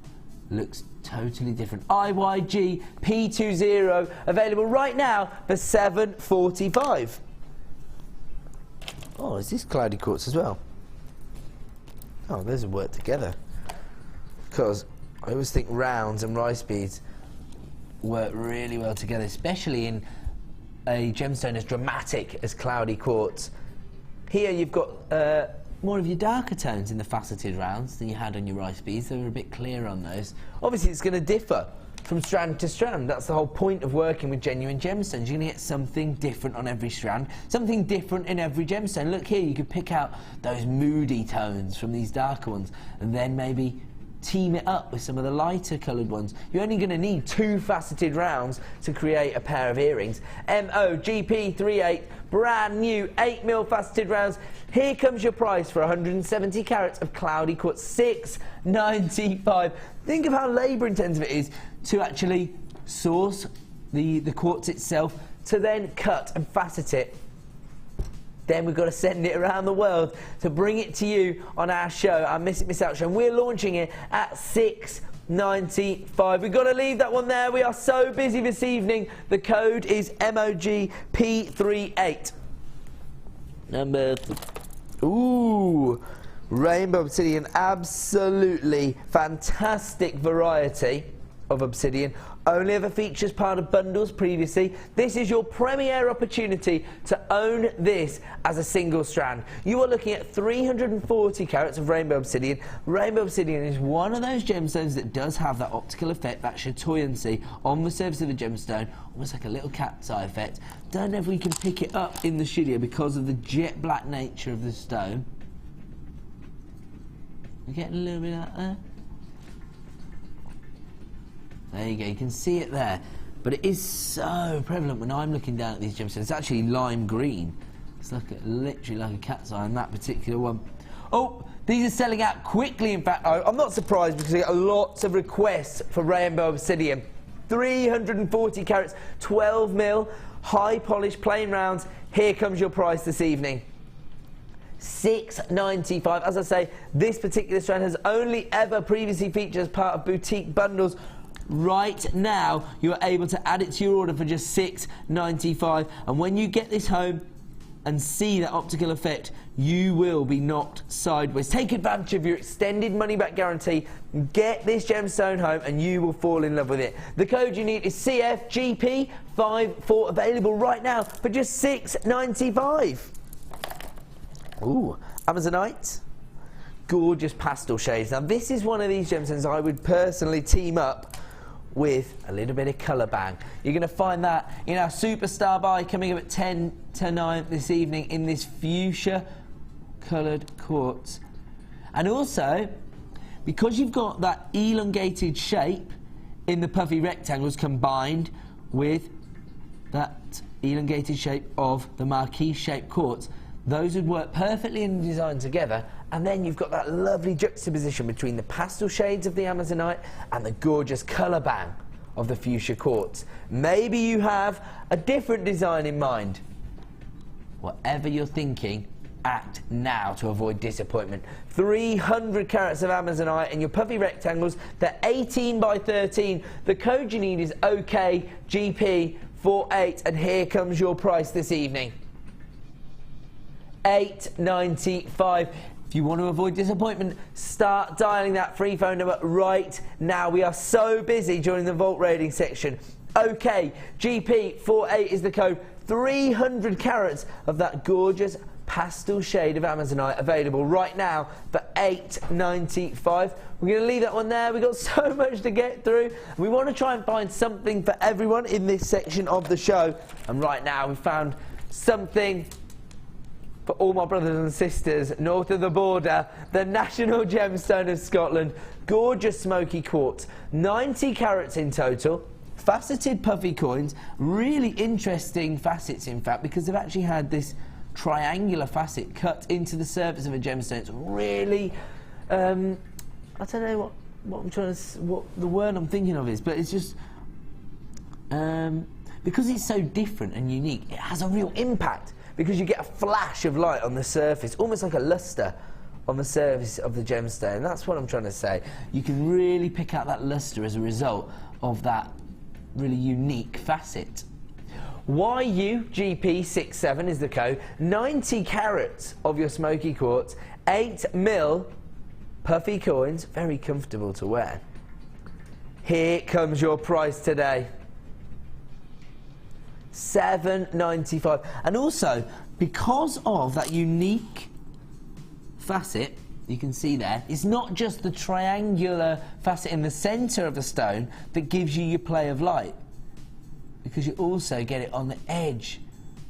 Looks totally different. IYG P20 available right now for $7.45. Oh, is this cloudy quartz as well? Oh, those will work together. Because I always think rounds and rice beads work really well together, especially in a gemstone as dramatic as cloudy quartz. Here you've got more of your darker tones in the faceted rounds than you had on your rice beads. They were a bit clearer on those. Obviously it's going to differ from strand to strand. That's the whole point of working with genuine gemstones. You're going to get something different on every strand, something different in every gemstone. Look here, you could pick out those moody tones from these darker ones and then maybe team it up with some of the lighter coloured ones. You're only going to need 2 faceted rounds to create a pair of earrings. MOGP38, brand new 8mm faceted rounds. Here comes your price for 170 carats of cloudy quartz, $6.95. Think of how labour intensive it is to actually source the quartz itself, to then cut and facet it. Then we've got to send it around the world to bring it to you on our show, our Miss It Miss Out show. And we're launching it at $6.95. We've got to leave that one there. We are so busy this evening. The code is MOGP38. Ooh, rainbow obsidian. Absolutely fantastic variety of obsidian. Only ever features part of bundles previously. This is your premier opportunity to own this as a single strand. You are looking at 340 carats of rainbow obsidian. Rainbow obsidian is one of those gemstones that does have that optical effect, that chatoyancy on the surface of the gemstone, almost like a little cat's eye effect. Don't know if we can pick it up in the studio because of the jet black nature of the stone. We're getting a little bit of that there. There you go, you can see it there. But it is so prevalent when I'm looking down at these gemstones. It's actually lime green. It's like literally like a cat's eye on that particular one. Oh, these are selling out quickly. In fact, I'm not surprised because we get lots of requests for rainbow obsidian. 340 carats, 12mm, high polished plain rounds. Here comes your price this evening. $6.95. As I say, this particular strand has only ever previously featured as part of boutique bundles. Right now, you are able to add it to your order for just $6.95. And when you get this home and see that optical effect, you will be knocked sideways. Take advantage of your extended money-back guarantee. Get this gemstone home and you will fall in love with it. The code you need is CFGP54, available right now for just $6.95. Ooh, Amazonite. Gorgeous pastel shades. Now this is one of these gemstones I would personally team up with a little bit of colour bang. You're going to find that in our superstar buy coming up at 10 to 9 this evening in this fuchsia coloured quartz. And also, because you've got that elongated shape in the puffy rectangles combined with that elongated shape of the marquise shaped quartz, those would work perfectly in the design together. And then you've got that lovely juxtaposition between the pastel shades of the Amazonite and the gorgeous colour bang of the fuchsia quartz. Maybe you have a different design in mind. Whatever you're thinking, act now to avoid disappointment. 300 carats of Amazonite in your puffy rectangles. They're 18 by 13. The code you need is OKGP48, and here comes your price this evening. $8.95. If you want to avoid disappointment, start dialing that free phone number right now. We are so busy during the vault raiding section. OKGP48 is the code. 300 carats of that gorgeous pastel shade of Amazonite available right now for $8.95. We're going to leave that one there. We've got so much to get through. We want to try and find something for everyone in this section of the show. And right now we've found something for all my brothers and sisters north of the border, the National Gemstone of Scotland. Gorgeous smoky quartz, 90 carats in total. Faceted puffy coins, really interesting facets in fact, because they've actually had this triangular facet cut into the surface of a gemstone. It's really, I don't know what I'm trying to, what the word I'm thinking of is, but it's just, because it's so different and unique, it has a real impact, because you get a flash of light on the surface, almost like a luster on the surface of the gemstone. And that's what I'm trying to say. You can really pick out that luster as a result of that really unique facet. YUGP67 is the code. 90 carats of your smoky quartz, 8mm puffy coins, very comfortable to wear. Here comes your price today. $7.95. And also, because of that unique facet, you can see there, it's not just the triangular facet in the centre of the stone that gives you your play of light, because you also get it on the edge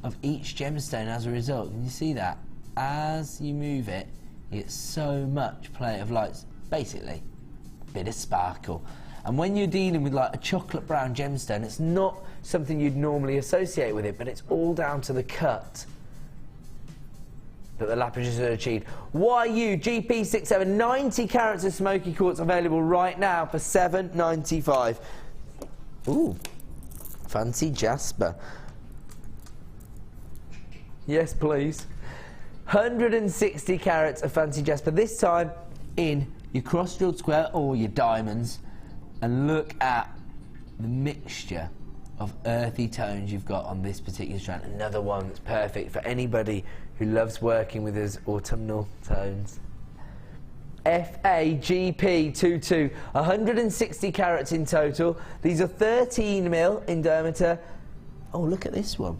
of each gemstone as a result. Can you see that? As you move it, you get so much play of lights, basically a bit of sparkle. And when you're dealing with like a chocolate brown gemstone, it's not something you'd normally associate with it, but it's all down to the cut that the Lapidus have achieved. YUGP67, 90 carats of smoky quartz available right now for $7.95. Ooh, fancy jasper. Yes, please. 160 carats of fancy jasper, this time in your cross-drilled square or your diamonds. And look at the mixture of earthy tones you've got on this particular strand. Another one that's perfect for anybody who loves working with his autumnal tones. FAGP22, 160 carats in total. These are 13mm in diameter. Oh, look at this one.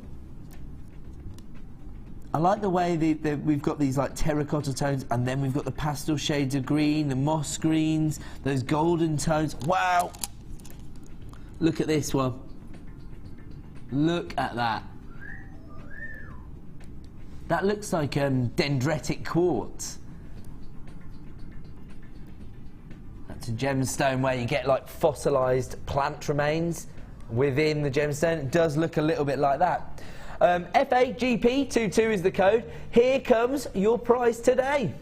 I like the way we've got these like terracotta tones, and then we've got the pastel shades of green, the moss greens, those golden tones. Wow! Look at this one. Look at that. That looks like dendritic quartz. That's a gemstone where you get like fossilised plant remains within the gemstone. It does look a little bit like that. FAGP22 is the code. Here comes your price today.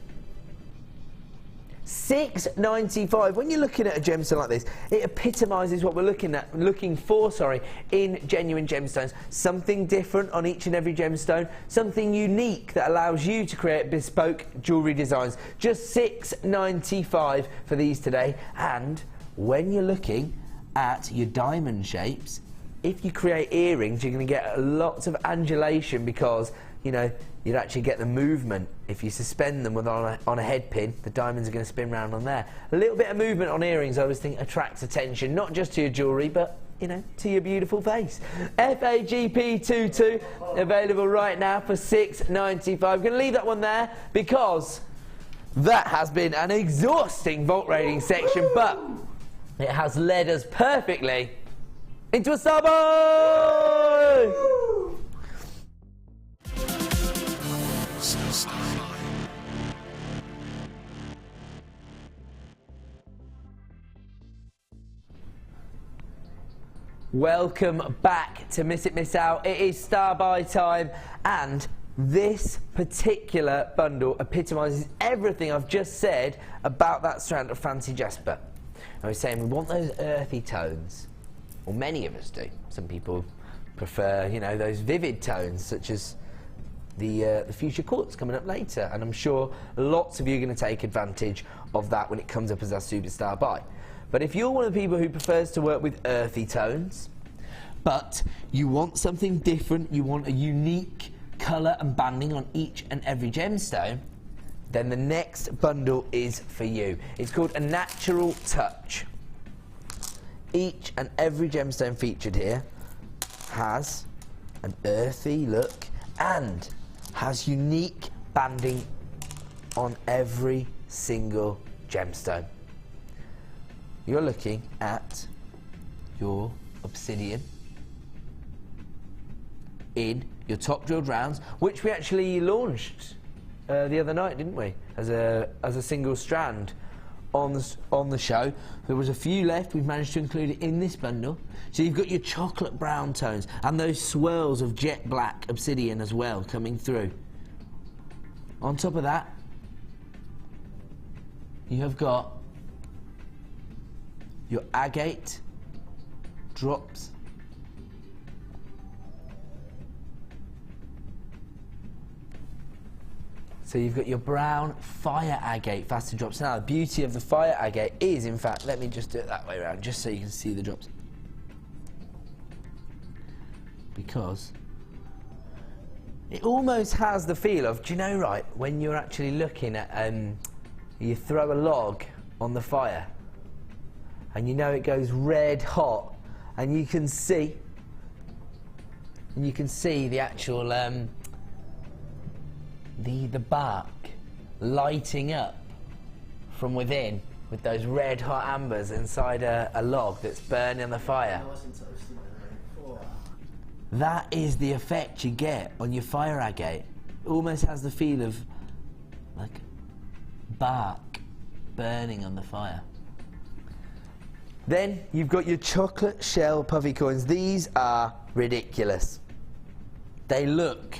$6.95. When you're looking at a gemstone like this, it epitomises what we're looking for in genuine gemstones. Something different on each and every gemstone, something unique that allows you to create bespoke jewellery designs. Just $6.95 for these today. And when you're looking at your diamond shapes, if you create earrings, you're going to get lots of undulation, because, you know, you'd actually get the movement. If you suspend them on a head pin, the diamonds are going to spin round on there. A little bit of movement on earrings, I always think, attracts attention, not just to your jewellery, but, you know, to your beautiful face. FAGP22, available right now for $6.95. I'm going to leave that one there, because that has been an exhausting vault raiding section, but it has led us perfectly into a star boy! Welcome back to Miss It, Miss Out. It is Star Buy time, and this particular bundle epitomises everything I've just said about that strand of fancy jasper. I was saying we want those earthy tones. Well, many of us do. Some people prefer, you know, those vivid tones, such as the future quartz coming up later, and I'm sure lots of you are going to take advantage of that when it comes up as our superstar buy. But if you're one of the people who prefers to work with earthy tones, but you want something different, you want a unique colour and banding on each and every gemstone, then the next bundle is for you. It's called a Natural Touch. Each and every gemstone featured here has an earthy look and has unique banding on every single gemstone. You're looking at your obsidian in your top drilled rounds, which we actually launched the other night, didn't we? As a single strand on the show. There was a few left. We've managed to include it in this bundle. So you've got your chocolate brown tones and those swirls of jet black obsidian as well coming through. On top of that, you have got your agate drops. So you've got your brown fire agate faster drops. Now the beauty of the fire agate is, in fact, let me just do it that way around, just so you can see the drops. Because it almost has the feel of, do you know, right, when you're actually looking at, you throw a log on the fire, and you know it goes red hot, and you can see the actual, the bark lighting up from within with those red hot ambers inside a log that's burning on the fire. That is the effect you get on your fire agate. It almost has the feel of like bark burning on the fire. Then you've got your chocolate shell puffy coins. These are ridiculous. They look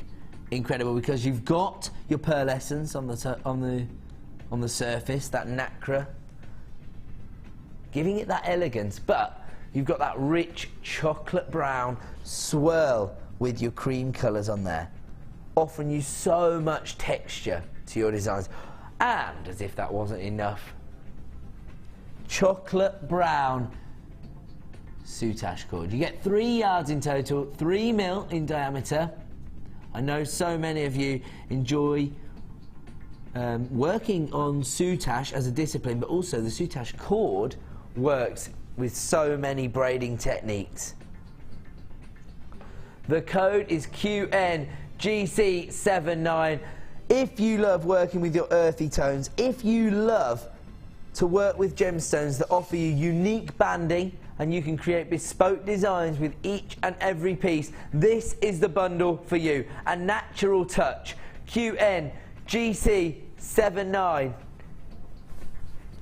incredible because you've got your pearlescence on the surface, that nacre, giving it that elegance, but you've got that rich chocolate brown swirl with your cream colours on there, offering you so much texture to your designs. And as if that wasn't enough, chocolate brown soutache cord. You get 3 yards in total, 3 mil in diameter. I know so many of you enjoy working on soutache as a discipline, but also the soutache cord works with so many braiding techniques. The code is QNGC79. If you love working with your earthy tones, if you love to work with gemstones that offer you unique banding and you can create bespoke designs with each and every piece, this is the bundle for you. A Natural Touch, QNGC79.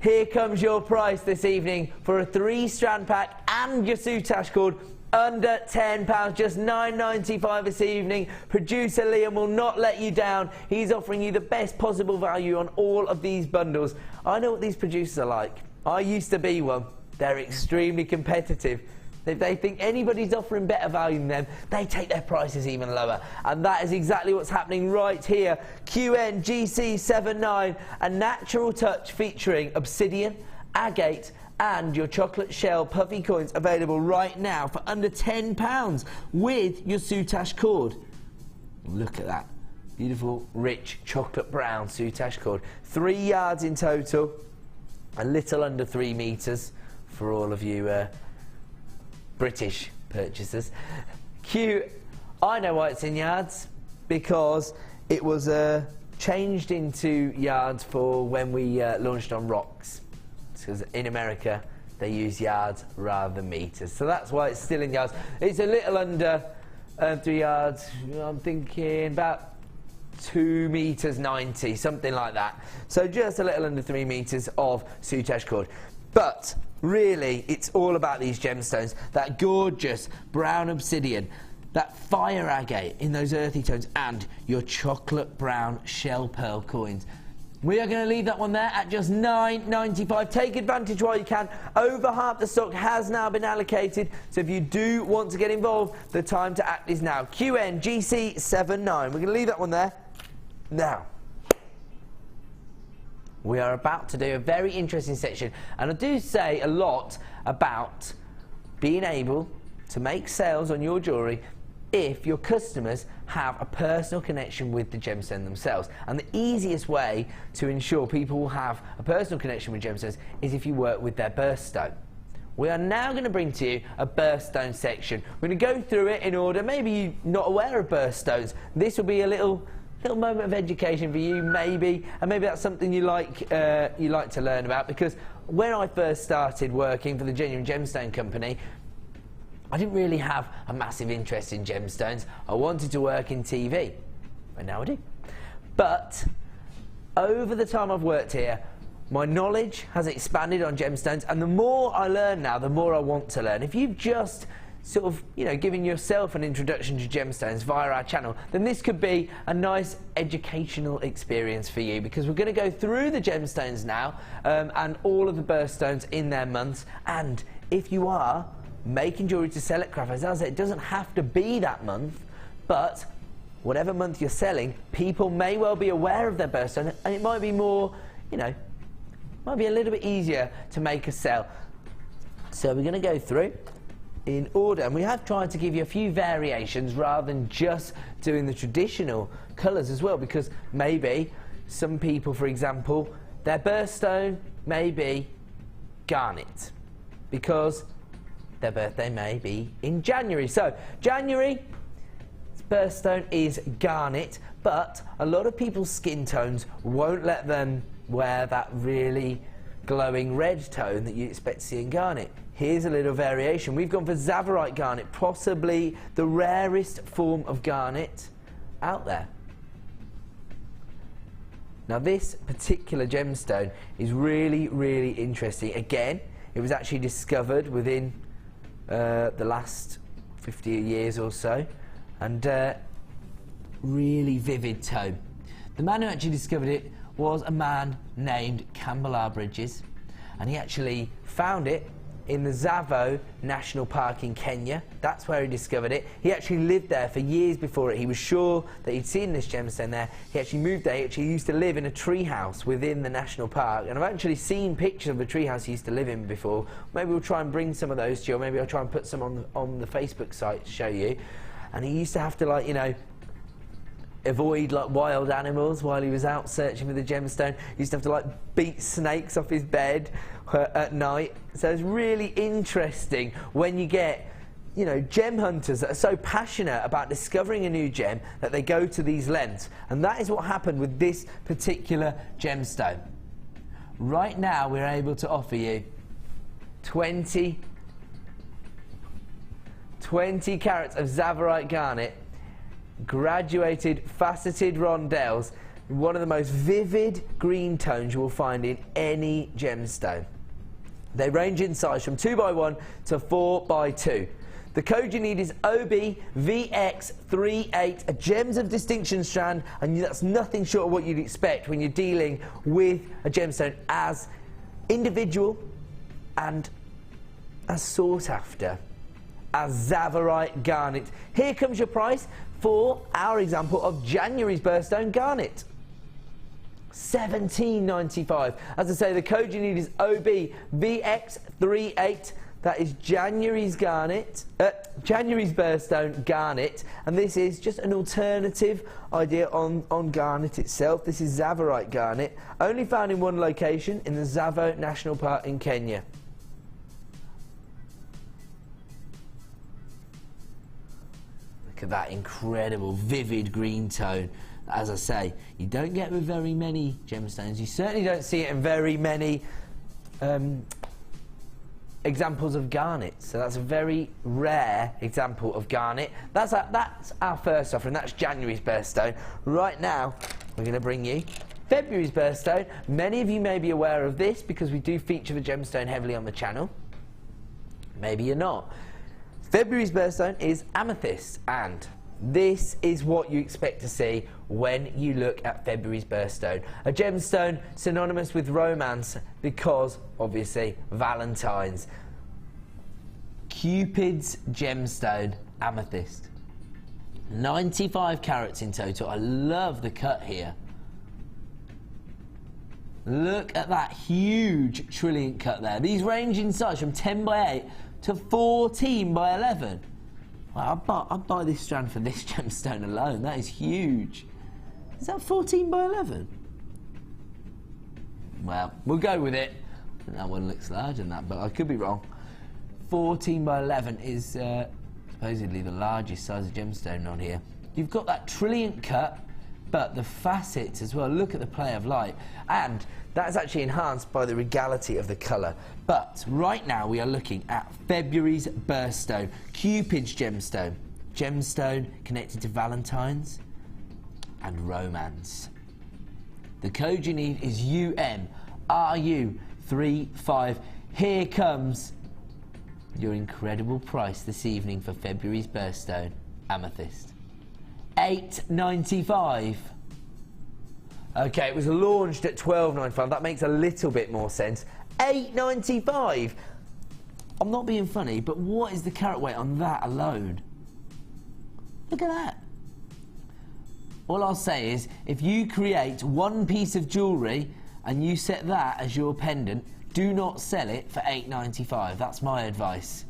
Here comes your price this evening for a 3-strand pack and your soutache cord, under £10, just £9.95 this evening. Producer Liam will not let you down. He's offering you the best possible value on all of these bundles. I know what these producers are like. I used to be one. They're extremely competitive. If they think anybody's offering better value than them, they take their prices even lower. And that is exactly what's happening right here. QNGC79, a Natural Touch featuring obsidian, agate, and your chocolate shell puffy coins, available right now for under £10 with your soutache cord. Look at that. Beautiful, rich, chocolate brown soutache cord. 3 yards in total, a little under 3 metres for all of you British purchasers. I know why it's in yards, because it was changed into yards for when we launched on rocks. Because in America they use yards rather than metres, so that's why it's still in yards. It's a little under 3 yards. I'm thinking about 2 metres 90, something like that. So just a little under 3 metres of soutache cord. But really, it's all about these gemstones. That gorgeous brown obsidian, that fire agate in those earthy tones, and your chocolate brown shell pearl coins. We are going to leave that one there at just £9.95. Take advantage while you can. Over half the stock has now been allocated, so if you do want to get involved, the time to act is now. QNGC79. We're going to leave that one there. Now, we are about to do a very interesting section, and I do say a lot about being able to make sales on your jewellery if your customers have a personal connection with the gemstone themselves. And the easiest way to ensure people will have a personal connection with gemstones is if you work with their birthstone. We are now going to bring to you a birthstone section. We're going to go through it in order. Maybe you're not aware of birthstones. This will be a little moment of education for you, maybe, and maybe that's something you like to learn about, because when I first started working for the Genuine Gemstone Company, I didn't really have a massive interest in gemstones. I wanted to work in TV, and now I do. But over the time I've worked here, my knowledge has expanded on gemstones, and the more I learn now, the more I want to learn. If you've just sort of, giving yourself an introduction to gemstones via our channel, then this could be a nice educational experience for you, because we're going to go through the gemstones now and all of the birthstones in their months. And if you are making jewellery to sell at craft fairs, as I said, it doesn't have to be that month, but whatever month you're selling, people may well be aware of their birthstone, and it might be more, might be a little bit easier to make a sale. So we're going to go through in order, and we have tried to give you a few variations rather than just doing the traditional colours as well, because maybe some people, for example, their birthstone may be garnet because their birthday may be in January. So January birthstone is garnet, but a lot of people's skin tones won't let them wear that really glowing red tone that you expect to see in garnet. Here's a little variation. We've gone for Zavorite garnet, possibly the rarest form of garnet out there. Now this particular gemstone is really, really interesting. Again, it was actually discovered within the last 50 years or so, and really vivid tone. The man who actually discovered it was a man named Campbell R. Bridges, and he actually found it in the Tsavo National Park in Kenya. That's where he discovered it. He actually lived there for years before it. He was sure that he'd seen this gemstone there. He actually moved there. He actually used to live in a tree house within the national park, and I've actually seen pictures of the tree house he used to live in before. Maybe we'll try and bring some of those to you, or maybe I'll try and put some on the Facebook site to show you. And he used to have to, avoid wild animals while he was out searching for the gemstone. He used to have to beat snakes off his bed at night. So it's really interesting when you get gem hunters that are so passionate about discovering a new gem that they go to these lengths, and that is what happened with this particular gemstone. Right now we're able to offer you 20 carats of Zavorite garnet, graduated faceted rondelles, one of the most vivid green tones you will find in any gemstone. They range in size from 2x1 to 4x2. The code you need is OBVX38, a Gems of Distinction strand, and that's nothing short of what you'd expect when you're dealing with a gemstone as individual and as sought after as Zavorite garnet. Here comes your price for our example of January's birthstone garnet. $17.95. As I say, the code you need is OBVX38. That is January's garnet, January's birthstone garnet, and this is just an alternative idea on garnet itself. This is Zavorite garnet, only found in one location, in the Tsavo National Park in Kenya. Look at that incredible vivid green tone. As I say, you don't get with very many gemstones. You certainly don't see it in very many examples of garnet. So that's a very rare example of garnet. That's our first offering. That's January's birthstone. Right now, we're going to bring you February's birthstone. Many of you may be aware of this because we do feature the gemstone heavily on the channel. Maybe you're not. February's birthstone is amethyst, and This is what you expect to see when you look at February's birthstone. A gemstone synonymous with romance because, obviously, Valentine's. Cupid's gemstone, amethyst. 95 carats in total. I love the cut here. Look at that huge trilliant cut there. These range in size from 10 by 8 to 14 by 11. Well, I'd buy this strand for this gemstone alone. That is huge. Is that 14 by 11? Well, we'll go with it. I think that one looks larger than that, but I could be wrong. 14 by 11 is supposedly the largest size of gemstone on here. You've got that trilliant cut, but the facets as well. Look at the play of light. And that's actually enhanced by the regality of the colour. But right now we are looking at February's birthstone, Cupid's gemstone. Gemstone connected to Valentine's and romance. The code you need is UMRU35. Here comes your incredible price this evening for February's birthstone, amethyst. $8.95. Okay, it was launched at $12.95. That makes a little bit more sense. $8.95. I'm not being funny, but what is the carat weight on that alone? Look at that. All I'll say is, if you create one piece of jewellery and you set that as your pendant, do not sell it for $8.95. That's my advice.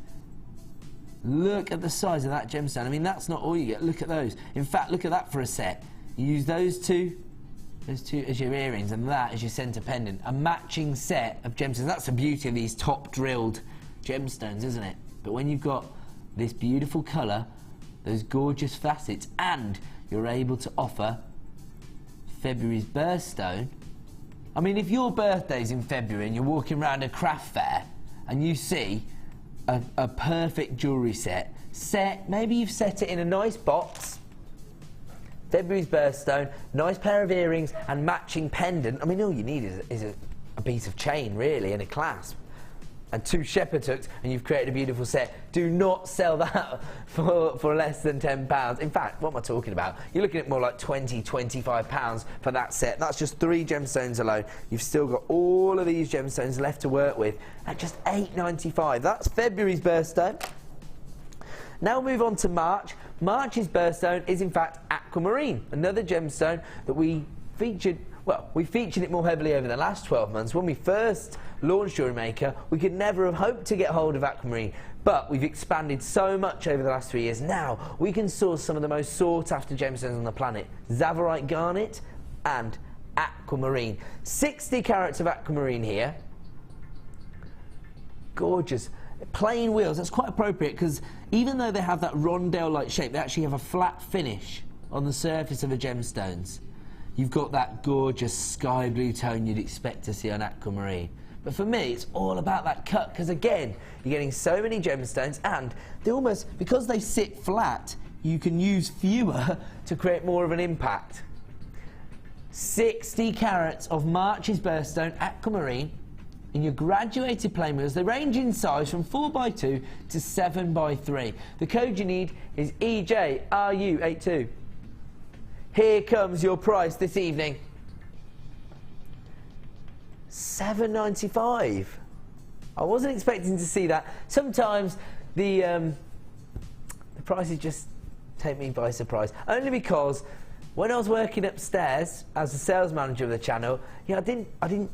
Look at the size of that gemstone. I mean, that's not all you get. Look at those. In fact, look at that for a set. You use those two as your earrings and that as your centre pendant. A matching set of gemstones. That's the beauty of these top drilled gemstones, isn't it? But when you've got this beautiful colour, those gorgeous facets, and you're able to offer February's birthstone. I mean, if your birthday's in February and you're walking around a craft fair and you see a perfect jewellery set, maybe you've set it in a nice box, February's birthstone, nice pair of earrings and matching pendant. I mean, all you need is a piece of chain, really, and a clasp. And 2 shepherd hooks, and you've created a beautiful set. Do not sell that for less than £10. In fact, what am I talking about? You're looking at more like £20, £25 for that set. That's just 3 gemstones alone. You've still got all of these gemstones left to work with at just $8.95. That's February's birthstone. Now we'll move on to March. March's birthstone is in fact aquamarine, another gemstone that we featured. Well, we featured it more heavily over the last 12 months. When we first launched JewelleryMaker, we could never have hoped to get hold of aquamarine, but we've expanded so much over the last 3 years. Now we can source some of the most sought-after gemstones on the planet: Zavorite garnet and aquamarine. 60 carats of aquamarine here. Gorgeous. Plain wheels, that's quite appropriate because even though they have that rondelle-like shape, they actually have a flat finish on the surface of the gemstones. You've got that gorgeous sky blue tone you'd expect to see on aquamarine. But for me, it's all about that cut, because again, you're getting so many gemstones, and they almost, because they sit flat, you can use fewer to create more of an impact. 60 carats of March's birthstone aquamarine in your graduated plain wheels. They range in size from 4x2 to 7x3. The code you need is EJRU82. Here comes your price this evening. $7.95. I wasn't expecting to see that. Sometimes the prices just take me by surprise. Only because when I was working upstairs as the sales manager of the channel, I didn't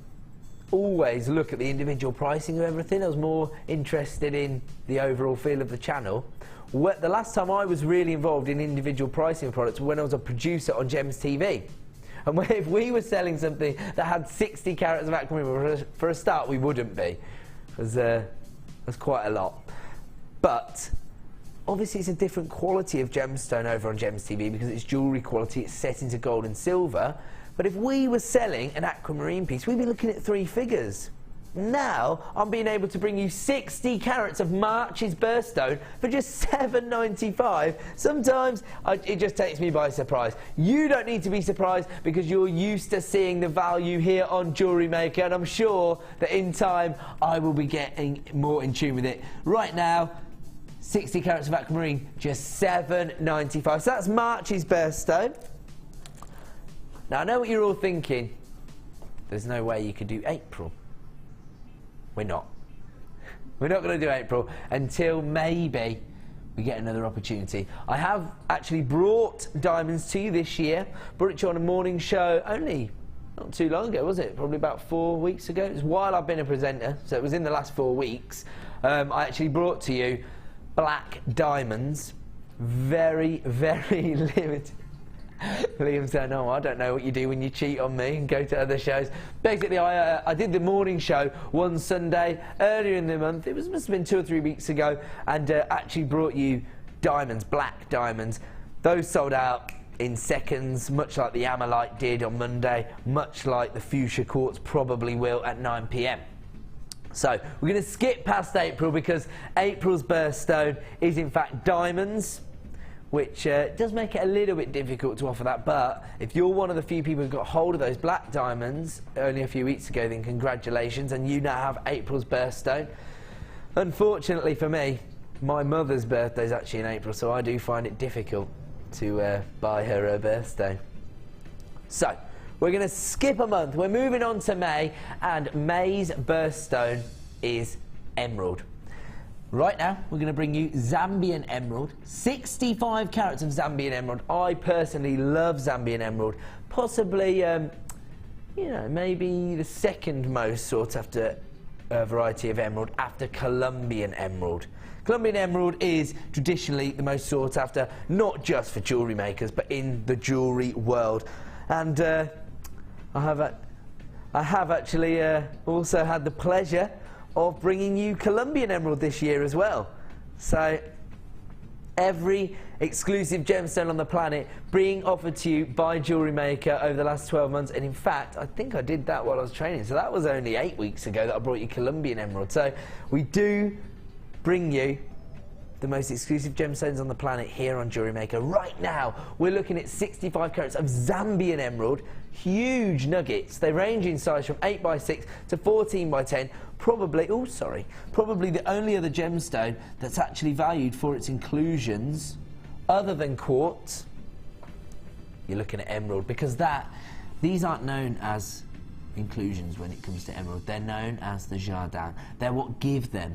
always look at the individual pricing of everything. I was more interested in the overall feel of the channel. The last time I was really involved in individual pricing of products was when I was a producer on Gems TV. And if we were selling something that had 60 carats of aquamarine, for a start, we wouldn't be. That's quite a lot. But obviously it's a different quality of gemstone over on Gems TV because it's jewellery quality, it's set into gold and silver. But if we were selling an aquamarine piece, we'd be looking at 3 figures. Now, I'm being able to bring you 60 carats of March's birthstone for just $7.95. Sometimes it just takes me by surprise. You don't need to be surprised because you're used to seeing the value here on JewelleryMaker, and I'm sure that in time I will be getting more in tune with it. Right now, 60 carats of aquamarine, just $7.95. So that's March's birthstone. Now I know what you're all thinking. There's no way you could do April. We're not. We're not going to do April until maybe we get another opportunity. I have actually brought diamonds to you this year. Brought it to you on a morning show only not too long ago, was it? Probably about 4 weeks ago. It was while I've been a presenter, so it was in the last 4 weeks. I actually brought to you black diamonds. Very, very limited. Liam said, no, I don't know what you do when you cheat on me and go to other shows. Basically, I did the morning show one Sunday earlier in the month. It must have been 2 or 3 weeks ago, and actually brought you diamonds, black diamonds. Those sold out in seconds, much like the Amalite did on Monday, much like the Fuchsia Quartz probably will at 9 p.m. So we're going to skip past April because April's birthstone is in fact diamonds, which does make it a little bit difficult to offer that. But if you're one of the few people who got hold of those black diamonds only a few weeks ago, then congratulations, and you now have April's birthstone. Unfortunately for me, my mother's birthday is actually in April, so I do find it difficult to buy her birthstone. So we're going to skip a month. We're moving on to May, and May's birthstone is emerald. Right now, we're going to bring you Zambian emerald, 65 carats of Zambian emerald. I personally love Zambian emerald, possibly, you know, maybe the second most sought after variety of emerald after Colombian emerald. Colombian emerald is traditionally the most sought after, not just for jewellery makers, but in the jewellery world. And I have actually also had the pleasure of bringing you Colombian emerald this year as well. So every exclusive gemstone on the planet being offered to you by Jewellery Maker over the last 12 months. And in fact, I think I did that while I was training. So that was only 8 weeks ago that I brought you Colombian emerald. So we do bring you the most exclusive gemstones on the planet here on Jewellery Maker. Right now, we're looking at 65 carats of Zambian emerald, huge nuggets. They range in size from 8x6 to 14x10. Probably the only other gemstone that's actually valued for its inclusions, other than quartz, you're looking at emerald, because these aren't known as inclusions when it comes to emerald. They're known as the jardin. They're what give them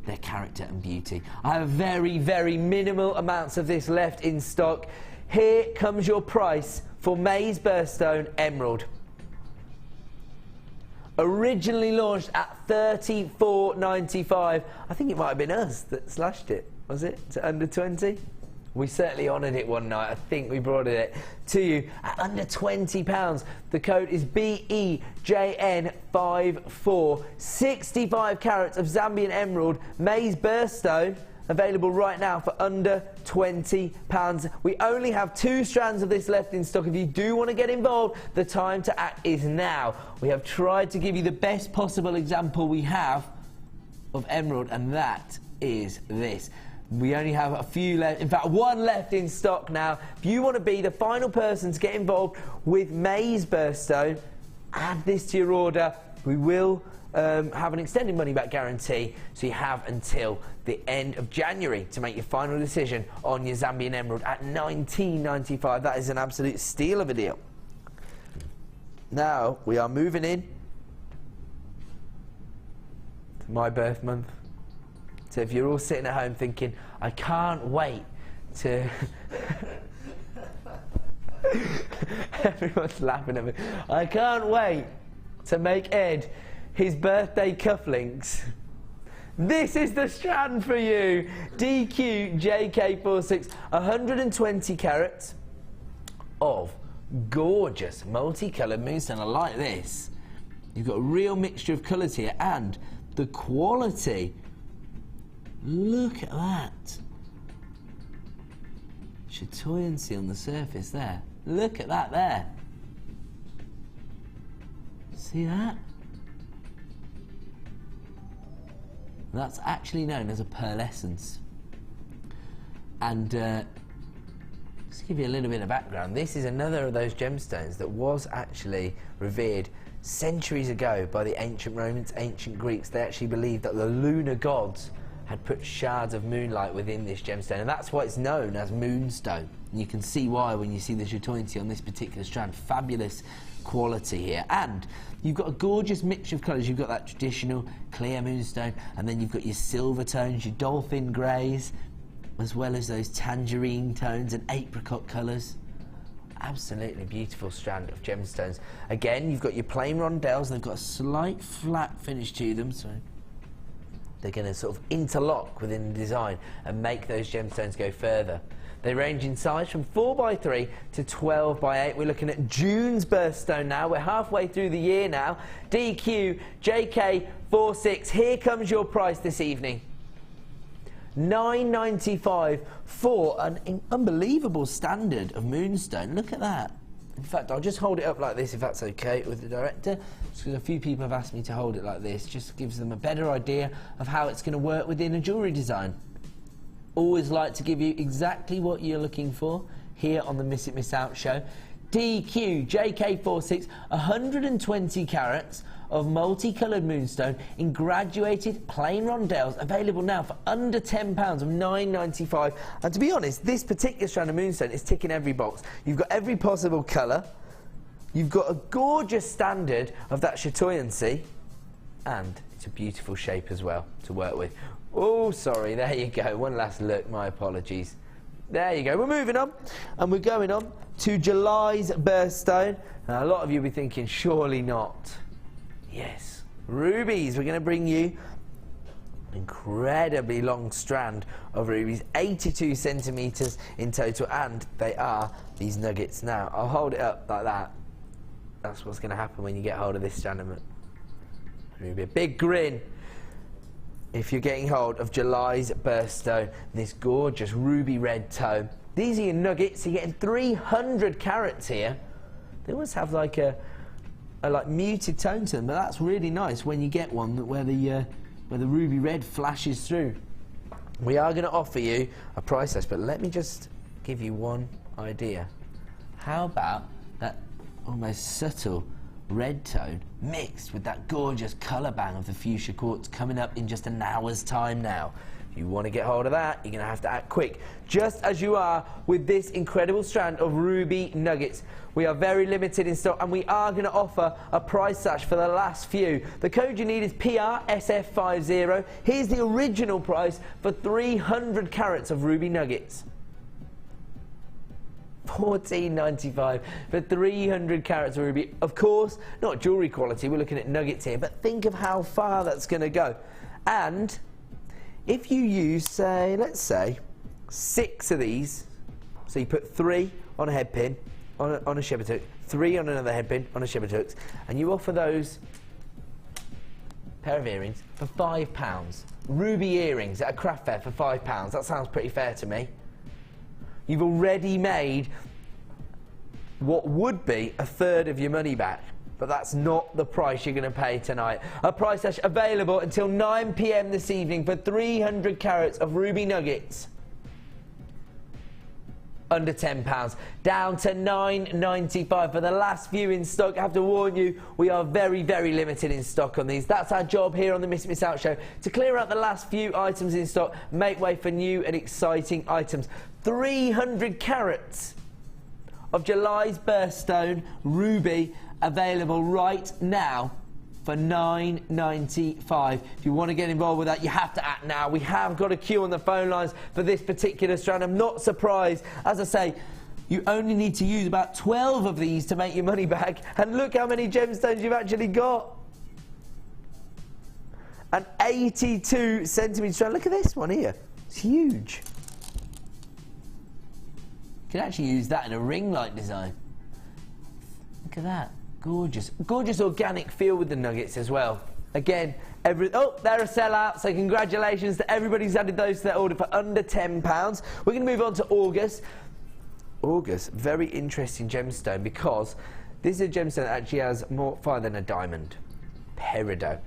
their character and beauty. I have very, very minimal amounts of this left in stock. Here comes your price for May's birthstone emerald. Originally launched at $34.95. I think it might have been us that slashed it, was it, to under 20? We certainly honoured it one night. I think we brought it to you at under £20. The code is BEJN54. 65 carats of Zambian emerald, May's birthstone, available right now for under £20. We only have 2 strands of this left in stock. If you do want to get involved, the time to act is now. We have tried to give you the best possible example we have of emerald, and that is this. We only have a few left, in fact 1 left in stock now. If you want to be the final person to get involved with May's birthstone, add this to your order. We will have an extended money back guarantee, so you have until the end of January to make your final decision on your Zambian emerald at $19.95. That is an absolute steal of a deal. Now we are moving in to my birth month. So if you're all sitting at home thinking, I can't wait to... Everyone's laughing at me. I can't wait to make Ed his birthday cufflinks. This is the strand for you. DQ-JK46, 120 carats of gorgeous multicoloured moonstone. I like this. You've got a real mixture of colours here, and the quality. Look at that. Chatoyancy on the surface there. Look at that there. See that? That's actually known as a pearlescence. And just to give you a little bit of background, this is another of those gemstones that was actually revered centuries ago by the ancient Romans, ancient Greeks. They actually believed that the lunar gods had put shards of moonlight within this gemstone, and that's why it's known as moonstone. And you can see why when you see the chatoyancy on this particular strand. Fabulous quality here, and you've got a gorgeous mixture of colours. You've got that traditional clear moonstone, and then you've got your silver tones, your dolphin greys, as well as those tangerine tones and apricot colours. Absolutely beautiful strand of gemstones. Again, you've got your plain rondelles. They've got a slight flat finish to them, so they're going to sort of interlock within the design and make those gemstones go further. They range in size from 4x3 to 12x8. We're looking at June's birthstone now. We're halfway through the year now. DQ JK46. Here comes your price this evening. $9.95 for an unbelievable standard of moonstone. Look at that. In fact, I'll just hold it up like this if that's okay with the director, because a few people have asked me to hold it like this. Just gives them a better idea of how it's going to work within a jewellery design. Always like to give you exactly what you're looking for here on the Miss It Miss Out show. DQ JK46, 120 carats of multicoloured moonstone in graduated plain rondelles, available now for under £10 of $9.95. And to be honest, this particular strand of moonstone is ticking every box. You've got every possible colour, you've got a gorgeous standard of that chatoyancy, and it's a beautiful shape as well to work with. Oh, sorry, there you go. One last look, my apologies. There you go. We're moving on, and we're going on to July's birthstone. Now, a lot of you will be thinking, surely not. Yes, rubies. We're going to bring you an incredibly long strand of rubies, 82 centimetres in total, and they are these nuggets. Now, I'll hold it up like that. That's what's going to happen when you get hold of this strand of ruby. A big grin if you're getting hold of July's birthstone, this gorgeous ruby red tone. These are your nuggets. You're getting 300 carats here. They always have like a like muted tone to them, but that's really nice when you get one where the ruby red flashes through. We are going to offer you a price test, but let me just give you one idea. How about that almost subtle red tone mixed with that gorgeous colour bang of the fuchsia quartz coming up in just an hour's time now? If you want to get hold of that, you're going to have to act quick, just as you are with this incredible strand of ruby nuggets. We are very limited in stock, and we are going to offer a price slash for the last few. The code you need is PRSF50. Here's the original price for 300 carats of ruby nuggets. $14.95 for 300 carats of ruby. Of course, not jewellery quality, we're looking at nuggets here, but think of how far that's going to go. And if you use, say, let's say, 6 of these, so you put 3 on a head pin, on a shepherd's hook, 3 on another head pin, on a shepherd's hook, and you offer those pair of earrings for £5. Ruby earrings at a craft fair for £5. That sounds pretty fair to me. You've already made what would be a third of your money back, but that's not the price you're going to pay tonight. A price that's available until 9 PM this evening for 300 carats of ruby nuggets. Under £10, down to $9.95 for the last few in stock. I have to warn you, we are very, very limited in stock on these. That's our job here on the Miss It Miss Out show, to clear out the last few items in stock, make way for new and exciting items. 300 carats of July's birthstone ruby available right now for $9.95. If you want to get involved with that, you have to act now. We have got a queue on the phone lines for this particular strand. I'm not surprised. As I say, you only need to use about 12 of these to make your money back. And look how many gemstones you've actually got. An 82 centimetre strand. Look at this one here. It's huge. You can actually use that in a ring light design. Look at that. Gorgeous. Gorgeous organic feel with the nuggets as well. Again, they're a sellout, so congratulations to everybody who's added those to their order for under £10. We're going to move on to August. August, very interesting gemstone, because this is a gemstone that actually has more fire than a diamond. Peridot.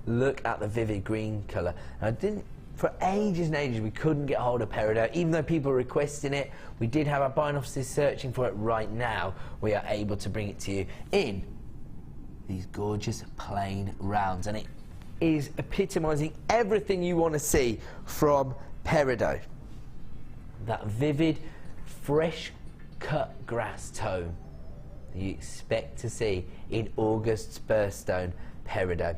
Look at the vivid green colour. For ages and ages, we couldn't get hold of peridot, even though people were requesting it. We did have our buying officers searching for it. Right now, we are able to bring it to you in these gorgeous plain rounds, and it is epitomising everything you want to see from Peridot. That vivid, fresh cut grass tone that you expect to see in August's birthstone Peridot.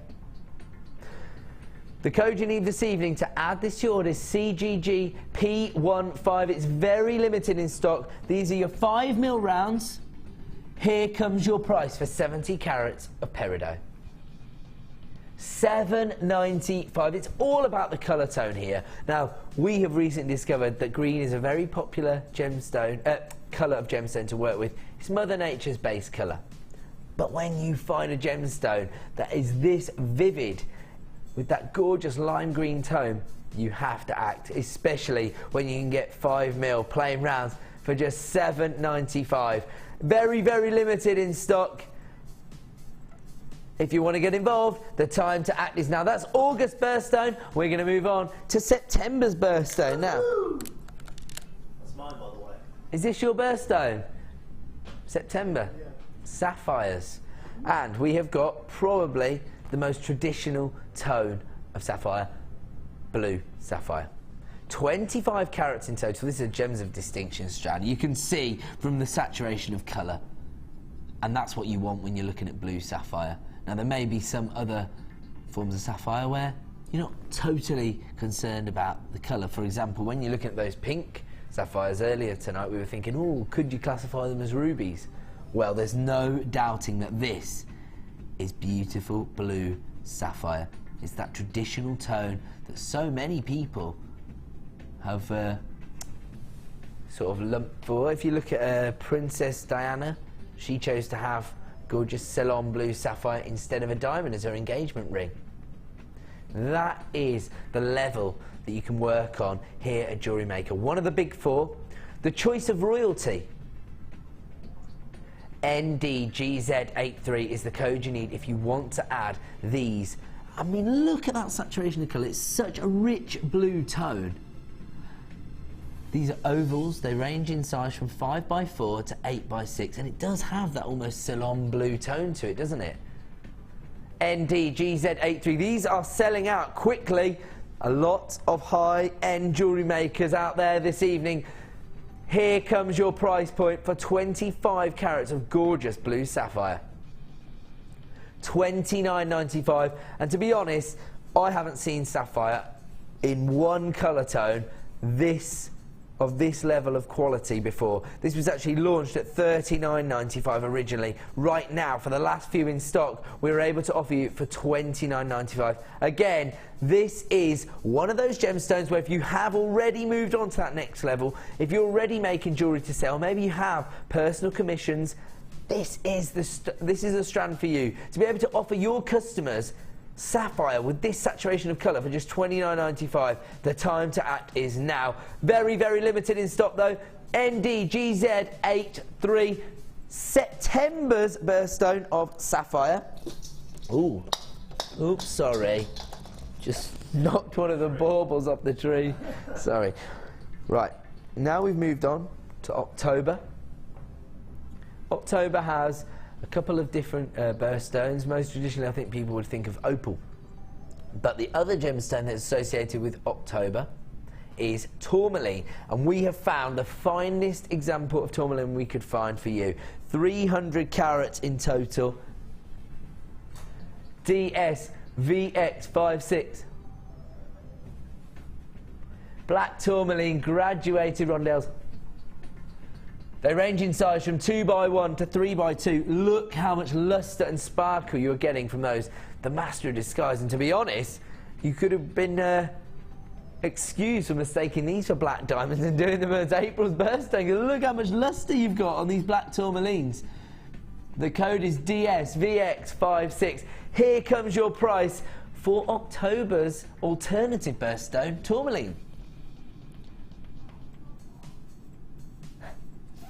The code you need this evening to add this to your order is CGG P15. It's very limited in stock. These are your 5mm rounds. Here comes your price for 70 carats of Peridot. $7.95. It's all about the colour tone here. Now, we have recently discovered that green is a very popular gemstone, colour of gemstone to work with. It's Mother Nature's base colour. But when you find a gemstone that is this vivid, with that gorgeous lime green tone, you have to act, especially when you can get 5mm plain rounds for just $7.95. Very, very limited in stock. If you want to get involved, the time to act is now. That's August birthstone. We're going to move on to September's birthstone now. That's mine, by the way. Is this your birthstone? September. Yeah. Sapphires. And we have got probably the most traditional tone of sapphire, blue sapphire. 25 carats in total. This is a Gems of Distinction strand. You can see from the saturation of colour, and that's what you want when you're looking at blue sapphire. Now, there may be some other forms of sapphire where you're not totally concerned about the colour. For example, when you're looking at those pink sapphires earlier tonight, we were thinking, oh, could you classify them as rubies? Well, there's no doubting that this is beautiful blue sapphire. It's that traditional tone that so many people have sort of lumped for. If you look at Princess Diana, she chose to have gorgeous Ceylon blue sapphire instead of a diamond as her engagement ring. That is the level that you can work on here at Jewellery Maker. One of the big four, the choice of royalty. NDGZ83 is the code you need if you want to add these. I mean, look at that saturation of colour. It's such a rich blue tone. These are ovals. They range in size from 5x4 to 8x6, and it does have that almost Ceylon blue tone to it, doesn't it? NDGZ83. These are selling out quickly. A lot of high-end jewellery makers out there this evening. Here comes your price point for 25 carats of gorgeous blue sapphire. $29.95. And to be honest, I haven't seen sapphire in one colour tone of this level of quality before. This was actually launched at $39.95 originally. Right now, for the last few in stock, we were able to offer you for $29.95. Again, this is one of those gemstones where if you have already moved on to that next level, if you're already making jewellery to sell, maybe you have personal commissions, this is a strand for you. To be able to offer your customers sapphire with this saturation of colour for just $29.95. The time to act is now. Very, very limited in stock though. NDGZ83, September's birthstone of sapphire. Ooh, oops, sorry. Just knocked one of the baubles off the tree. Sorry. Right, now we've moved on to October. October has a couple of different birthstones. Most traditionally, I think people would think of opal. But the other gemstone that's associated with October is tourmaline. And we have found the finest example of tourmaline we could find for you. 300 carats in total. DS-VX56. Black tourmaline, graduated rondelles. They range in size from 2x1 to 3x2. Look how much lustre and sparkle you're getting from those. The master of disguise. And to be honest, you could have been excused for mistaking these for black diamonds and doing them as April's birthday. Look how much lustre you've got on these black tourmalines. The code is DSVX56. Here comes your price for October's alternative birthstone tourmaline.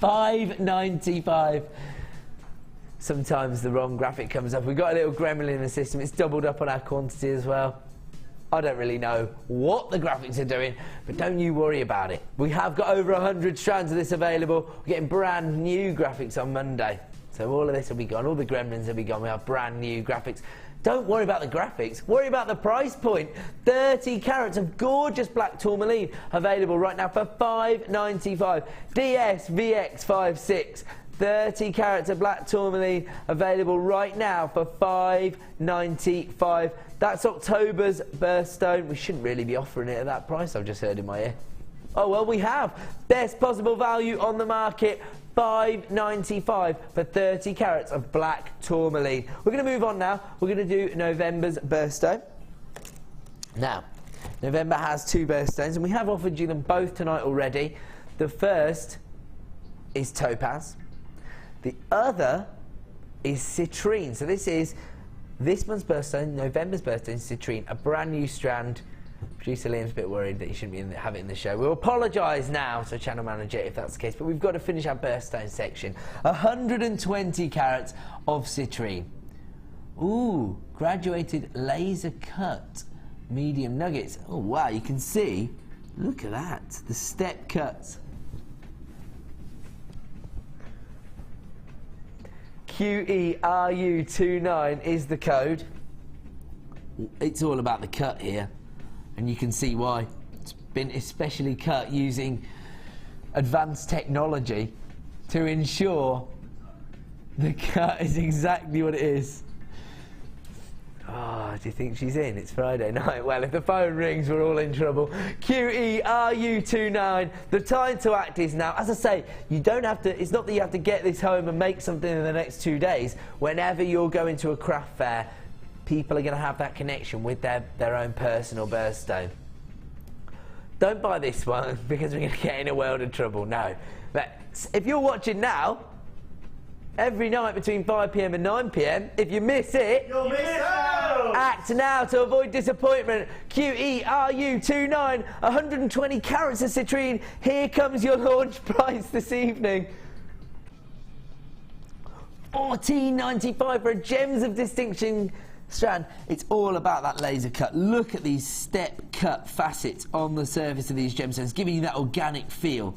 $5.95. Sometimes the wrong graphic comes up. We've got a little gremlin in the system. It's doubled up on our quantity as well. I don't really know what the graphics are doing, but don't you worry about it. We have got over 100 strands of this available. We're getting brand new graphics on Monday. So all of this will be gone, all the gremlins will be gone. We have brand new graphics. Don't worry about the graphics, worry about the price point. 30 carats of gorgeous black tourmaline available right now for $5.95. DS VX56. 30 carats of black tourmaline available right now for $5.95. That's October's birthstone. We shouldn't really be offering it at that price, I've just heard in my ear. Oh well, we have. Best possible value on the market. $5.95 for 30 carats of black tourmaline. We're going to move on now. We're going to do November's birthstone. Now, November has 2 birthstones, and we have offered you them both tonight already. The first is topaz. The other is citrine. So this is this month's birthstone, November's birthstone, citrine, a brand new strand. Producer Liam's a bit worried that he shouldn't have it in the show. We'll apologise now to channel manager if that's the case, but we've got to finish our birthstone section. 120 carats of citrine. Ooh, graduated laser cut medium nuggets. Oh wow, you can see, look at that, the step cuts. QERU29 is the code. It's all about the cut here. And you can see why. It's been especially cut using advanced technology to ensure the cut is exactly what it is. Oh, do you think she's in? It's Friday night. Well, if the phone rings, we're all in trouble. QERU29. The time to act is now. As I say, you don't have to, it's not that you have to get this home and make something in the next 2 days. Whenever you're going to a craft fair, people are going to have that connection with their own personal birthstone. Don't buy this one because we're going to get in a world of trouble. No. But if you're watching now, every night between 5 PM and 9 PM, if you miss it, you'll miss out! Act now to avoid disappointment. QERU29, 120 carats of citrine. Here comes your launch price this evening. $14.95 for a Gems of Distinction strand. It's all about that laser cut. Look at these step cut facets on the surface of these gemstones, giving you that organic feel,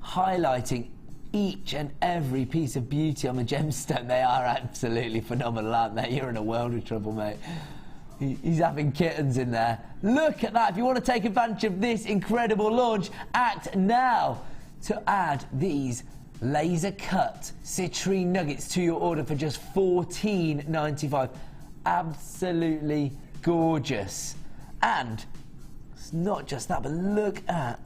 highlighting each and every piece of beauty on the gemstone. They are absolutely phenomenal, aren't they? You're in a world of trouble, mate. He's having kittens in there. Look at that. If you want to take advantage of this incredible launch, act now to add these laser cut citrine nuggets to your order for just $14.95. Absolutely gorgeous. And it's not just that, but look at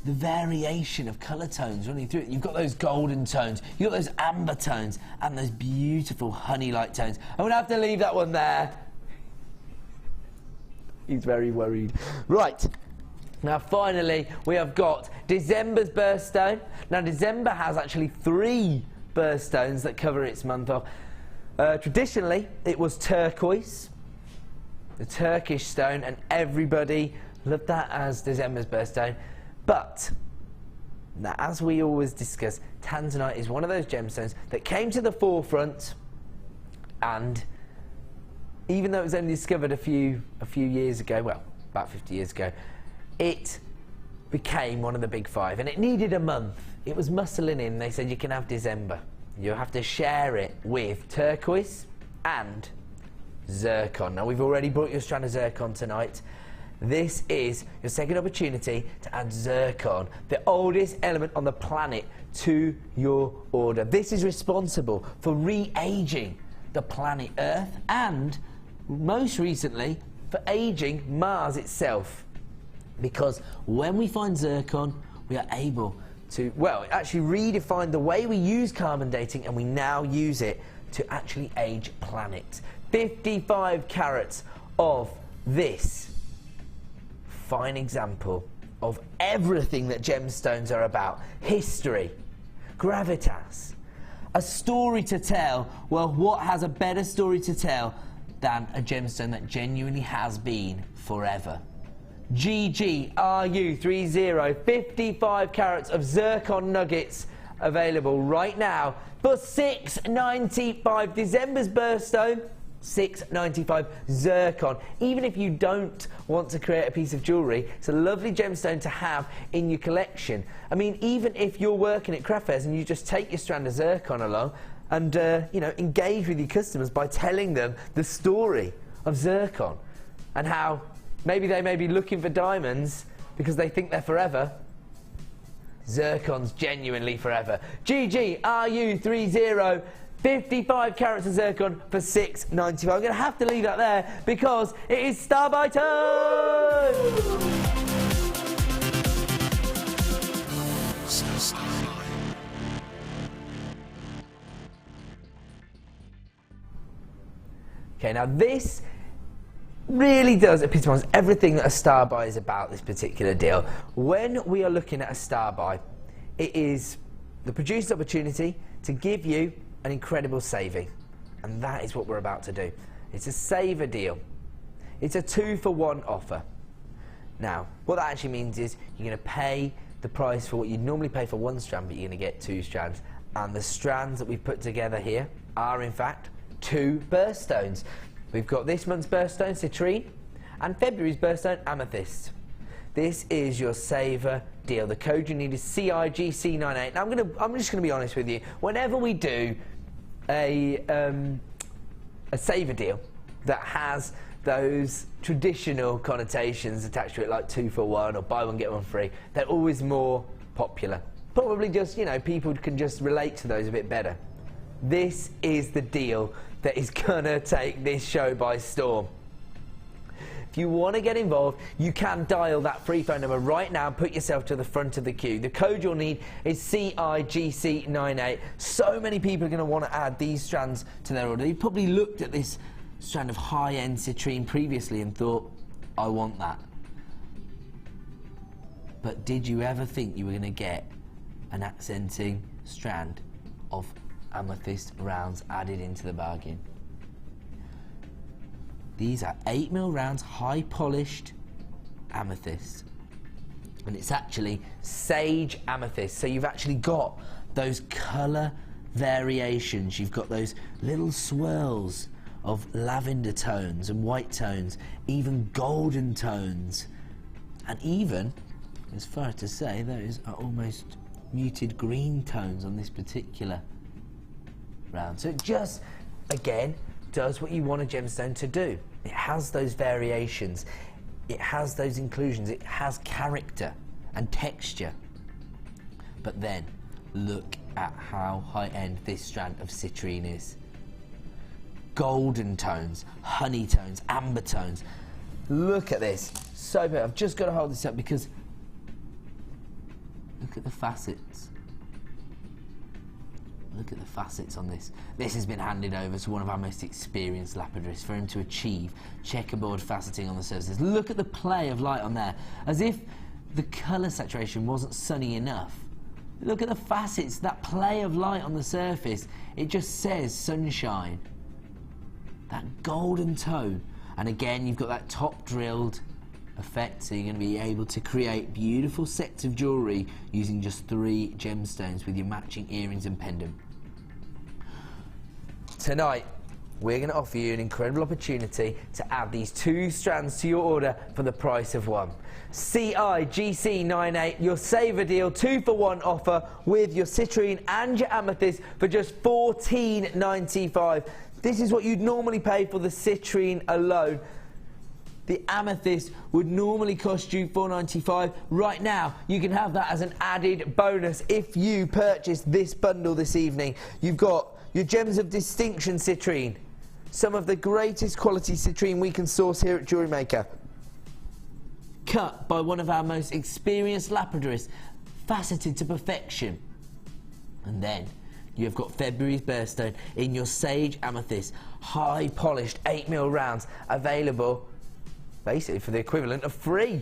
the variation of colour tones running through it. You've got those golden tones, you've got those amber tones, and those beautiful honey-like tones. I'm going to have to leave that one there. He's very worried. Right. Now, finally, we have got December's birthstone. Now, December has actually 3 birthstones that cover its month off. Traditionally, it was turquoise, the Turkish stone, and everybody loved that as December's birthstone. But, now, as we always discuss, tanzanite is one of those gemstones that came to the forefront, and even though it was only discovered a few years ago, well, about 50 years ago, it became one of the big 5, and it needed a month. It was muscling in. They said you can have December. You'll have to share it with turquoise and zircon. Now, we've already brought you a strand of zircon tonight. This is your second opportunity to add zircon, the oldest element on the planet, to your order. This is responsible for re-aging the planet Earth and, most recently, for aging Mars itself. Because when we find zircon, we are able to, well, actually redefine the way we use carbon dating, and we now use it to actually age planets. 55 carats of this fine example of everything that gemstones are about. History, gravitas, a story to tell. Well, what has a better story to tell than a gemstone that genuinely has been forever? GGRU30, 55 carats of zircon nuggets available right now for $6.95. December's birthstone, $6.95 zircon. Even if you don't want to create a piece of jewellery, it's a lovely gemstone to have in your collection. I mean, even if you're working at craft fairs and you just take your strand of zircon along, and you know, engage with your customers by telling them the story of zircon and how maybe they may be looking for diamonds because they think they're forever. Zircon's genuinely forever. GGRU30, 55 carats of zircon for $6.95. I'm going to have to leave that there because it is star by time! Okay, now this really does epitomise everything that a star buy is about, this particular deal. When we are looking at a star buy, it is the producer's opportunity to give you an incredible saving. And that is what we're about to do. It's a saver deal. It's a 2-for-1 offer. Now, what that actually means is you're going to pay the price for what you'd normally pay for 1 strand, but you're going to get 2 strands. And the strands that we've put together here are, in fact, 2 birthstones. We've got this month's birthstone, citrine, and February's birthstone, amethyst. This is your saver deal. The code you need is CIGC98. Now I'm just going to be honest with you. Whenever we do a saver deal that has those traditional connotations attached to it, like 2-for-1 or buy one get one free, they're always more popular. Probably just, you know, people can just relate to those a bit better. This is the deal that is gonna take this show by storm. If you want to get involved, you can dial that free phone number right now and put yourself to the front of the queue. The code you'll need is CIGC98. So many people are going to want to add these strands to their order. You've probably looked at this strand of high-end citrine previously and thought, I want that. But did you ever think you were going to get an accenting strand of amethyst rounds added into the bargain? These are 8mm rounds, high polished amethyst, and it's actually sage amethyst, so you've actually got those colour variations. You've got those little swirls of lavender tones and white tones, even golden tones, and even, as far as to say, those are almost muted green tones on this particular round. So it just, again, does what you want a gemstone to do. It has those variations, it has those inclusions, it has character and texture. But then look at how high-end this strand of citrine is. Golden tones, honey tones, amber tones. Look at this. So beautiful. I've just got to hold this up because look at the facets. Look at the facets on this. This has been handed over to one of our most experienced lapidarists for him to achieve checkerboard faceting on the surfaces. Look at the play of light on there, as if the colour saturation wasn't sunny enough. Look at the facets, that play of light on the surface. It just says sunshine. That golden tone. And again, you've got that top drilled effect, so you're going to be able to create beautiful sets of jewellery using just 3 gemstones with your matching earrings and pendant. Tonight, we're going to offer you an incredible opportunity to add these 2 strands to your order for the price of 1. CIGC98, your saver deal, 2-for-1 offer with your citrine and your amethyst for just $14.95. This is what you'd normally pay for the citrine alone. The amethyst would normally cost you $4.95. Right now, you can have that as an added bonus if you purchase this bundle this evening. You've got your Gems of Distinction citrine, some of the greatest quality citrine we can source here at Jewellery Maker, cut by one of our most experienced lapidarists, faceted to perfection. And then you've got February's birthstone in your sage amethyst, high polished 8mm rounds, available basically for the equivalent of free.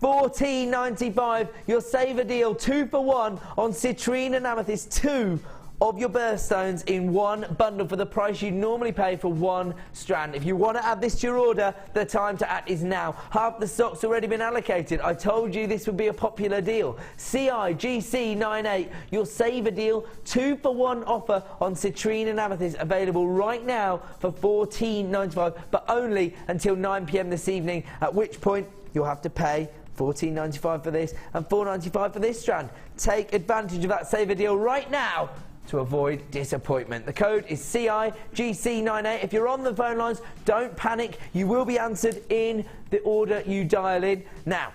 $14.95, your saver deal, 2-for-1 on citrine and amethyst, 2 of your birthstones in 1 bundle for the price you normally pay for 1 strand. If you want to add this to your order, the time to act is now. Half the stock's already been allocated. I told you this would be a popular deal. CIGC98, your saver deal, 2-for-1 offer on citrine and amethyst, available right now for $14.95, but only until 9 PM this evening, at which point you'll have to pay $14.95 for this and $4.95 for this strand. Take advantage of that saver deal right now to avoid disappointment. The code is CIGC98. If you're on the phone lines, don't panic. You will be answered in the order you dial in. Now,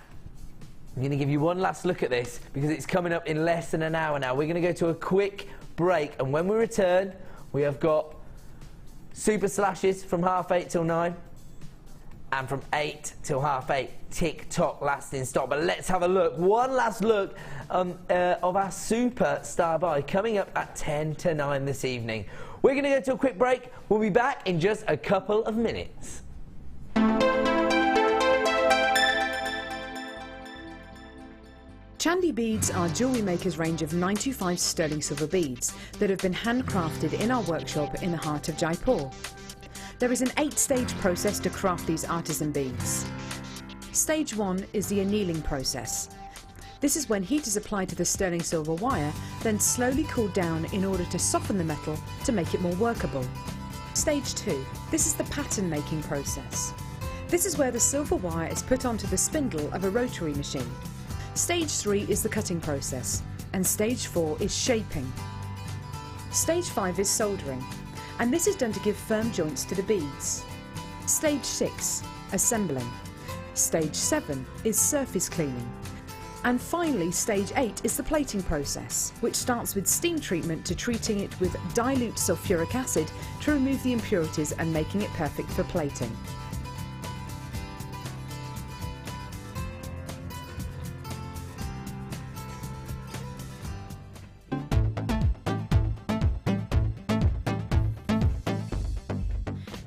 I'm going to give you one last look at this because it's coming up in less than an hour now. We're going to go to a quick break, and when we return, we have got super slashes from 8:30 till 9 and from 8 till 8:30. TikTok last in stock. But let's have a look, one last look of our superstar buy coming up at 10 to 9 this evening. We're going to go to a quick break. We'll be back in just a couple of minutes. Chandy beads are Jewellery Maker's range of 925 sterling silver beads that have been handcrafted in our workshop in the heart of Jaipur. There is an 8-stage process to craft these artisan beads. Stage 1 is the annealing process. This is when heat is applied to the sterling silver wire, then slowly cooled down in order to soften the metal to make it more workable. Stage 2. This is the pattern making process. This is where the silver wire is put onto the spindle of a rotary machine. Stage 3 is the cutting process, and Stage 4 is shaping. Stage 5 is soldering, and this is done to give firm joints to the beads. Stage 6, assembling. Stage 7 is surface cleaning. And finally, Stage 8 is the plating process, which starts with steam treatment to treating it with dilute sulfuric acid to remove the impurities and making it perfect for plating.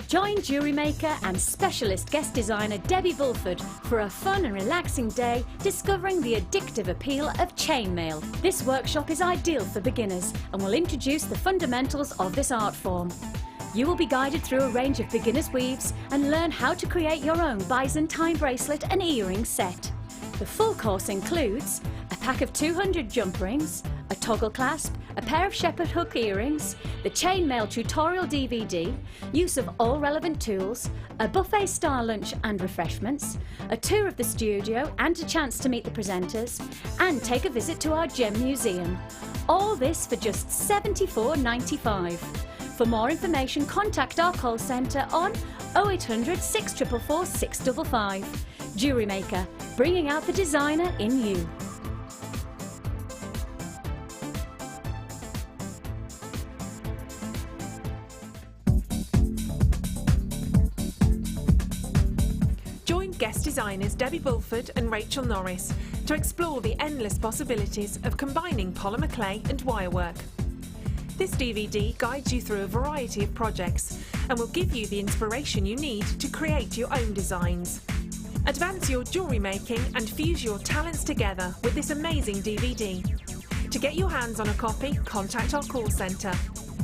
Join jewellery maker and specialist guest designer Debbie Bulford for a fun and relaxing day discovering the addictive appeal of chainmail. This workshop is ideal for beginners and will introduce the fundamentals of this art form. You will be guided through a range of beginners' weaves and learn how to create your own Byzantine bracelet and earring set. The full course includes a pack of 200 jump rings, a toggle clasp, a pair of shepherd hook earrings, the chainmail tutorial DVD, use of all relevant tools, a buffet style lunch and refreshments, a tour of the studio and a chance to meet the presenters, and take a visit to our gem museum. All this for just $74.95. For more information, contact our call centre on 0800 644 655. Jewellery Maker, bringing out the designer in you. Join guest designers Debbie Bulford and Rachel Norris to explore the endless possibilities of combining polymer clay and wirework. This DVD guides you through a variety of projects and will give you the inspiration you need to create your own designs. Advance your jewellery making and fuse your talents together with this amazing DVD. To get your hands on a copy, contact our call centre.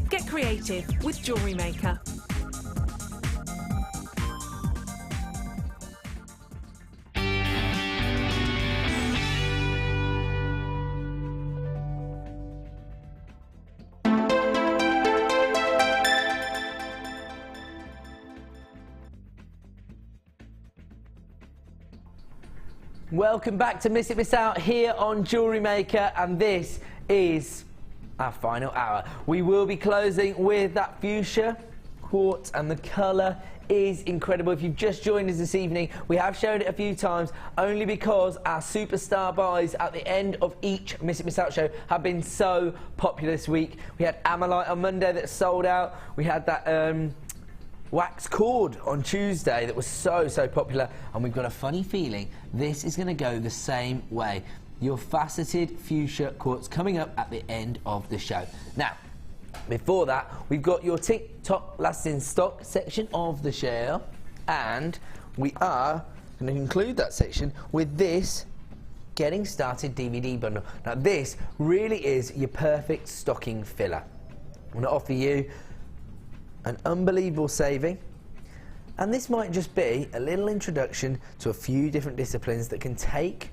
Get creative with Jewellery Maker. Welcome back to Miss It Miss Out here on Jewellery Maker, and this is our final hour. We will be closing with that fuchsia quartz, and the colour is incredible. If you've just joined us this evening, we have shown it a few times only because our superstar buys at the end of each Miss It Miss Out show have been so popular this week. We had Amalite on Monday that sold out. We had that wax cord on Tuesday that was so popular, and we've got a funny feeling this is going to go the same way. Your faceted fuchsia quartz coming up at the end of the show. Now, before that, we've got your TikTok last in stock section of the show, and we are going to conclude that section with this Getting Started DVD bundle. Now, this really is your perfect stocking filler. I'm going to offer you an unbelievable saving, and this might just be a little introduction to a few different disciplines that can take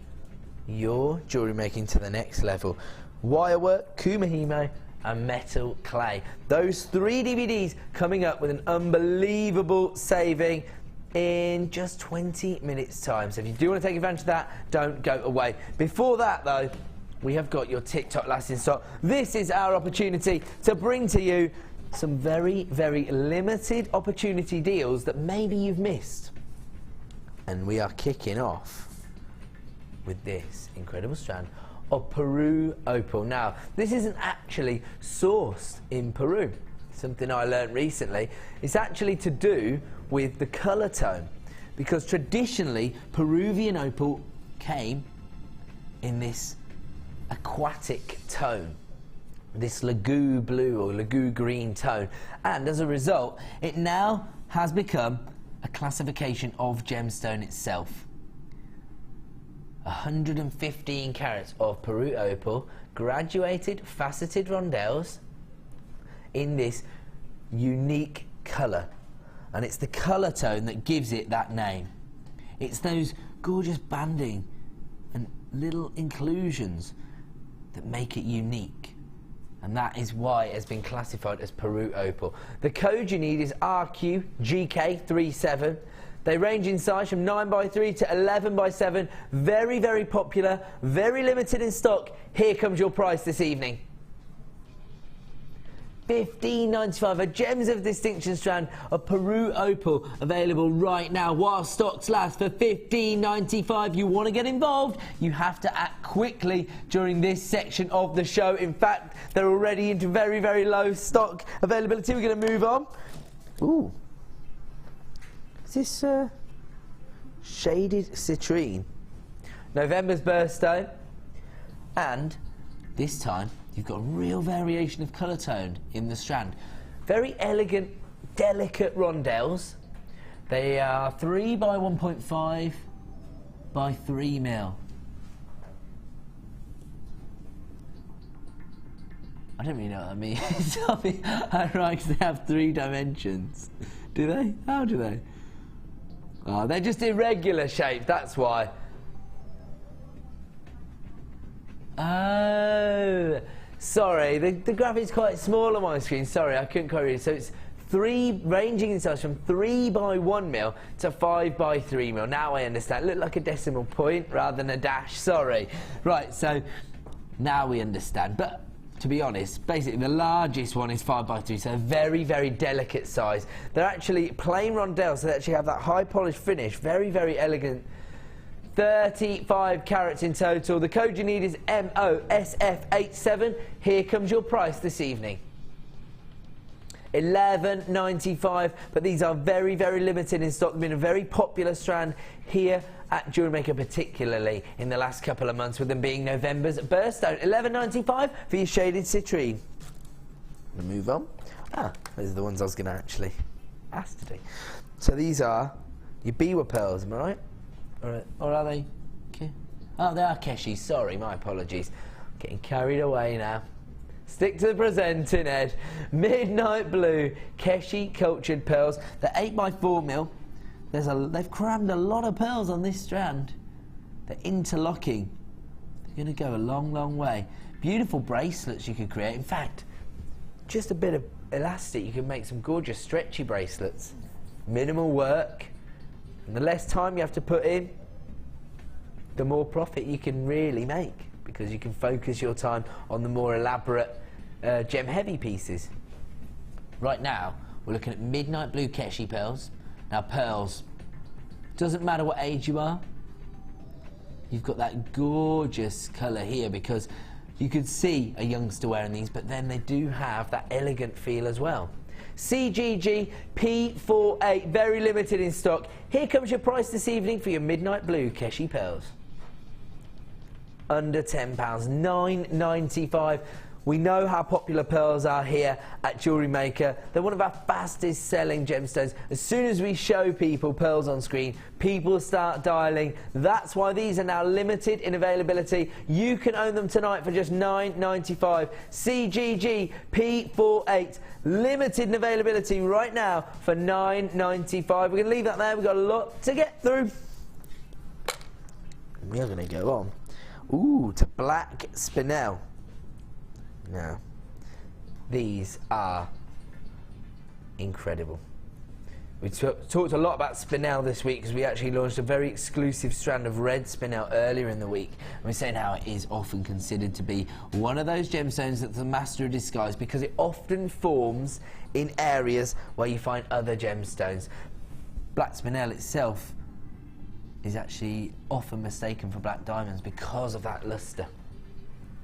your jewellery making to the next level. Wirework, kumihimo and metal clay. Those 3 DVDs coming up with an unbelievable saving in just 20 minutes time. So if you do want to take advantage of that, don't go away. Before that though, we have got your TikTok last in stock. This is our opportunity to bring to you some very, very limited opportunity deals that maybe you've missed. And we are kicking off with this incredible strand of Peru opal. Now, this isn't actually sourced in Peru. Something I learned recently. It's actually to do with the colour tone, because traditionally Peruvian opal came in this aquatic tone, this lagoo blue or lagoo green tone, and as a result it now has become a classification of gemstone itself. 115 carats of Peru opal, graduated faceted rondelles in this unique colour, and it's the colour tone that gives it that name. It's those gorgeous banding and little inclusions that make it unique, and that is why it has been classified as Peru opal. The code you need is RQGK37. They range in size from 9x3 to 11x7. Very, very popular, very limited in stock. Here comes your price this evening. $15.95, a Gems of Distinction strand of Peru opal, available right now while stocks last for $15.95. You want to get involved, you have to act quickly during this section of the show. In fact, they're already into very, very low stock availability. We're going to move on. Ooh. Is this shaded citrine? November's birthstone, and this time you've got a real variation of colour tone in the strand. Very elegant, delicate rondelles. They are 3 by 1.5 by 3 mil. I don't really know what that means. I mean, right, they have 3 dimensions. Do they? How do they? Oh, they're just irregular shapes, that's why. Oh, sorry, the graphic's quite small on my screen. Sorry, I couldn't quite read it. So it's ranging in size from 3 by 1 mil to 5 by 3 mil. Now I understand. It looked like a decimal point rather than a dash. Sorry. Right, so now we understand. But to be honest, basically the largest one is 5 by 3, so a very, very delicate size. They're actually plain rondelles, so they actually have that high polished finish. Very, very elegant. 35 carats in total. The code you need is MOSF87. Here comes your price this evening. $11.95, but these are very, very limited in stock. They've been a very popular strand here at JewelleryMaker, particularly in the last couple of months, with them being November's birthstone. $11.95 for your shaded citrine. We'll move on. Those are the ones I was going to actually ask to do. So these are your Biwa pearls, am I right? Or are they? Oh, they are Keshi. Sorry, my apologies. Getting carried away now. Stick to the presenting, Ed. Midnight blue Keshi cultured pearls. They're 8 by 4 mil. They've crammed a lot of pearls on this strand. They're interlocking. They're going to go a long, long way. Beautiful bracelets you could create. In fact, just a bit of elastic, you can make some gorgeous stretchy bracelets. Minimal work. And the less time you have to put in, the more profit you can really make, because you can focus your time on the more elaborate gem-heavy pieces. Right now, we're looking at midnight blue Keshi pearls. Now, pearls, doesn't matter what age you are, you've got that gorgeous colour here, because you could see a youngster wearing these, but then they do have that elegant feel as well. CGG P48, very limited in stock. Here comes your price this evening for your midnight blue Keshi pearls. Under £10, $9.95. We know how popular pearls are here at JewelleryMaker. They're one of our fastest selling gemstones. As soon as we show people pearls on screen, people start dialing. That's why these are now limited in availability. You can own them tonight for just $9.95. CGG P48, limited in availability right now for $9.95. We're going to leave that there. We've got a lot to get through. We are going to go on. Ooh, to black spinel. Now, these are incredible. We talked a lot about spinel this week because we actually launched a very exclusive strand of red spinel earlier in the week. And we're saying how it is often considered to be one of those gemstones that's the master of disguise because it often forms in areas where you find other gemstones. Black spinel itself is actually often mistaken for black diamonds because of that luster.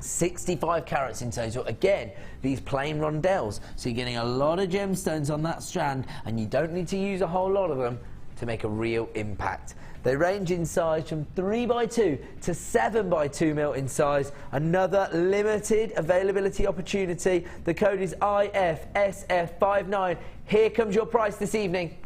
65 carats in total. Again, these plain rondelles, so you're getting a lot of gemstones on that strand and you don't need to use a whole lot of them to make a real impact. They range in size from 3x2 to 7x2 mil in size. Another limited availability opportunity. The code is IFSF59. Here comes your price this evening.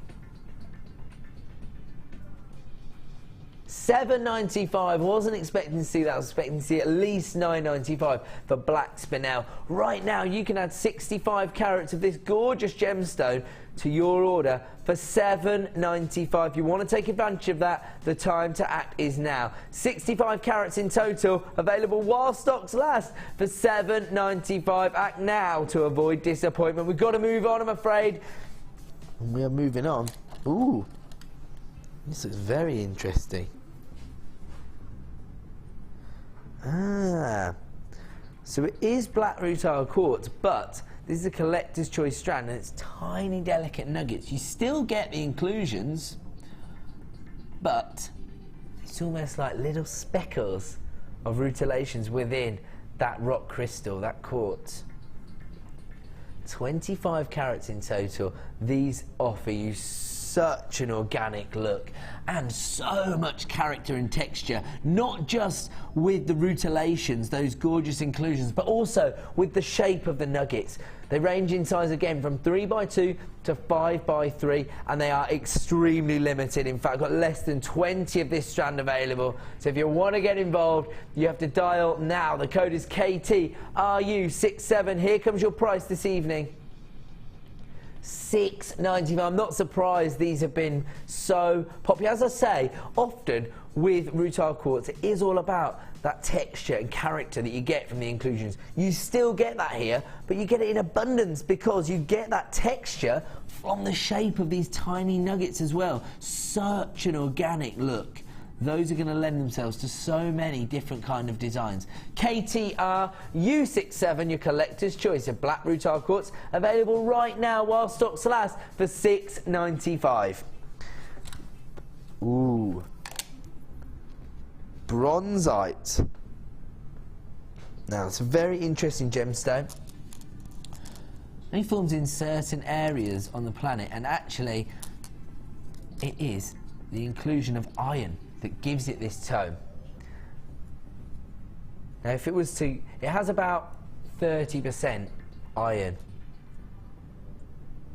$7.95. Wasn't expecting to see that. I was expecting to see at least $9.95 for black spinel. Right now, you can add 65 carats of this gorgeous gemstone to your order for $7.95. If you want to take advantage of that, the time to act is now. 65 carats in total, available while stocks last for $7.95. Act now to avoid disappointment. We've got to move on, I'm afraid. And we are moving on. Ooh, this looks very interesting. So it is black rutile quartz, but this is a collector's choice strand and it's tiny delicate nuggets. You still get the inclusions, but it's almost like little speckles of rutilations within that rock crystal, that quartz. 25 carats in total. These offer you such an organic look and so much character and texture, not just with the rutilations, those gorgeous inclusions, but also with the shape of the nuggets. They range in size again from 3x2 to 5x3 and they are extremely limited. In fact, I've got less than 20 of this strand available. So if you want to get involved, you have to dial now. The code is KTRU67. Here comes your price this evening. $6.95. I'm not surprised these have been so popular. As I say, often with rutile quartz, it is all about that texture and character that you get from the inclusions. You still get that here, but you get it in abundance because you get that texture from the shape of these tiny nuggets as well. Such an organic look. Those are going to lend themselves to so many different kind of designs. KTRU67, your collector's choice of black rutile quartz, available right now while stocks last for $6.95. Ooh. Bronzite. Now, it's a very interesting gemstone. It forms in certain areas on the planet, and actually, it is the inclusion of iron that gives it this tone. Now, if it was to, it has about 30% iron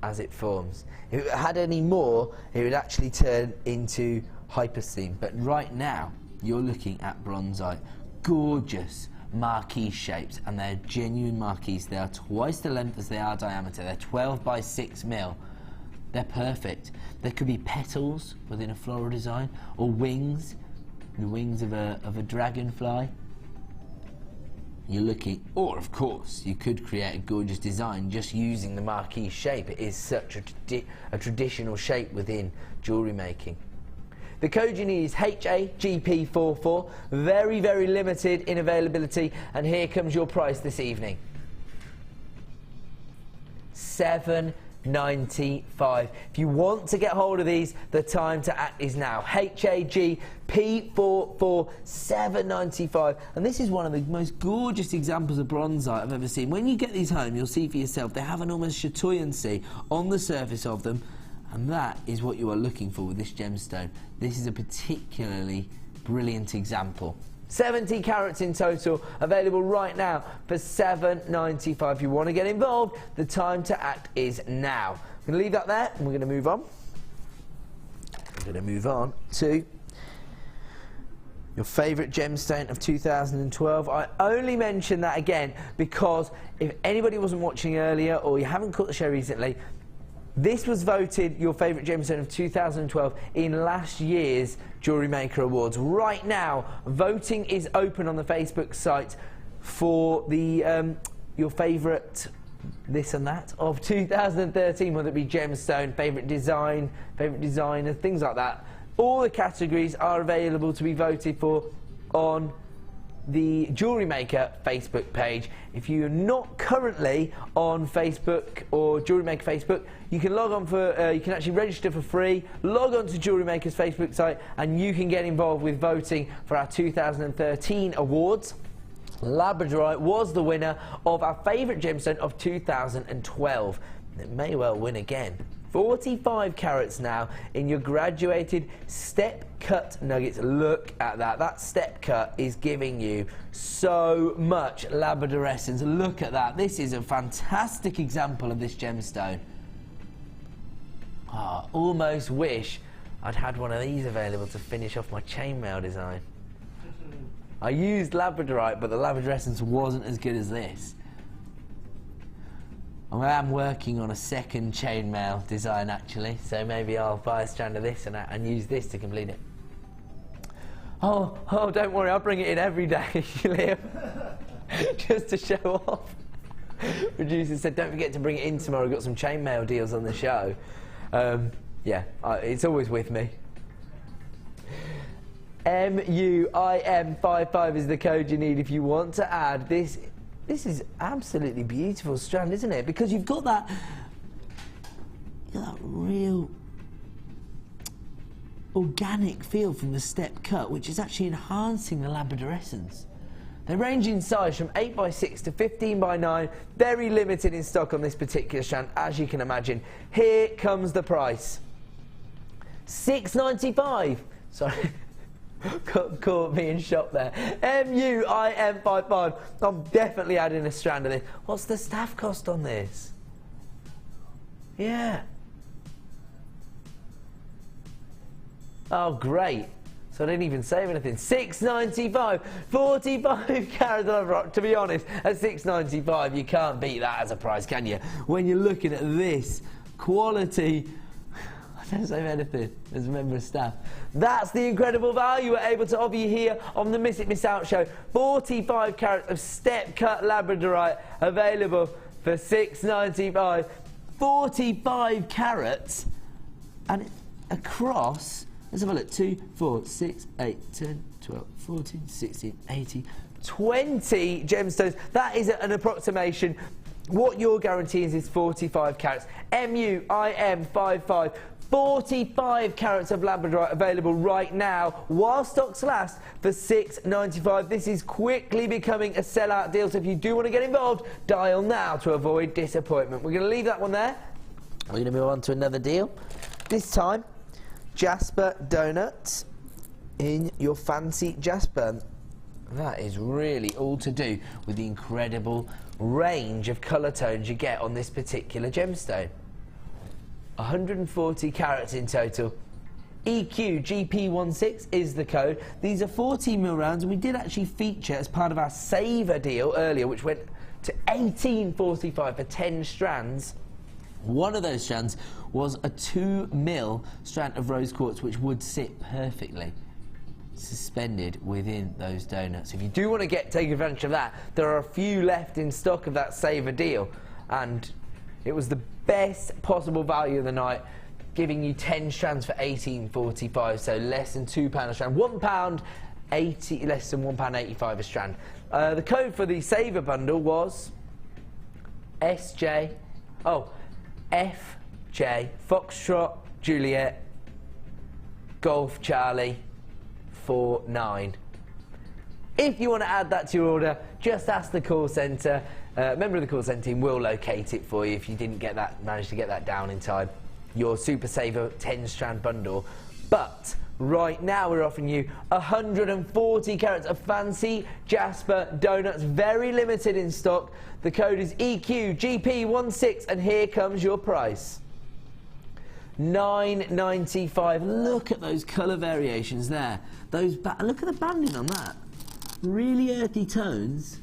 as it forms. If it had any more, it would actually turn into hypocene. But right now, you're looking at bronzite. Gorgeous marquise shapes, and they're genuine marquise. They are twice the length as they are diameter. They're 12x6 mil. They're perfect. There could be petals within a floral design, or wings, the wings of a dragonfly. You're looking, or of course, you could create a gorgeous design just using the marquise shape. It is such a traditional shape within jewellery making. The code you need is HAGP44. Very, very limited in availability, and here comes your price this evening. $7.95. If you want to get hold of these, the time to act is now. HAGP44, $7.95. And this is one of the most gorgeous examples of bronzite I've ever seen. When you get these home, you'll see for yourself, they have an almost chatoyancy on the surface of them. And that is what you are looking for with this gemstone. This is a particularly brilliant example. 70 carats in total, available right now for $7.95. If you want to get involved, the time to act is now. I'm going to leave that there, and we're going to move on. We're going to move on to your favourite gemstone of 2012. I only mention that again because if anybody wasn't watching earlier or you haven't caught the show recently, this was voted your favourite gemstone of 2012 in last year's Jewellery Maker Awards. Right now, voting is open on the Facebook site for the your favourite this and that of 2013, whether it be gemstone, favourite design, favourite designer, things like that. All the categories are available to be voted for on the Jewellery Maker Facebook page. If you're not currently on Facebook or Jewellery Maker Facebook, you can log on for, you can actually register for free, log on to Jewellery Maker's Facebook site, and you can get involved with voting for our 2013 awards. Labradorite was the winner of our favourite gemstone of 2012. It may well win again. 45 carats now in your graduated step cut nuggets. Look at that. That step cut is giving you so much labradorescence. Look at that. This is a fantastic example of this gemstone. I almost wish I'd had one of these available to finish off my chainmail design. I used labradorite, but the labradorescence wasn't as good as this. I am working on a second chainmail design actually, so maybe I'll buy a strand of this and use this to complete it. Oh, don't worry, I'll bring it in every day, Liam, just to show off. Producer said, don't forget to bring it in tomorrow. We've got some chainmail deals on the show. Yeah, it's always with me. MUIM55 is the code you need if you want to add this. This is absolutely beautiful strand, isn't it? Because you've got that real organic feel from the step cut, which is actually enhancing the labradorescence. They range in size from 8x6 to 15x9, very limited in stock on this particular strand, as you can imagine. Here comes the price. $6.95. Sorry. Caught me in shop there. MUIM55. I'm definitely adding a strand of this. What's the staff cost on this? Yeah. Oh, great. So I didn't even save anything. $6.95. 45 carats of rock. To be honest, at $6.95, you can't beat that as a price, can you? When you're looking at this quality, I don't save anything as a member of staff. That's the incredible value we're able to offer you here on the Miss It Miss Out show. 45 carats of step cut labradorite available for $6.95. 45 carats, and across, let's have a look, 2, 4, 6, 8, 10, 12, 14, 16, 18, 20 gemstones. That is an approximation. What you're guaranteeing is 45 carats. MUIM55. 45 carats of labradorite available right now while stocks last for $6.95. This is quickly becoming a sellout deal, so if you do want to get involved, dial now to avoid disappointment. We're going to leave that one there. We're going to move on to another deal. This time, Jasper Donuts in your fancy Jasper. That is really all to do with the incredible range of colour tones you get on this particular gemstone. 140 carats in total. EQGP16 is the code. These are 14mm rounds, and we did actually feature as part of our saver deal earlier, which went to $18.45 for 10 strands. One of those strands was a 2mm strand of rose quartz, which would sit perfectly suspended within those donuts. If you do want to take advantage of that, there are a few left in stock of that saver deal, and it was the best possible value of the night, giving you 10 strands for $18.45, so less than £2 a strand. £1.80, less than £1.85 a strand. The code for the saver bundle was FJ Foxtrot Juliet Golf Charlie 49. If you want to add that to your order, just ask the call centre. A member of the call centre team will locate it for you if you didn't manage to get that down in time. Your Super Saver 10 strand bundle. But right now we're offering you 140 carats of fancy Jasper donuts, very limited in stock. The code is EQGP16, and here comes your price. $9.95. Look at those colour variations there. Look at the banding on that. Really earthy tones.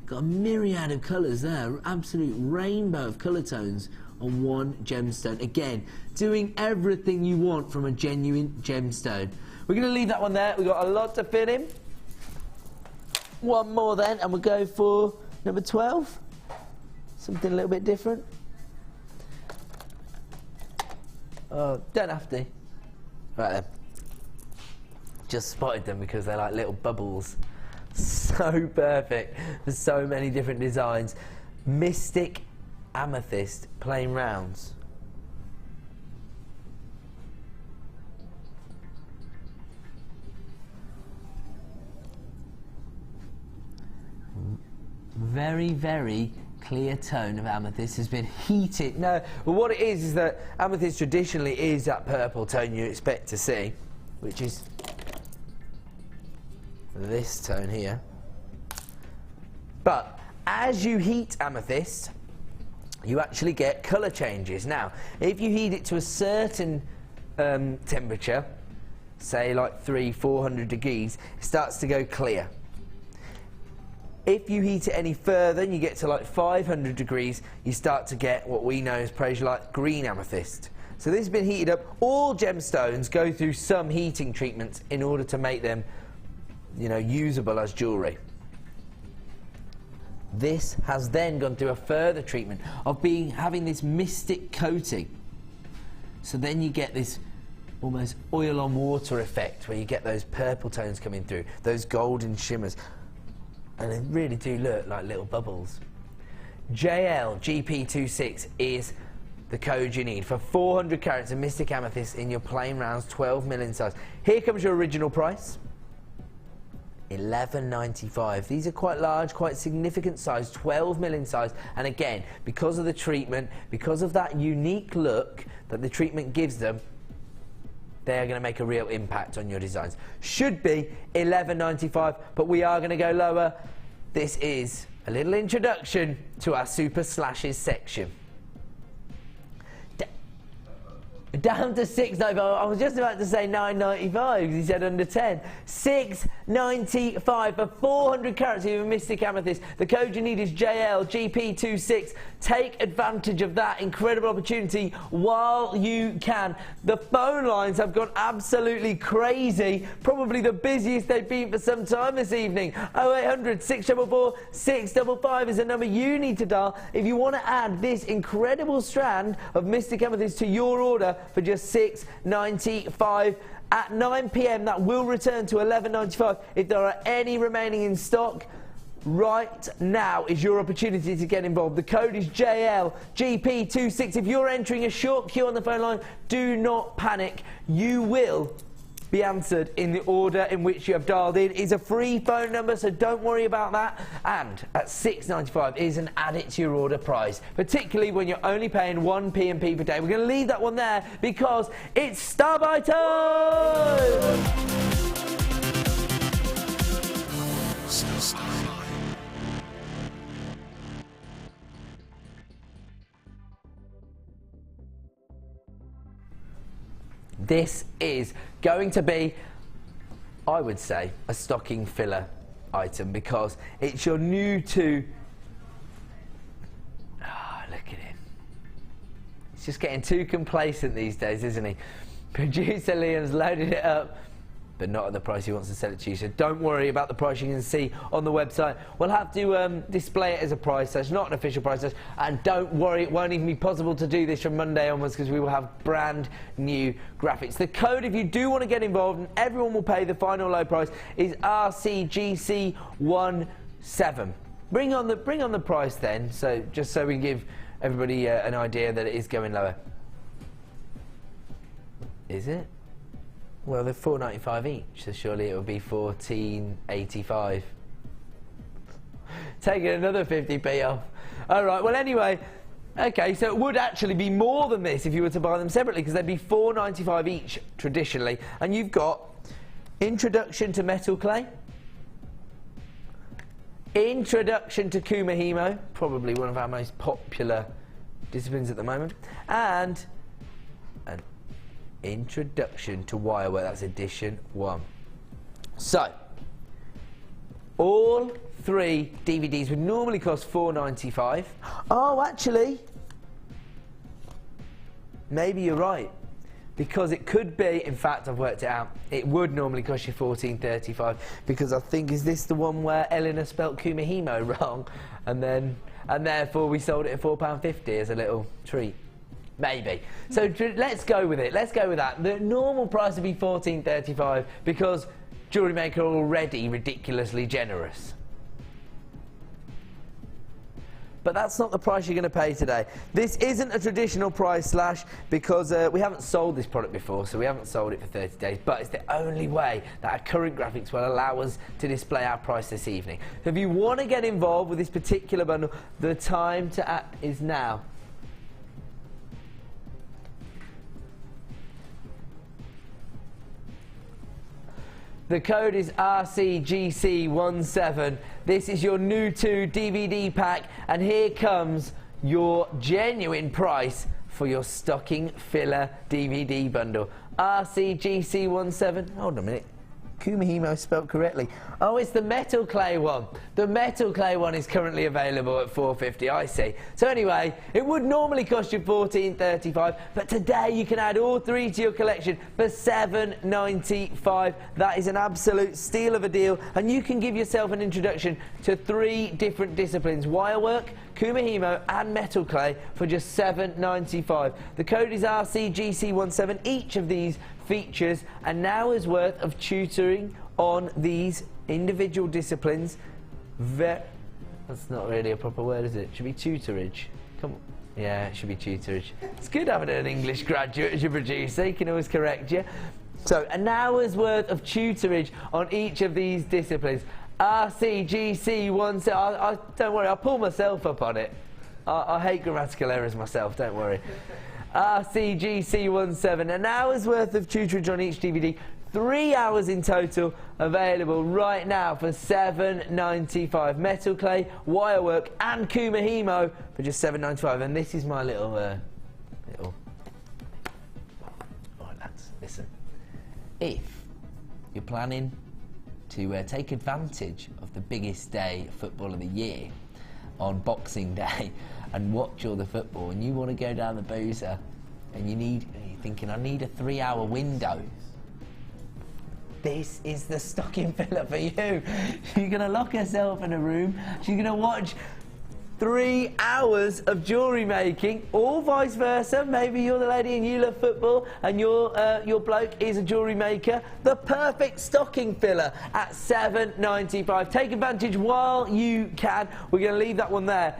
Got a myriad of colours there. Absolute rainbow of colour tones on one gemstone. Again, doing everything you want from a genuine gemstone. We're going to leave that one there. We've got a lot to fit in. One more then, and we'll go for number 12. Something a little bit different. Oh, don't have to. Right then. Just spotted them because they're like little bubbles. So perfect for so many different designs. Mystic Amethyst plain rounds. Very, very clear tone of amethyst has been heated. No, well, what it is that amethyst traditionally is that purple tone you expect to see, which is this tone here. But as you heat amethyst, you actually get colour changes. Now, if you heat it to a certain temperature, say like 300-400 degrees, it starts to go clear. If you heat it any further and you get to like 500 degrees, you start to get what we know as prasiolite green amethyst. So this has been heated up. All gemstones go through some heating treatments in order to make them, you know, usable as jewellery. This has then gone through a further treatment of having this mystic coating. So then you get this almost oil on water effect where you get those purple tones coming through, those golden shimmers. And they really do look like little bubbles. JLGP26 is the code you need for 400 carats of Mystic Amethyst in your plain rounds, 12 mil in size. Here comes your original price, $11.95. These are quite large, quite significant size, 12 mil in size. And again, because of the treatment, because of that unique look that the treatment gives them, they are going to make a real impact on your designs. Should be $11.95, but we are going to go lower. This is a little introduction to our Super Slashes section. Down to $6.95. I was just about to say $9.95 because he said under 10. $6.95 for 400 carats of Mystic Amethyst. The code you need is JLGP26. Take advantage of that incredible opportunity while you can. The phone lines have gone absolutely crazy. Probably the busiest they've been for some time this evening. 0800 644 655 is the number you need to dial if you want to add this incredible strand of Mystic Amethyst to your order for just $6.95. At 9 PM, that will return to $11.95. If there are any remaining in stock, right now is your opportunity to get involved. The code is JLGP26. If you're entering a short queue on the phone line, do not panic. You will be answered in the order in which you have dialed in. It's a free phone number, so don't worry about that. And at $6.95 is an add it to your order price, particularly when you're only paying 1 P&P per day. We're going to leave that one there because it's star by time! This is going to be, I would say, a stocking filler item because it's your new to... Oh, look at him. He's just getting too complacent these days, isn't he? Producer Liam's loaded it up, but not at the price he wants to sell it to you. So don't worry about the price you can see on the website. We'll have to display it as a price search, not an official price search. And don't worry, it won't even be possible to do this from Monday onwards because we will have brand new graphics. The code, if you do want to get involved, and everyone will pay the final low price, is RCGC17. Bring on the price then, so just so we can give everybody an idea that it is going lower. Is it? Well, they're $4.95 each, so surely it will be $14.85. Taking another 50p off. All right, well, anyway, okay, so it would actually be more than this if you were to buy them separately because they'd be $4.95 each traditionally. And you've got Introduction to Metal Clay, Introduction to Kumahimo, probably one of our most popular disciplines at the moment, and an Introduction to Wirework. That's edition 1. So all 3 DVDs would normally cost $4.95. Oh, actually, maybe you're right, because it could be, in fact, I've worked it out, it would normally cost you $14.35 because I think, is this the one where Eleanor spelt Kumahimo wrong? And then and therefore we sold it at £4.50 as a little treat. Maybe. So let's go with it. Let's go with that. The normal price would be £14.35 because Jewellery Maker are already ridiculously generous. But that's not the price you're going to pay today. This isn't a traditional price slash because we haven't sold this product before, so we haven't sold it for 30 days, but it's the only way that our current graphics will allow us to display our price this evening. So if you want to get involved with this particular bundle, the time to act is now. The code is RCGC17. This is your new to DVD pack, and here comes your genuine price for your stocking filler DVD bundle. RCGC17. Hold on a minute. Kumahimo spelled correctly. Oh, it's the metal clay one. The metal clay one is currently available at £4.50, I see. So anyway, it would normally cost you £14.35, but today you can add all three to your collection for £7.95. That is an absolute steal of a deal, and you can give yourself an introduction to 3 different disciplines: wirework, Kumahimo and metal clay for just £7.95. The code is RCGC17. Each of these features an hour's worth of tutoring on these individual disciplines. That's not really a proper word, is it? It should be tutorage. Come on. Yeah, it should be tutorage. It's good having an English graduate as your producer. He can always correct you. So an hour's worth of tutorage on each of these disciplines. RCGC17. Don't worry, I'll pull myself up on it. I hate grammatical errors myself, don't worry. RCGC17, an hour's worth of tutorage on each DVD, 3 hours in total, available right now for £7.95. Metal clay, wirework and Kumahimo for just £7.95. And this is my little right, lads, listen. If you're planning to take advantage of the biggest day of football of the year on Boxing Day and watch all the football, and you want to go down the boozer and you're thinking, I need a 3-hour window, this is the stocking filler for you. You're going to lock yourself in a room, you're going to watch 3 hours of jewellery making, or vice versa. Maybe you're the lady and you love football and your bloke is a jewellery maker. The perfect stocking filler at £7.95. Take advantage while you can. We're going to leave that one there.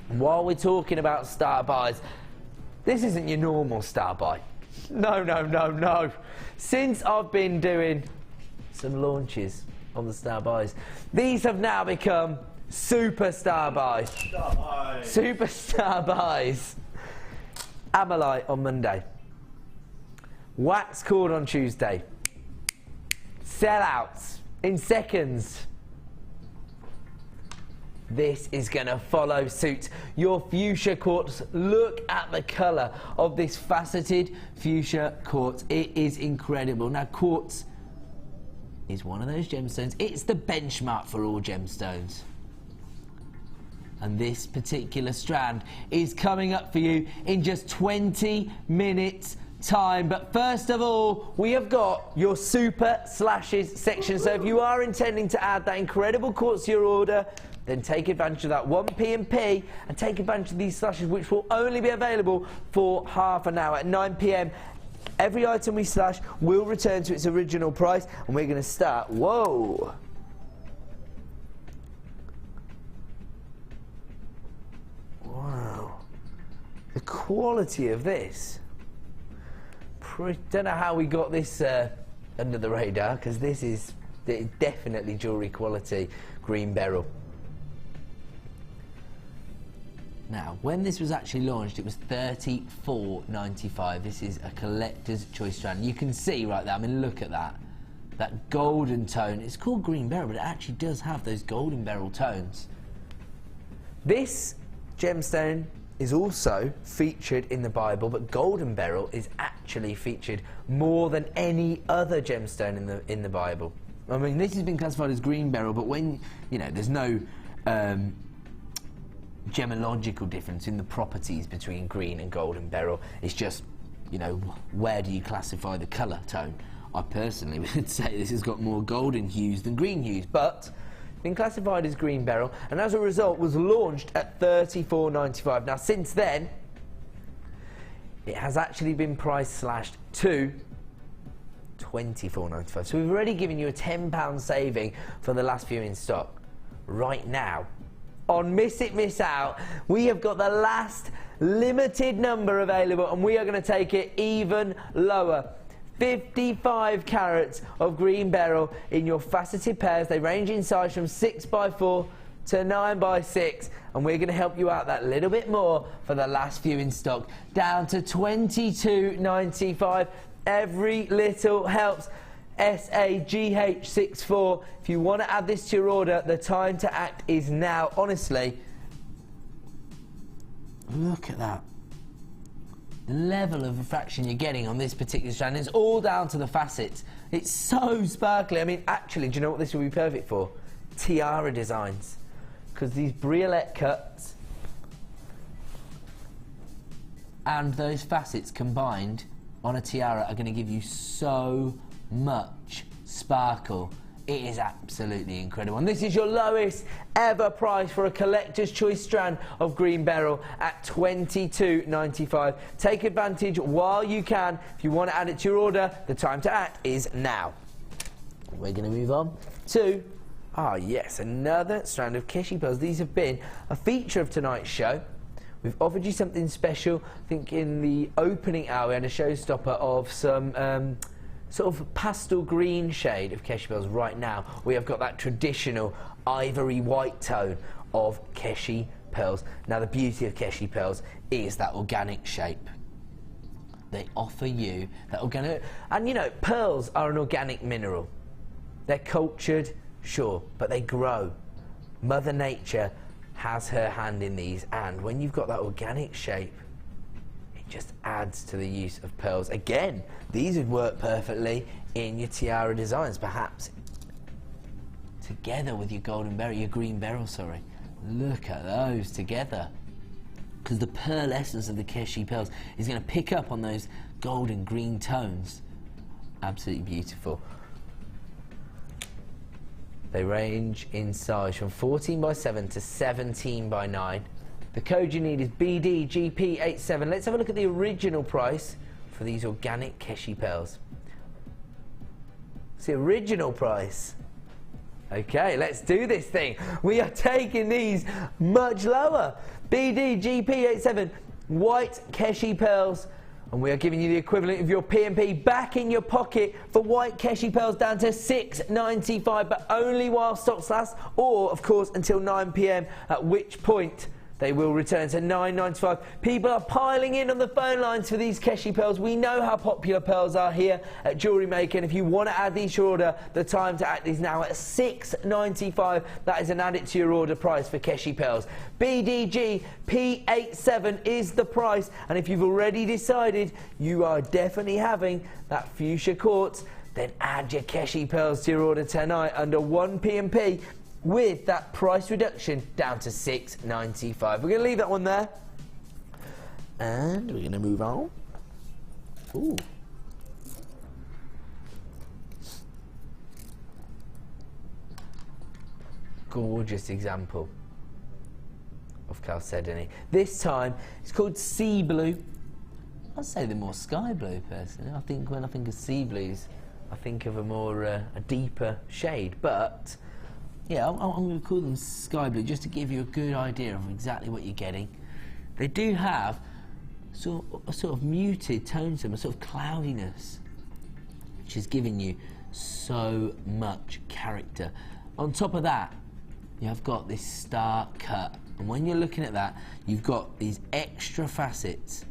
While we're talking about star buys, this isn't your normal star buy. No. Since I've been doing some launches on the star buys, these have now become superstar buys. Superstar buys. Amalite on Monday. Wax cord on Tuesday. Sellouts in seconds. This is going to follow suit. Your fuchsia quartz. Look at the colour of this faceted fuchsia quartz. It is incredible. Now, quartz is one of those gemstones. It's the benchmark for all gemstones. And this particular strand is coming up for you in just 20 minutes time. But first of all, we have got your super slashes section. So if you are intending to add that incredible quartz to your order, then take advantage of that 1p and P and take advantage of these slashes, which will only be available for half an hour. At 9 p.m, every item we slash will return to its original price, and we're going to start. Whoa! Wow. The quality of this. Don't know how we got this under the radar, because this is definitely jewellery quality green beryl. Now, when this was actually launched, it was $34.95. This is a collector's choice strand. You can see right there, I mean, look at that. That golden tone. It's called green beryl, but it actually does have those golden beryl tones. This gemstone is also featured in the Bible, but golden beryl is actually featured more than any other gemstone in the Bible. I mean, this has been classified as green beryl, but when, you know, there's no gemological difference in the properties between green and golden beryl. It's just, you know, where do you classify the colour tone? I personally would say this has got more golden hues than green hues, but been classified as green beryl, and as a result was launched at $34.95. Now since then, it has actually been price slashed to $24.95. So we've already given you a £10 saving for the last few in stock. Right now, on Miss It, Miss Out, we have got the last limited number available, and we are going to take it even lower. 55 carats of green beryl in your faceted pairs. They range in size from 6x4 to 9x6, and we're going to help you out that little bit more for the last few in stock, down to $22.95. Every little helps. SAGH64. If you want to add this to your order, the time to act is now. Honestly, look at that. The level of refraction you're getting on this particular strand is all down to the facets. It's so sparkly. I mean, actually, do you know what this will be perfect for? Tiara designs. Because these briolette cuts and those facets combined on a tiara are going to give you so much sparkle. It is absolutely incredible. And this is your lowest ever price for a collector's choice strand of green beryl at $22.95. Take advantage while you can. If you want to add it to your order, the time to act is now. We're going to move on to, yes, another strand of Keshi pearls. These have been a feature of tonight's show. We've offered you something special. I think in the opening hour we had a showstopper of some sort of pastel green shade of Keshi pearls. Right now we have got that traditional ivory white tone of Keshi pearls. Now the beauty of Keshi pearls is that organic shape. They offer you that organic, and you know, pearls are an organic mineral. They're cultured, sure, but they grow. Mother Nature has her hand in these, and when you've got that organic shape, it just adds to the use of pearls. Again, these would work perfectly in your tiara designs, perhaps together with your golden beryl, your green beryl, sorry. Look at those together, because the pearl essence of the Keshi pearls is going to pick up on those golden green tones. Absolutely beautiful. They range in size from 14x7 to 17x9. The code you need is BDGP87. Let's have a look at the original price for these organic Keshi pearls. It's the original price. Okay, let's do this thing. We are taking these much lower. BDGP87, white Keshi pearls. And we are giving you the equivalent of your P&P back in your pocket for white Keshi pearls, down to $6.95, but only while stocks last, or of course until 9 PM, at which point they will return to $9.95. People are piling in on the phone lines for these Keshi pearls. We know how popular pearls are here at Jewellery Maker, and if you want to add these to your order, the time to act is now at $6.95. That is an add it to your order price for Keshi pearls. BDG P87 is the price, and if you've already decided you are definitely having that fuchsia quartz, then add your Keshi pearls to your order tonight under 1 P&P. With that price reduction down to $6.95. We're going to leave that one there. And we're going to move on. Ooh. Gorgeous example of chalcedony. This time it's called sea blue. I'd say they're more sky blue personally. I think when I think of sea blues, I think of a more a deeper shade, but yeah, I'm going to call them sky blue just to give you a good idea of exactly what you're getting. They do have a sort of muted tone to them, a sort of cloudiness, which is giving you so much character. On top of that, you have got this star cut, and when you're looking at that, you've got these extra facets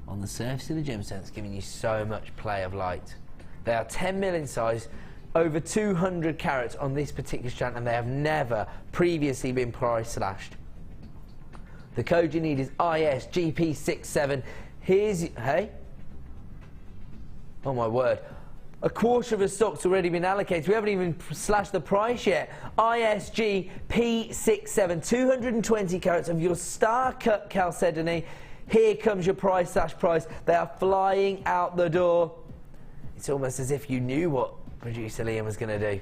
on the surface of the gemstones, giving you so much play of light. They are 10mm in size, over 200 carats on this particular strand, and they have never previously been price slashed. The code you need is ISGP67. Here's, hey, oh my word, a quarter of the stock's already been allocated. We haven't even slashed the price yet. ISGP67, 220 carats of your star cut chalcedony. Here comes your price slash price. They are flying out the door. It's almost as if you knew what producer Liam was going to do.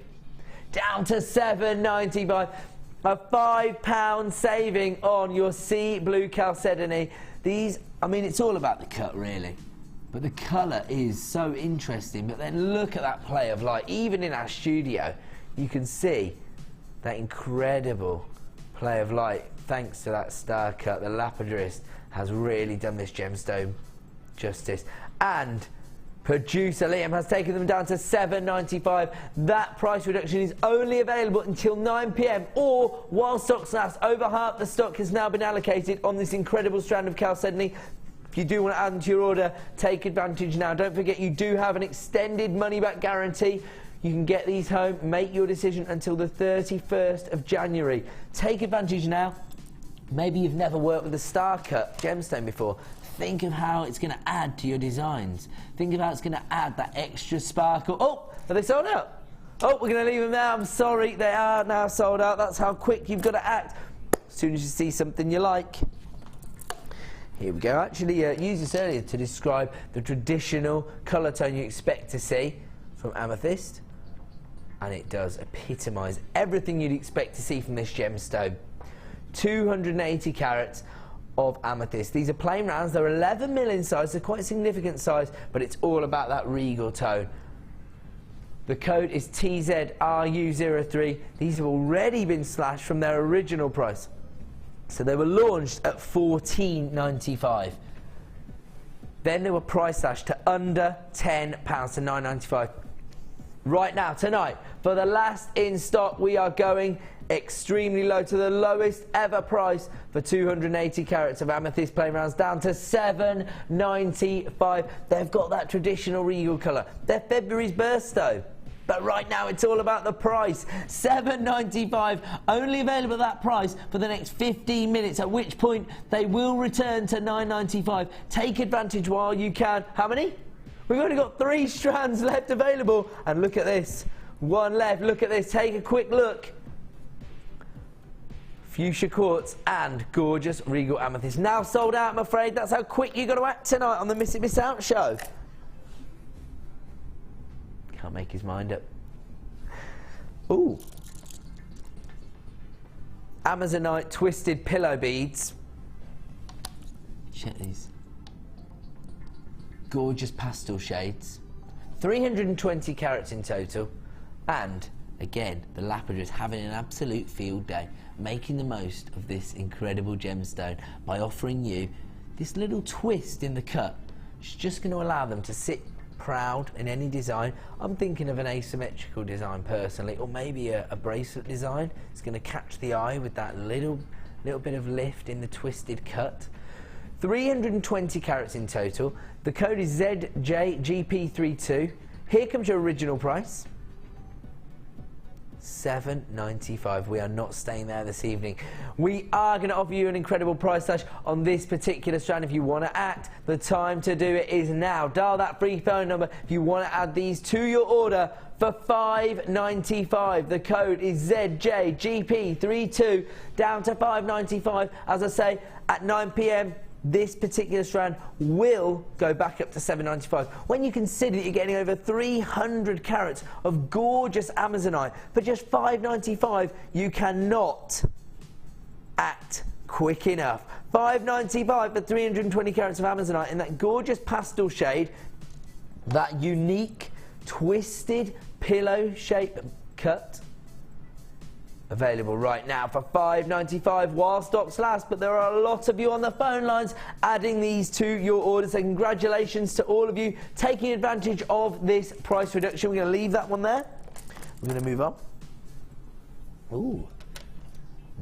down to £7.95. A £5 saving on your sea blue chalcedony. These, I mean, it's all about the cut really, but the colour is so interesting. But then look at that play of light. Even in our studio, you can see that incredible play of light thanks to that star cut. The lapidrist has really done this gemstone justice. And producer Liam has taken them down to £7.95. That price reduction is only available until 9 PM or while stocks last. Over half the stock has now been allocated on this incredible strand of chalcedony. If you do want to add them to your order, take advantage now. Don't forget you do have an extended money-back guarantee. You can get these home, make your decision until the 31st of January. Take advantage now. Maybe you've never worked with a star cut gemstone before. Think of how it's going to add to your designs. Think of how it's going to add that extra sparkle. Oh, are they sold out? Oh, we're going to leave them there. I'm sorry, they are now sold out. That's how quick you've got to act. As soon as you see something you like. Here we go. I actually used this earlier to describe the traditional colour tone you expect to see from amethyst. And it does epitomise everything you'd expect to see from this gemstone. 280 carats of amethyst. These are plain rounds. They're 11mm in size. They're quite a significant size, but it's all about that regal tone. The code is TZRU03. These have already been slashed from their original price. So they were launched at $14.95. Then they were price slashed to under £10 to £9.95. Right now, tonight, for the last in stock, we are going extremely low to the lowest ever price for 280 carats of amethyst plain rounds, down to £7.95. They've got that traditional regal colour. They're February's burst though. But right now it's all about the price. £7.95, only available at that price for the next 15 minutes, at which point they will return to £9.95. Take advantage while you can. How many? We've only got 3 strands left available. And look at this. One left. Look at this. Take a quick look. Fuchsia quartz and gorgeous regal amethyst. Now sold out, I'm afraid. That's how quick you got to act tonight on the Miss It Miss Out show. Can't make his mind up. Ooh. Amazonite twisted pillow beads. Check these. Gorgeous pastel shades. 320 carats in total. And again, the lapidary is having an absolute field day, making the most of this incredible gemstone by offering you this little twist in the cut. It's just going to allow them to sit proud in any design. I'm thinking of an asymmetrical design personally, or maybe a bracelet design. It's going to catch the eye with that little bit of lift in the twisted cut. 320 carats in total. The code is ZJGP32. Here comes your original price. $7.95. We are not staying there this evening. We are going to offer you an incredible price slash on this particular strand. If you want to act, the time to do it is now. Dial that free phone number if you want to add these to your order for $5.95. The code is ZJGP32, down to $5.95. As I say, at 9 PM, this particular strand will go back up to $7.95. When you consider that you're getting over 300 carats of gorgeous Amazonite for just $5.95, you cannot act quick enough. $5.95 for 320 carats of Amazonite in that gorgeous pastel shade, that unique twisted pillow shape cut. Available right now for $5.95 while stocks last, but there are a lot of you on the phone lines adding these to your orders, so congratulations to all of you taking advantage of this price reduction. We're going to leave that one there. We're going to move on. Ooh,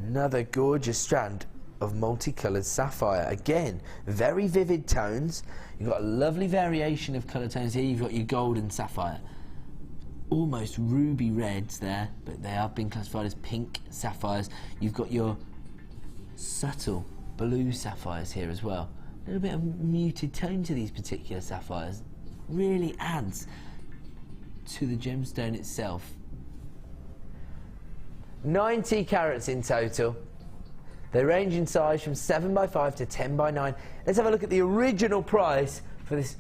another gorgeous strand of multicoloured sapphire. Again, very vivid tones. You've got a lovely variation of colour tones here. You've got your golden sapphire, almost ruby reds there, but they have been classified as pink sapphires. You've got your subtle blue sapphires here as well. A little bit of muted tone to these particular sapphires. Really adds to the gemstone itself. 90 carats in total. They range in size from 7x5 to 10x9. Let's have a look at the original price for this.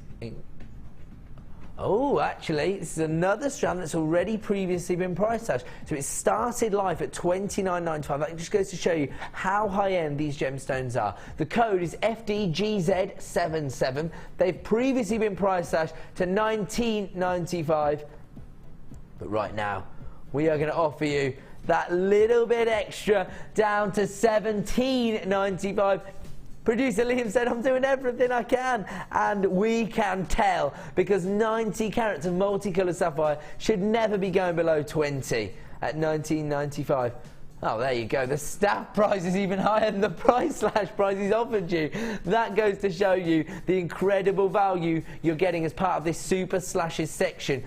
Oh, actually, this is another strand that's already previously been price slashed. So it started life at $29.95. That just goes to show you how high-end these gemstones are. The code is FDGZ77. They've previously been price slashed to $19.95. But right now, we are going to offer you that little bit extra down to $17.95. Producer Liam said, I'm doing everything I can, and we can tell, because 90 carats of multicoloured sapphire should never be going below 20 at $19.95. Oh, there you go. The staff price is even higher than the price slash price he's offered you. That goes to show you the incredible value you're getting as part of this super slashes section.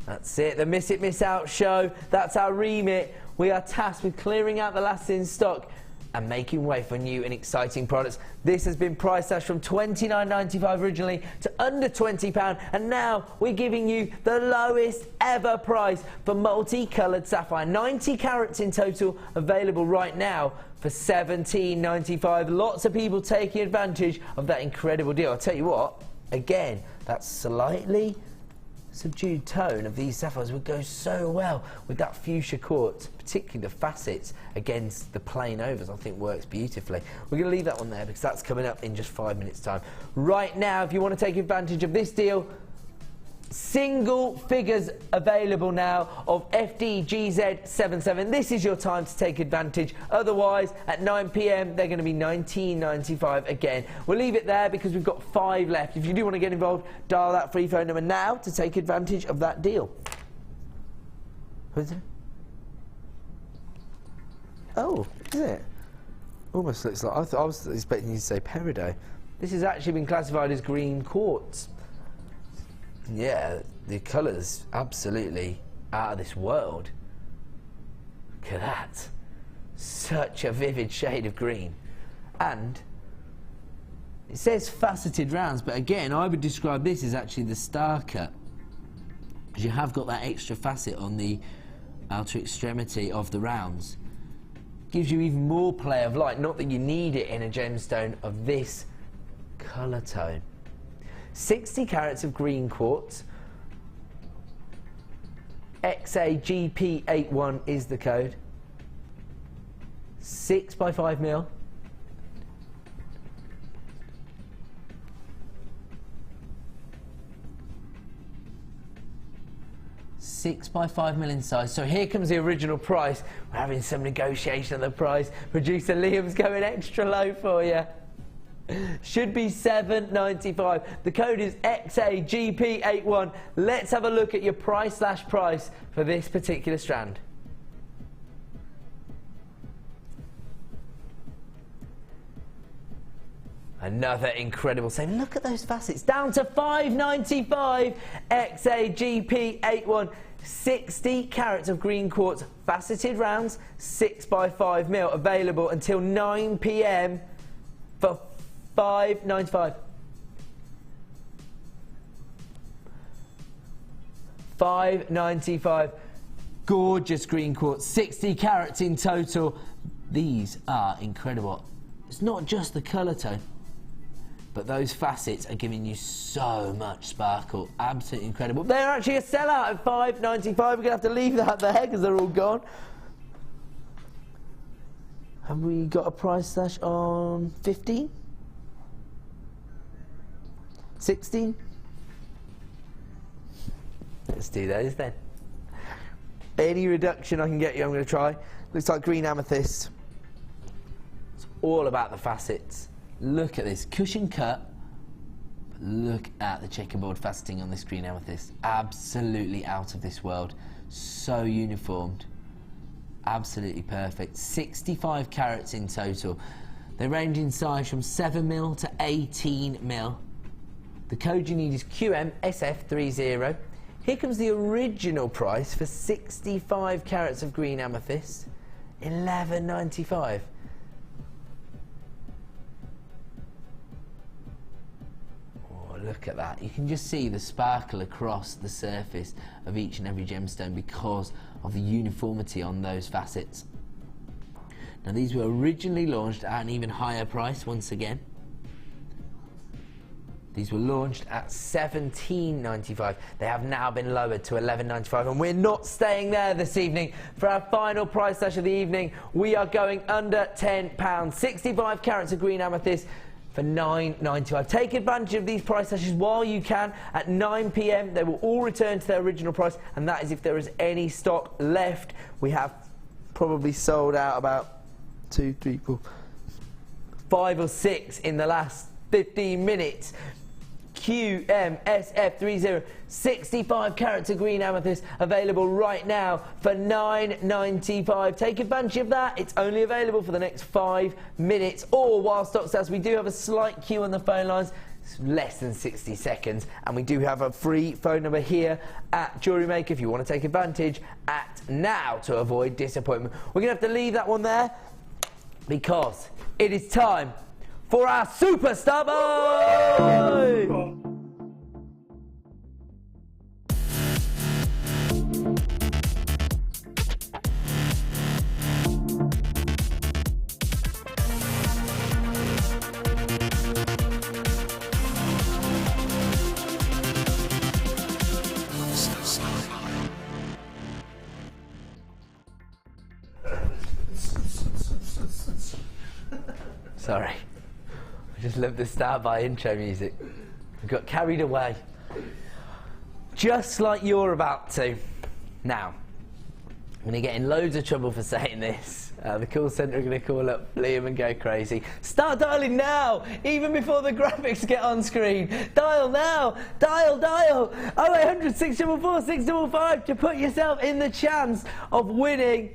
That's it, the Miss It, Miss Out show. That's our remit. We are tasked with clearing out the last in stock and making way for new and exciting products. This has been price slashed from $29.95 originally to under £20, and now we're giving you the lowest ever price for multicoloured sapphire. 90 carats in total, available right now for $17.95. Lots of people taking advantage of that incredible deal. I'll tell you what, again, that slightly subdued tone of these sapphires would go so well with that fuchsia quartz, particularly the facets against the plain overs. I think works beautifully. We're going to leave that one there because that's coming up in just 5 minutes time. Right now, if you want to take advantage of this deal, single figures available now of FDGZ77. This is your time to take advantage. Otherwise, at 9 PM, they're going to be $19.95 again. We'll leave it there because we've got 5 left. If you do want to get involved, dial that free phone number now to take advantage of that deal. Who is it? Oh, is it? Almost looks like, I was expecting you to say peridot. This has actually been classified as green quartz. Yeah, the colour's absolutely out of this world. Look at that. Such a vivid shade of green. And it says faceted rounds, but again, I would describe this as actually the star cut, because you have got that extra facet on the outer extremity of the rounds. Gives you even more play of light, not that you need it in a gemstone of this colour tone. 60 carats of green quartz. XAGP81 is the code. 6 by 5 mil. Six by 5 mil in size. So here comes the original price. We're having some negotiation of the price. Producer Liam's going extra low for you. Should be $7.95. The code is XAGP81. Let's have a look at your price slash price for this particular strand. Another incredible save. Look at those facets. Down to $5.95. XAGP81. 60 carats of green quartz, faceted rounds, 6 by 5 mil. Available until 9 PM for $5.95. $5.95. Gorgeous green quartz, 60 carats in total. These are incredible. It's not just the colour tone, but those facets are giving you so much sparkle. Absolutely incredible. They're actually a sellout at $5.95. We're going to have to leave that there because they're all gone. Have we got a price slash on 15? 16? Let's do those then. Any reduction I can get you, I'm going to try. Looks like green amethyst. It's all about the facets. Look at this cushion cut. Look at the checkerboard faceting on this green amethyst. Absolutely out of this world. So uniformed. Absolutely perfect. 65 carats in total. They range in size from 7 mil to 18 mil. The code you need is QMSF30. Here comes the original price for 65 carats of green amethyst. $11.95. Oh, look at that. You can just see the sparkle across the surface of each and every gemstone because of the uniformity on those facets. Now, these were originally launched at an even higher price once again. These were launched at $17.95. They have now been lowered to $11.95, and we're not staying there this evening. For our final price slash of the evening, we are going under £10. 65 carats of green amethyst for $9.95. Take advantage of these price slashes while you can. At 9 p.m, they will all return to their original price, and that is if there is any stock left. We have probably sold out about 2, 3, 4, 5 or 6 in the last 15 minutes. QMSF30, 65 carats of green amethyst, available right now for $9.95. Take advantage of that. It's only available for the next 5 minutes, or while stock lasts. We do have a slight queue on the phone lines. It's less than 60 seconds, and we do have a free phone number here at JewelleryMaker if you want to take advantage. Act now to avoid disappointment. We're going to have to leave that one there because it is time for our Superstar Boy! Sorry. I just love the Star By intro music. I got carried away. Just like you're about to. Now, I'm going to get in loads of trouble for saying this. The call centre are going to call up Liam and go crazy. Start dialing now, even before the graphics get on screen. Dial now, dial. 0800 644 655 to put yourself in the chance of winning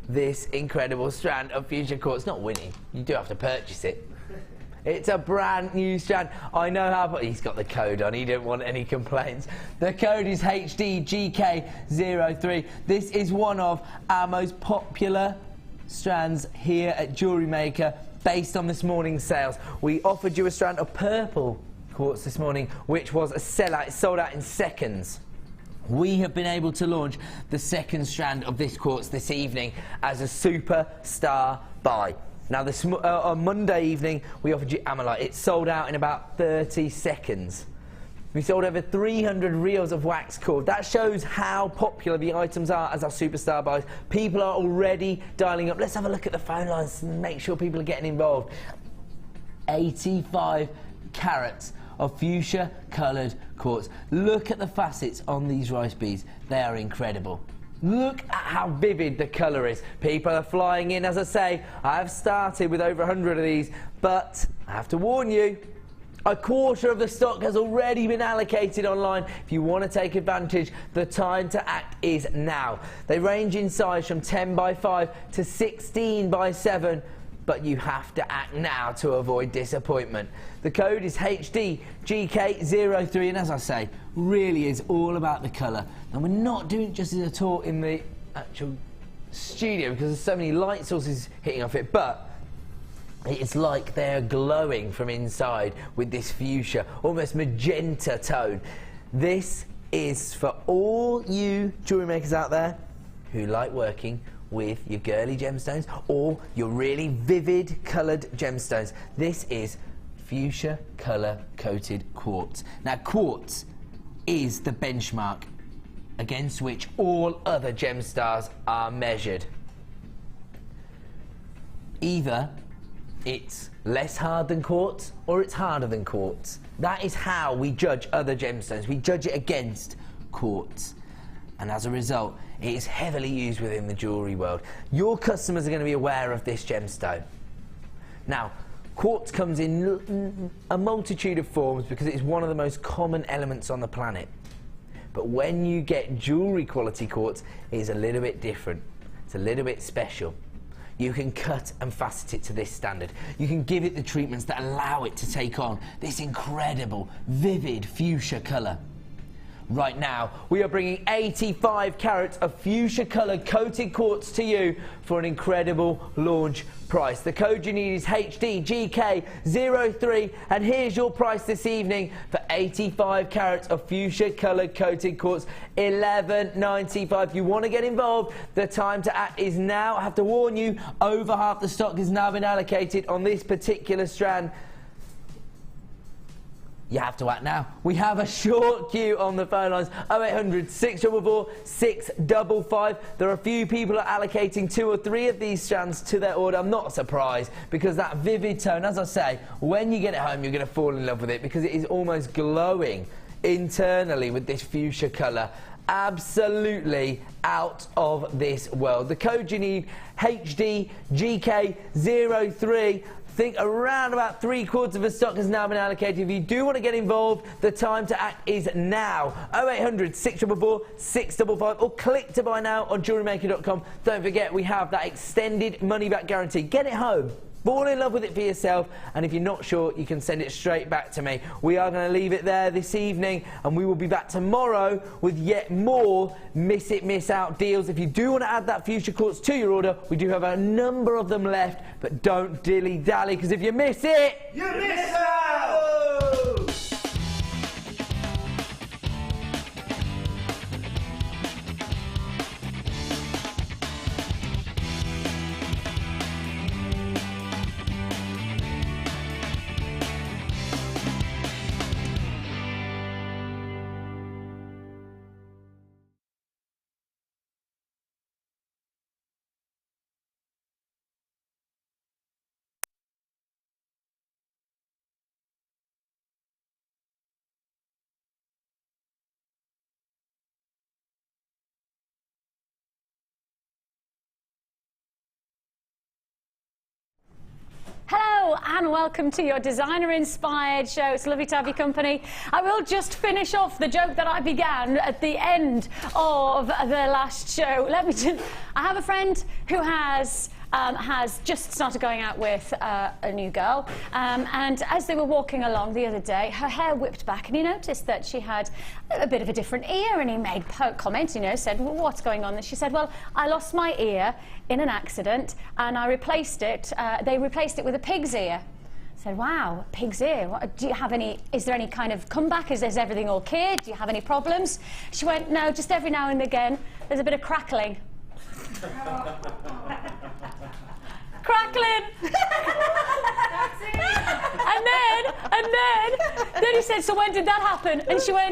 this incredible strand of fuchsia quartz. Not winning, you do have to purchase it. It's a brand new strand. I know how, but he's got the code on. He didn't want any complaints. The code is HDGK03. This is one of our most popular strands here at JewelleryMaker based on this morning's sales. We offered you a strand of purple quartz this morning, which was a sellout. It sold out in seconds. We have been able to launch the second strand of this quartz this evening as a Superstar Buy. Now, on Monday evening, we offered you Amylite. It sold out in about 30 seconds. We sold over 300 reels of wax cord. That shows how popular the items are as our Superstar Buys. People are already dialing up. Let's have a look at the phone lines and make sure people are getting involved. 85 carats of fuchsia coloured quartz. Look at the facets on these rice beads. They are incredible. Look at how vivid the colour is. People are flying in. As I say, I have started with over 100 of these, but I have to warn you, a quarter of the stock has already been allocated online. If you want to take advantage, the time to act is now. They range in size from 10 by 5 to 16 by 7. But you have to act now to avoid disappointment. The code is HDGK03, and as I say, really is all about the colour. And we're not doing it just as a tour in the actual studio because there's so many light sources hitting off it, but it's like they're glowing from inside with this fuchsia, almost magenta tone. This is for all you jewellery makers out there who like working with your girly gemstones or your really vivid coloured gemstones. This is fuchsia colour coated quartz. Now, quartz is the benchmark against which all other gemstars are measured. Either it's less hard than quartz or it's harder than quartz. That is how we judge other gemstones. We judge it against quartz. And as a result, it is heavily used within the jewellery world. Your customers are going to be aware of this gemstone. Now, quartz comes in a multitude of forms because it's one of the most common elements on the planet. But when you get jewellery quality quartz, it is a little bit different. It's a little bit special. You can cut and facet it to this standard. You can give it the treatments that allow it to take on this incredible, vivid fuchsia colour. Right now, we are bringing 85 carats of fuchsia coloured coated quartz to you for an incredible launch price. The code you need is HDGK03, and here's your price this evening for 85 carats of fuchsia coloured coated quartz, $11.95. If you want to get involved, the time to act is now. I have to warn you, over half the stock has now been allocated on this particular strand. you have to act now. We have a short queue on the phone lines, 0800 644 655. There are a few people are allocating 2 or 3 of these strands to their order. I'm not surprised, because that vivid tone, as I say, when you get it home, you're going to fall in love with it, because it is almost glowing internally with this fuchsia colour. Absolutely out of this world. The code you need, HDGK03. Think around about 3/4 of the stock has now been allocated. If you do want to get involved, the time to act is now. 0800 644 655, or click to buy now on JewelleryMaker.com. Don't forget, we have that extended money back guarantee. Get it home. Fall in love with it for yourself, and if you're not sure, you can send it straight back to me. We are going to leave it there this evening, and we will be back tomorrow with yet more Miss It, Miss Out deals. If you do want to add that fuchsia quartz to your order, we do have a number of them left, but don't dilly-dally, because if you miss it, You miss out! Hello and welcome to your designer-inspired show. It's lovely to have your company. I will just finish off the joke that I began at the end of the last show. I have a friend who has just started going out with a new girl, and as they were walking along the other day, her hair whipped back, and he noticed that she had a bit of a different ear, and he made comments, said, well, what's going on? And she said, well, I lost my ear in an accident, and I replaced it, they replaced it with a pig's ear. I said, wow, pig's ear. Do you have any, is there any kind of comeback? Is everything okay? Do you have any problems? She went, no, just every now and again, there's a bit of crackling. Crackling. and then he said, so when did that happen? And she went,